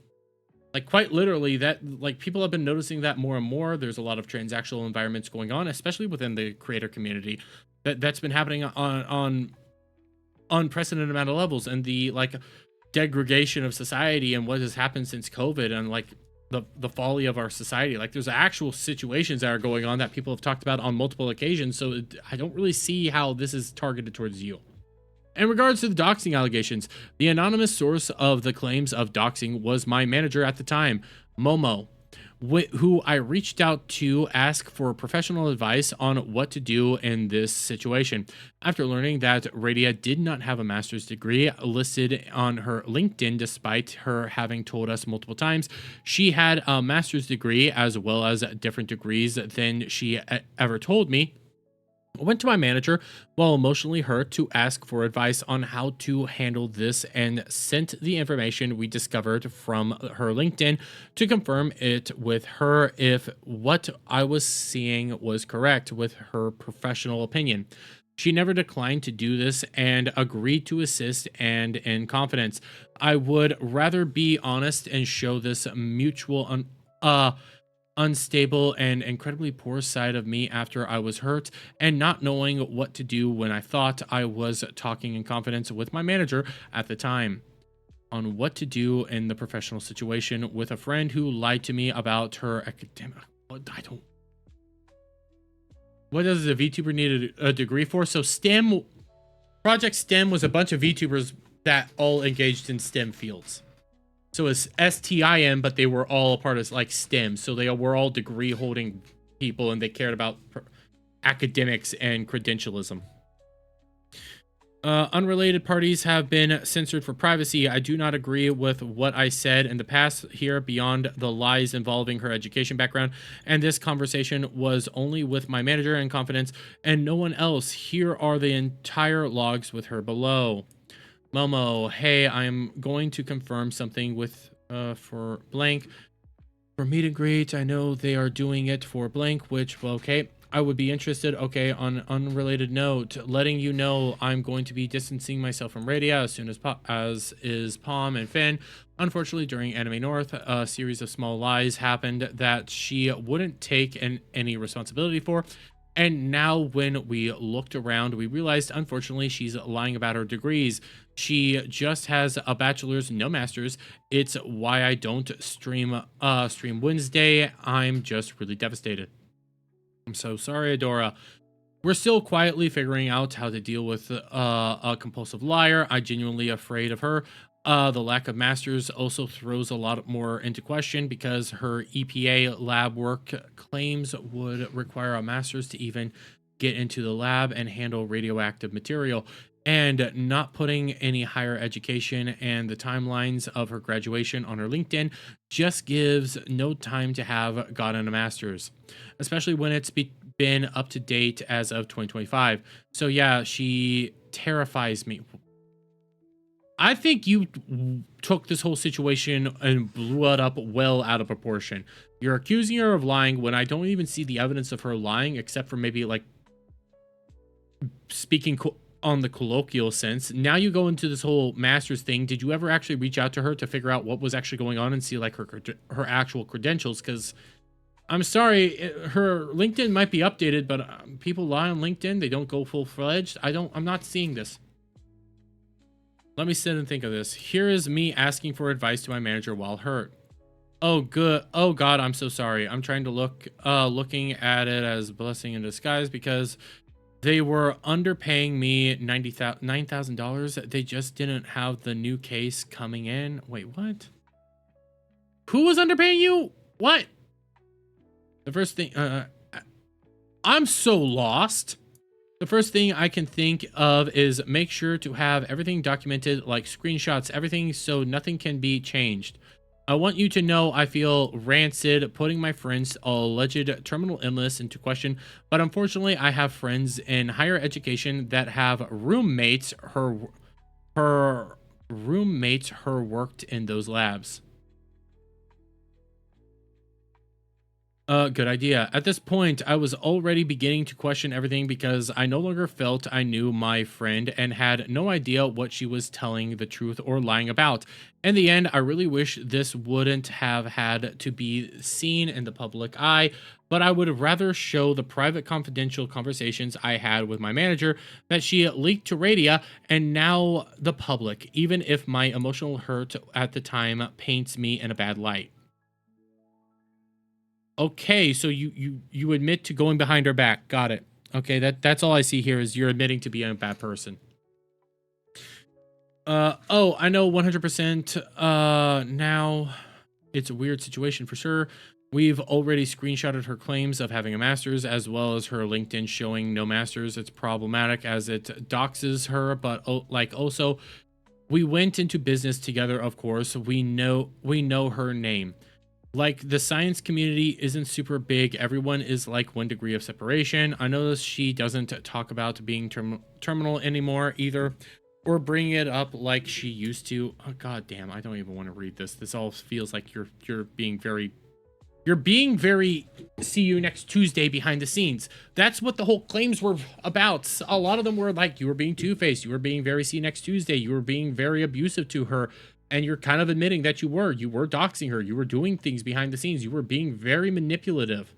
Like quite literally, that like people have been noticing that more and more. There's a lot of transactional environments going on, especially within the creator community. That's been happening on unprecedented amount of levels, and the like degradation of society and what has happened since COVID and like the folly of our society. Like there's actual situations that are going on that people have talked about on multiple occasions. So I don't really see how this is targeted towards you. In regards to the doxing allegations, the anonymous source of the claims of doxing was my manager at the time, Momo, who I reached out to ask for professional advice on what to do in this situation. After learning that Radia did not have a master's degree listed on her LinkedIn, despite her having told us multiple times she had a master's degree as well as different degrees than she ever told me, I went to my manager while emotionally hurt to ask for advice on how to handle this and sent the information we discovered from her LinkedIn to confirm it with her if what I was seeing was correct with her professional opinion. She never declined to do this and agreed to assist and in confidence. I would rather be honest and show this mutual unstable and incredibly poor side of me after I was hurt and not knowing what to do when I thought I was talking in confidence with my manager at the time on what to do in the professional situation with a friend who lied to me about her academic. What does a VTuber need a degree for? So Project STEM was a bunch of VTubers that all engaged in STEM fields. So it's STIM, but they were all a part of like STEM. So they were all degree holding people and they cared about academics and credentialism. Unrelated parties have been censored for privacy. I do not agree with what I said in the past here beyond the lies involving her education background. And this conversation was only with my manager in confidence and no one else. Here are the entire logs with her below. Momo, hey, I'm going to confirm something with for blank. For meet and greet, I know they are doing it for blank, which, well, okay. I would be interested, okay, on unrelated note, letting you know I'm going to be distancing myself from Radia as soon as is Palm and Finn. Unfortunately, during Anime North, a series of small lies happened that she wouldn't take any responsibility for. And now when we looked around, we realized, unfortunately, she's lying about her degrees. She just has a bachelor's, no master's. It's why I don't stream Wednesday. I'm just really devastated. I'm so sorry, Adora. We're still quietly figuring out how to deal with a compulsive liar. I'm genuinely afraid of her. The lack of masters also throws a lot more into question because her EPA lab work claims would require a master's to even get into the lab and handle radioactive material, and not putting any higher education and the timelines of her graduation on her LinkedIn just gives no time to have gotten a master's, especially when it's been up to date as of 2025. So yeah, she terrifies me. I think you took this whole situation and blew it up well out of proportion. You're accusing her of lying when I don't even see the evidence of her lying, except for maybe like speaking on the colloquial sense. Now you go into this whole master's thing. Did you ever actually reach out to her to figure out what was actually going on and see like her actual credentials? Because I'm sorry, her LinkedIn might be updated, but people lie on LinkedIn. They don't go full-fledged. I'm not seeing this. Let me sit and think of this. Here is me asking for advice to my manager while hurt. Oh, good. Oh, God, I'm so sorry. I'm trying to looking at it as a blessing in disguise because they were underpaying me $9,000. They just didn't have the new case coming in. Wait, what? Who was underpaying you? What? The first thing, I'm so lost. The first thing I can think of is make sure to have everything documented, like screenshots, everything, so nothing can be changed. I want you to know I feel rancid putting my friend's alleged terminal illness into question, but unfortunately I have friends in higher education that have roommates her worked in those labs. Good idea. At this point, I was already beginning to question everything because I no longer felt I knew my friend and had no idea what she was telling the truth or lying about. In the end, I really wish this wouldn't have had to be seen in the public eye, but I would rather show the private confidential conversations I had with my manager that she leaked to Radia and now the public, even if my emotional hurt at the time paints me in a bad light. Okay, so you admit to going behind her back. Got it. Okay, that's all I see here is you're admitting to being a bad person. Oh, I know 100%. Now it's a weird situation for sure. We've already screenshotted her claims of having a master's as well as her LinkedIn showing no master's. It's problematic as it doxes her, but also we went into business together, of course. We know her name. Like, the science community isn't super big. Everyone is like 1 degree of separation. I notice she doesn't talk about being terminal anymore either, or bring it up like she used to. Oh, God damn, I don't even want to read this. This all feels like you're being very see you next Tuesday behind the scenes. That's what the whole claims were about. A lot of them were like, you were being two-faced. You were being very see you next Tuesday. You were being very abusive to her. And you're kind of admitting that you were doxing her. You were doing things behind the scenes. You were being very manipulative.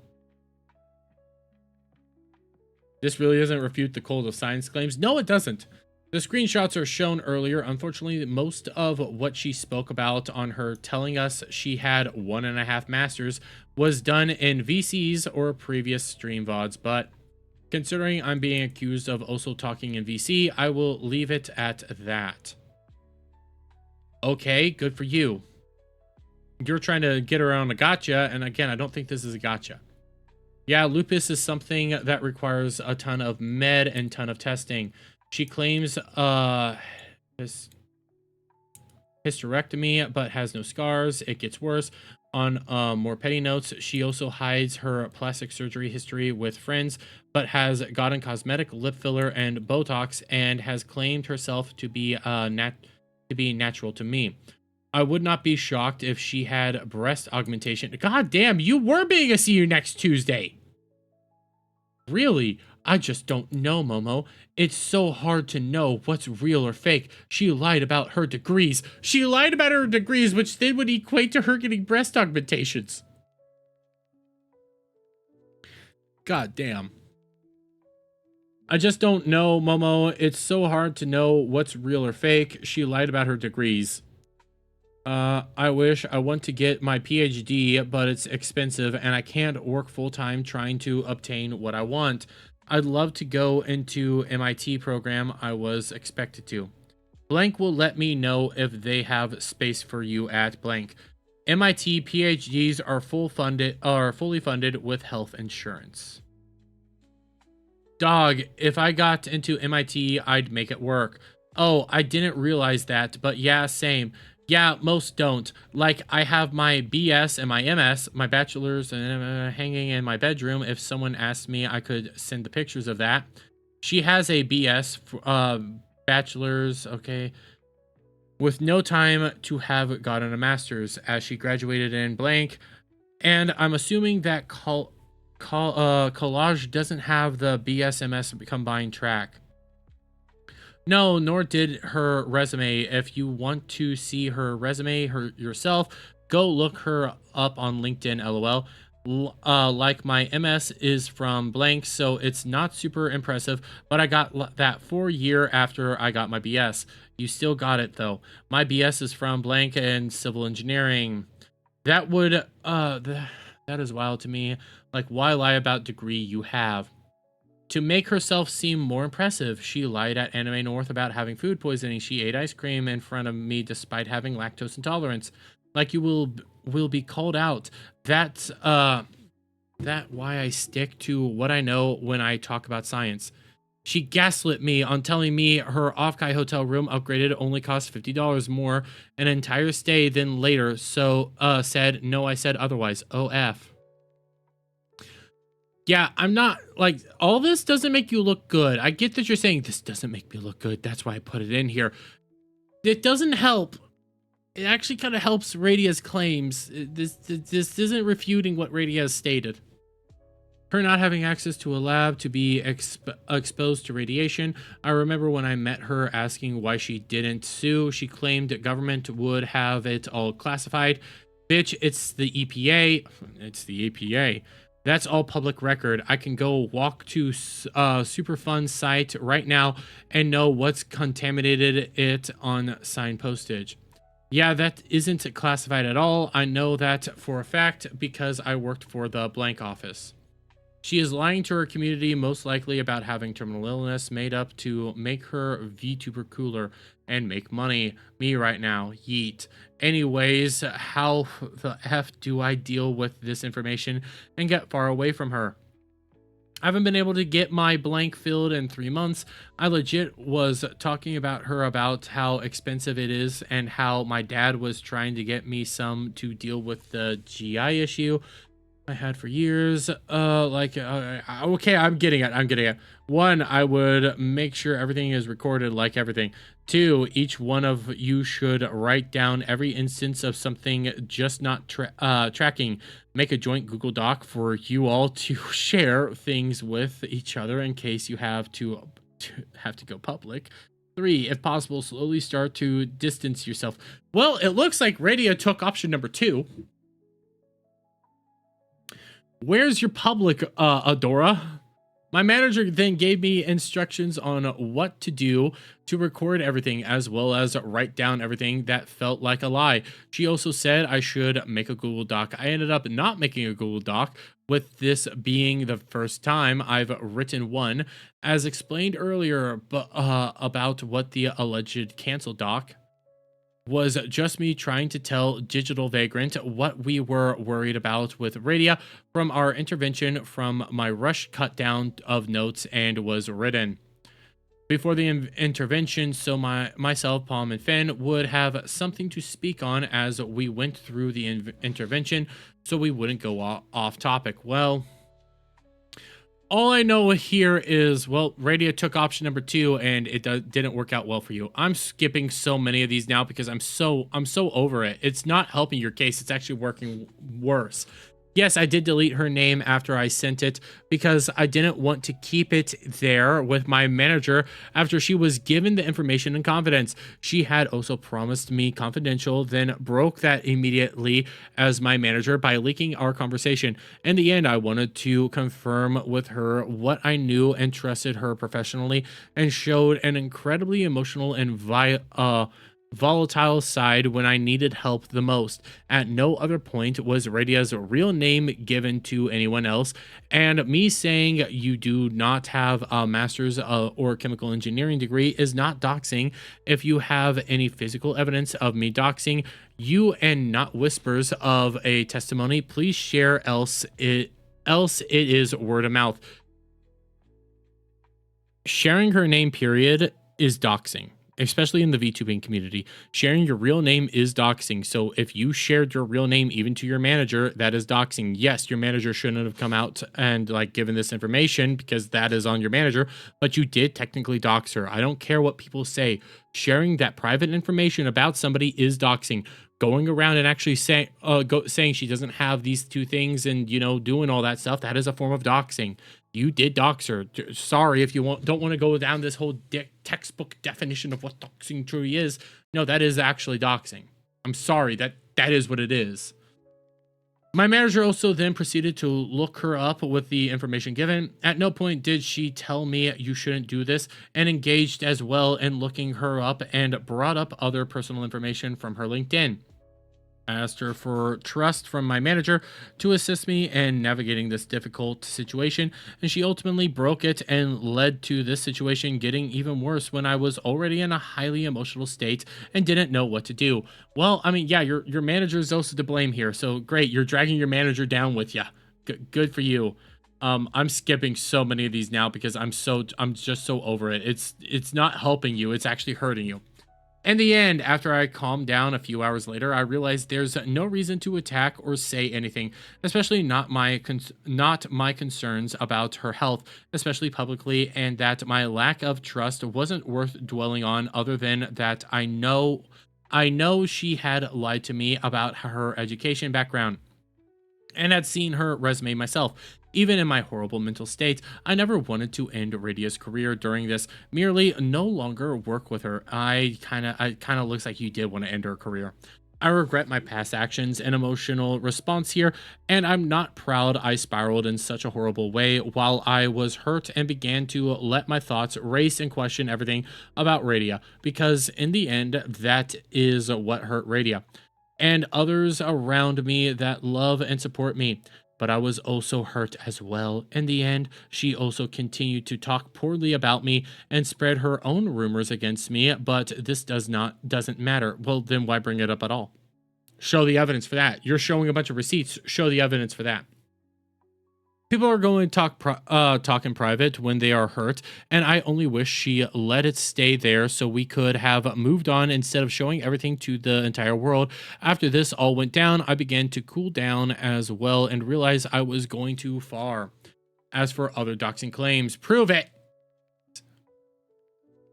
This really doesn't refute the cult of science claims. No, it doesn't. The screenshots are shown earlier. Unfortunately, most of what she spoke about on her telling us she had 1.5 masters was done in VCs or previous stream VODs, but considering I'm being accused of also talking in VC, I will leave it at that. Okay, good for you. You're trying to get around a gotcha, and again, I don't think this is a gotcha. Yeah, lupus is something that requires a ton of med and ton of testing. She claims hysterectomy, but has no scars. It gets worse. On more petty notes, she also hides her plastic surgery history with friends, but has gotten cosmetic lip filler and Botox, and has claimed herself to be natural to me. I would not be shocked if she had breast augmentation. God damn, you were being a see you next Tuesday. Really? I just don't know, Momo. It's so hard to know what's real or fake. She lied about her degrees. She lied about her degrees, which then would equate to her getting breast augmentations. God damn. I just don't know, Momo. It's so hard to know what's real or fake. She lied about her degrees. I wish I want to get my PhD, but it's expensive and I can't work full-time trying to obtain what I want. I'd love to go into MIT program I was expected to. Blank will let me know if they have space for you at blank. MIT PhDs are fully funded with health insurance. Dog, if I got into MIT, I'd make it work. Oh, I didn't realize that, but yeah, same. Yeah, most don't. Like, I have my BS and my MS, my bachelor's, hanging in my bedroom. If someone asked me, I could send the pictures of that. She has a BS, bachelor's, okay, with no time to have gotten a master's, as she graduated in blank. And I'm assuming that collage doesn't have the BSMS combined track. No, nor did her resume. If you want to see her resume yourself, go look her up on LinkedIn, lol. Like my MS is from blank, so it's not super impressive, but I got that 4 year after I got my BS. You still got it though. My BS is from blank and civil engineering. That would, that is wild to me. Like, why lie about degree you have? To make herself seem more impressive, she lied at Anime North about having food poisoning. She ate ice cream in front of me despite having lactose intolerance. Like you will be called out. That's that why I stick to what I know when I talk about science. She gaslit me on telling me her off-Kai hotel room upgraded only cost $50 more an entire stay than later. So said no, I said otherwise. OF. Yeah, I'm not like all this doesn't make you look good. I get that you're saying this doesn't make me look good. That's why I put it in here. It doesn't help. It actually kind of helps Radia's claims. This isn't refuting what Radia has stated. Her not having access to a lab to be exposed to radiation. I remember when I met her asking why she didn't sue. She claimed that government would have it all classified. Bitch, it's the EPA. It's the EPA. That's all public record. I can go walk to Superfund site right now and know what's contaminated it on sign postage. Yeah, that isn't classified at all. I know that for a fact because I worked for the blank office. She is lying to her community, most likely about having terminal illness, made up to make her VTuber cooler and make money. Me right now, yeet. Anyways, how the F do I deal with this information and get far away from her? I haven't been able to get my blank filled in 3 months. I legit was talking about her about how expensive it is and how my dad was trying to get me some to deal with the GI issue I had for years. Okay, I'm getting it. 1, I would make sure everything is recorded like everything. 2, each one of you should write down every instance of something just not tracking. Make a joint Google Doc for you all to share things with each other in case you have to go public. 3, if possible, slowly start to distance yourself. Well, it looks like Radio took option number 2. Where's your public, Adora? My manager then gave me instructions on what to do to record everything as well as write down everything that felt like a lie. She also said I should make a Google Doc. I ended up not making a Google Doc, with this being the first time I've written one, as explained earlier about what the alleged cancel doc was just me trying to tell Digital Vagrant what we were worried about with Radia from our intervention from my rush cut down of notes and was written. Before the intervention, so myself, Palm, and Finn would have something to speak on as we went through the intervention so we wouldn't go off topic. Well, all I know here is, well, Radia took option number 2 and it didn't work out well for you. I'm skipping so many of these now because I'm so over it. It's not helping your case. It's actually working worse. Yes, I did delete her name after I sent it because I didn't want to keep it there with my manager after she was given the information in confidence. She had also promised me confidential, then broke that immediately as my manager by leaking our conversation. In the end, I wanted to confirm with her what I knew and trusted her professionally and showed an incredibly emotional and volatile side when I needed help the most. At no other point was Radia's real name given to anyone else, and me saying you do not have a master's or chemical engineering degree is not doxing. If you have any physical evidence of me doxing you and not whispers of a testimony, please share, else it is word of mouth. Sharing her name, period, is doxing. Especially in the VTubing community, sharing your real name is doxing. So if you shared your real name even to your manager, that is doxing. Yes, your manager shouldn't have come out and like given this information because that is on your manager, but you did technically dox her. I don't care what people say. Sharing that private information about somebody is doxing. Going around and actually saying she doesn't have these 2 things and, you know, doing all that stuff, that is a form of doxing. You did dox her. Sorry if you don't want to go down this whole textbook definition of what doxing truly is. No, that is actually doxing. I'm sorry, that is what it is. My manager also then proceeded to look her up with the information given. At no point did she tell me you shouldn't do this, and engaged as well in looking her up and brought up other personal information from her LinkedIn. I asked her for trust from my manager to assist me in navigating this difficult situation, and she ultimately broke it and led to this situation getting even worse when I was already in a highly emotional state and didn't know what to do. Well, I mean, yeah, your manager is also to blame here, so great, you're dragging your manager down with you. Good for you. I'm skipping so many of these now because I'm just so over it. It's not helping you, it's actually hurting you. In the end, after I calmed down a few hours later, I realized there's no reason to attack or say anything, especially not my concerns about her health, especially publicly, and that my lack of trust wasn't worth dwelling on, other than that I know she had lied to me about her education background and had seen her resume myself. Even in my horrible mental state, I never wanted to end Radia's career during this, merely no longer work with her. I kind of looks like you did want to end her career. I regret my past actions and emotional response here, and I'm not proud I spiraled in such a horrible way while I was hurt and began to let my thoughts race and question everything about Radia, because in the end, that is what hurt Radia and others around me that love and support me. But I was also hurt as well. In the end, she also continued to talk poorly about me and spread her own rumors against me, but this doesn't matter. Well, then why bring it up at all? Show the evidence for that. You're showing a bunch of receipts. Show the evidence for that. People are going to talk in private when they are hurt, and I only wish she let it stay there so we could have moved on instead of showing everything to the entire world. After this all went down, I began to cool down as well and realized I was going too far. As for other doxing claims, prove it.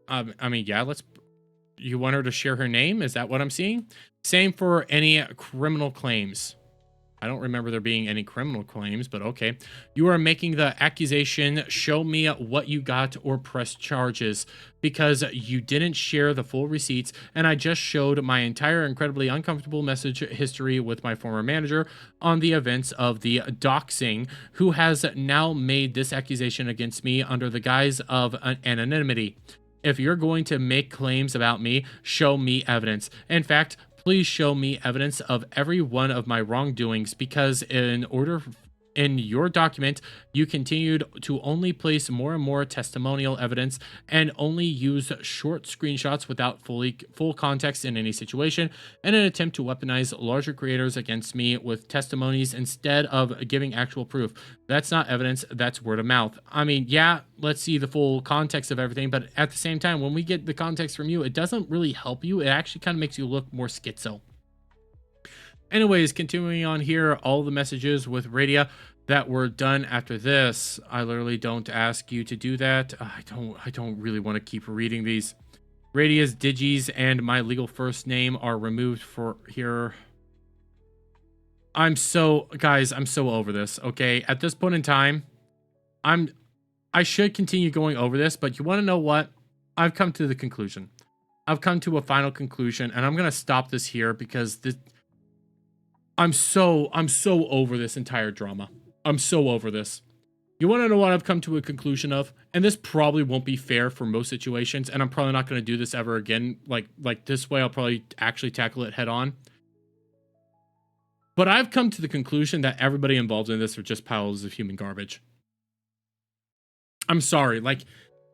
I mean, yeah, you want her to share her name? Is that what I'm seeing? Same for any criminal claims. I don't remember there being any criminal claims, but okay. You are making the accusation. Show me what you got or press charges, because you didn't share the full receipts, and I just showed my entire incredibly uncomfortable message history with my former manager on the events of the doxing, who has now made this accusation against me under the guise of anonymity. If you're going to make claims about me, show me evidence. In fact, please show me evidence of every one of my wrongdoings, because in your document, you continued to only place more and more testimonial evidence and only use short screenshots without full context in any situation, in an attempt to weaponize larger creators against me with testimonies instead of giving actual proof. That's not evidence, that's word of mouth. I mean, yeah, let's see the full context of everything, but at the same time, when we get the context from you, it doesn't really help you. It actually kind of makes you look more schizo. Anyways, continuing on here, all the messages with Radia that were done after this. I literally don't ask you to do that. I don't really want to keep reading these. Radia's digis and my legal first name are removed for here. Guys, I'm so over this, okay? At this point in time, I should continue going over this, but you want to know what? I've come to the conclusion. I've come to a final conclusion, and I'm going to stop this here because I'm so over this entire drama. I'm so over this. You want to know what I've come to a conclusion of? And this probably won't be fair for most situations, and I'm probably not going to do this ever again. Like this way, I'll probably actually tackle it head on. But I've come to the conclusion that everybody involved in this are just piles of human garbage. I'm sorry, like,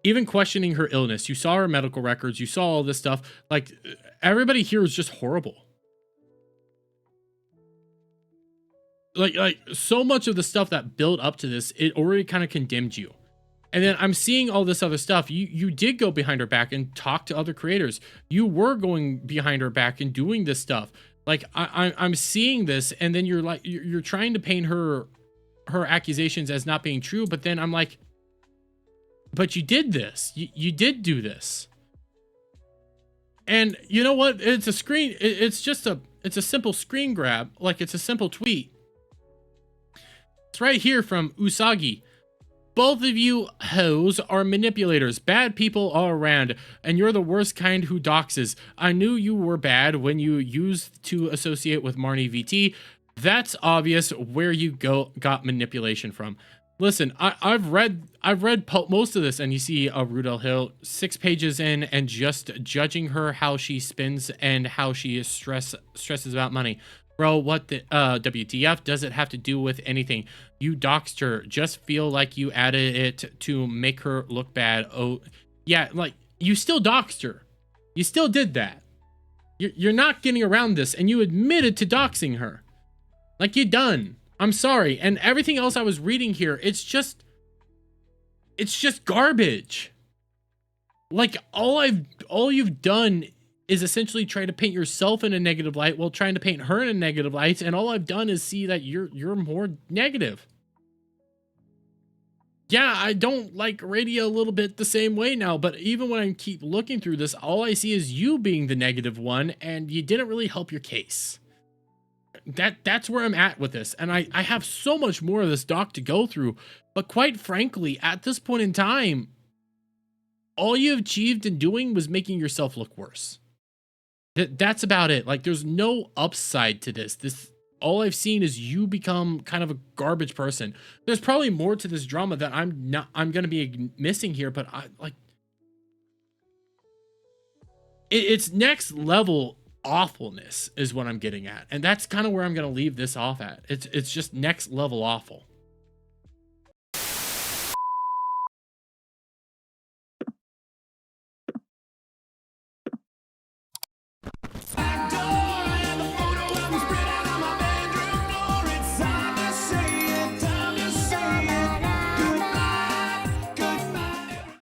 even questioning her illness, you saw her medical records, you saw all this stuff, like, everybody here is just horrible. Like so much of the stuff that built up to this, it already kind of condemned you. And then I'm seeing all this other stuff. You did go behind her back and talk to other creators. You were going behind her back and doing this stuff. Like, I'm seeing this, and then you're trying to paint her accusations as not being true, but then I'm like, but you did this. You did do this. And you know what? It's a screen. It's a simple screen grab. Like, it's a simple tweet. It's right here from Usagi. Both of you hoes are manipulators, bad people all around, and you're the worst kind who doxes. I knew you were bad when you used to associate with Marnie VT, That's obvious where you got manipulation from. Listen, I've read most of this, and you see Rudel Hill 6 pages in and just judging her, how she spins and how she is stresses about money. Bro, what the WTF does it have to do with anything? You doxed her. Just feel like you added it to make her look bad. Oh, yeah, like you still doxed her. You still did that. You're not getting around this, and you admitted to doxing her. Like, you done. I'm sorry. And everything else I was reading here, it's just garbage. Like, all you've done is essentially try to paint yourself in a negative light while trying to paint her in a negative light, and all I've done is see that you're more negative. Yeah, I don't like Radia a little bit the same way now, but even when I keep looking through this, all I see is you being the negative one, and you didn't really help your case. That's where I'm at with this, and I have so much more of this doc to go through, but quite frankly, at this point in time, all you achieved in doing was making yourself look worse. That's about it. Like, there's no upside to this. All I've seen is you become kind of a garbage person. There's probably more to this drama that I'm going to be missing here, but it's next level awfulness is what I'm getting at. And that's kind of where I'm going to leave this off at. It's just next level awful.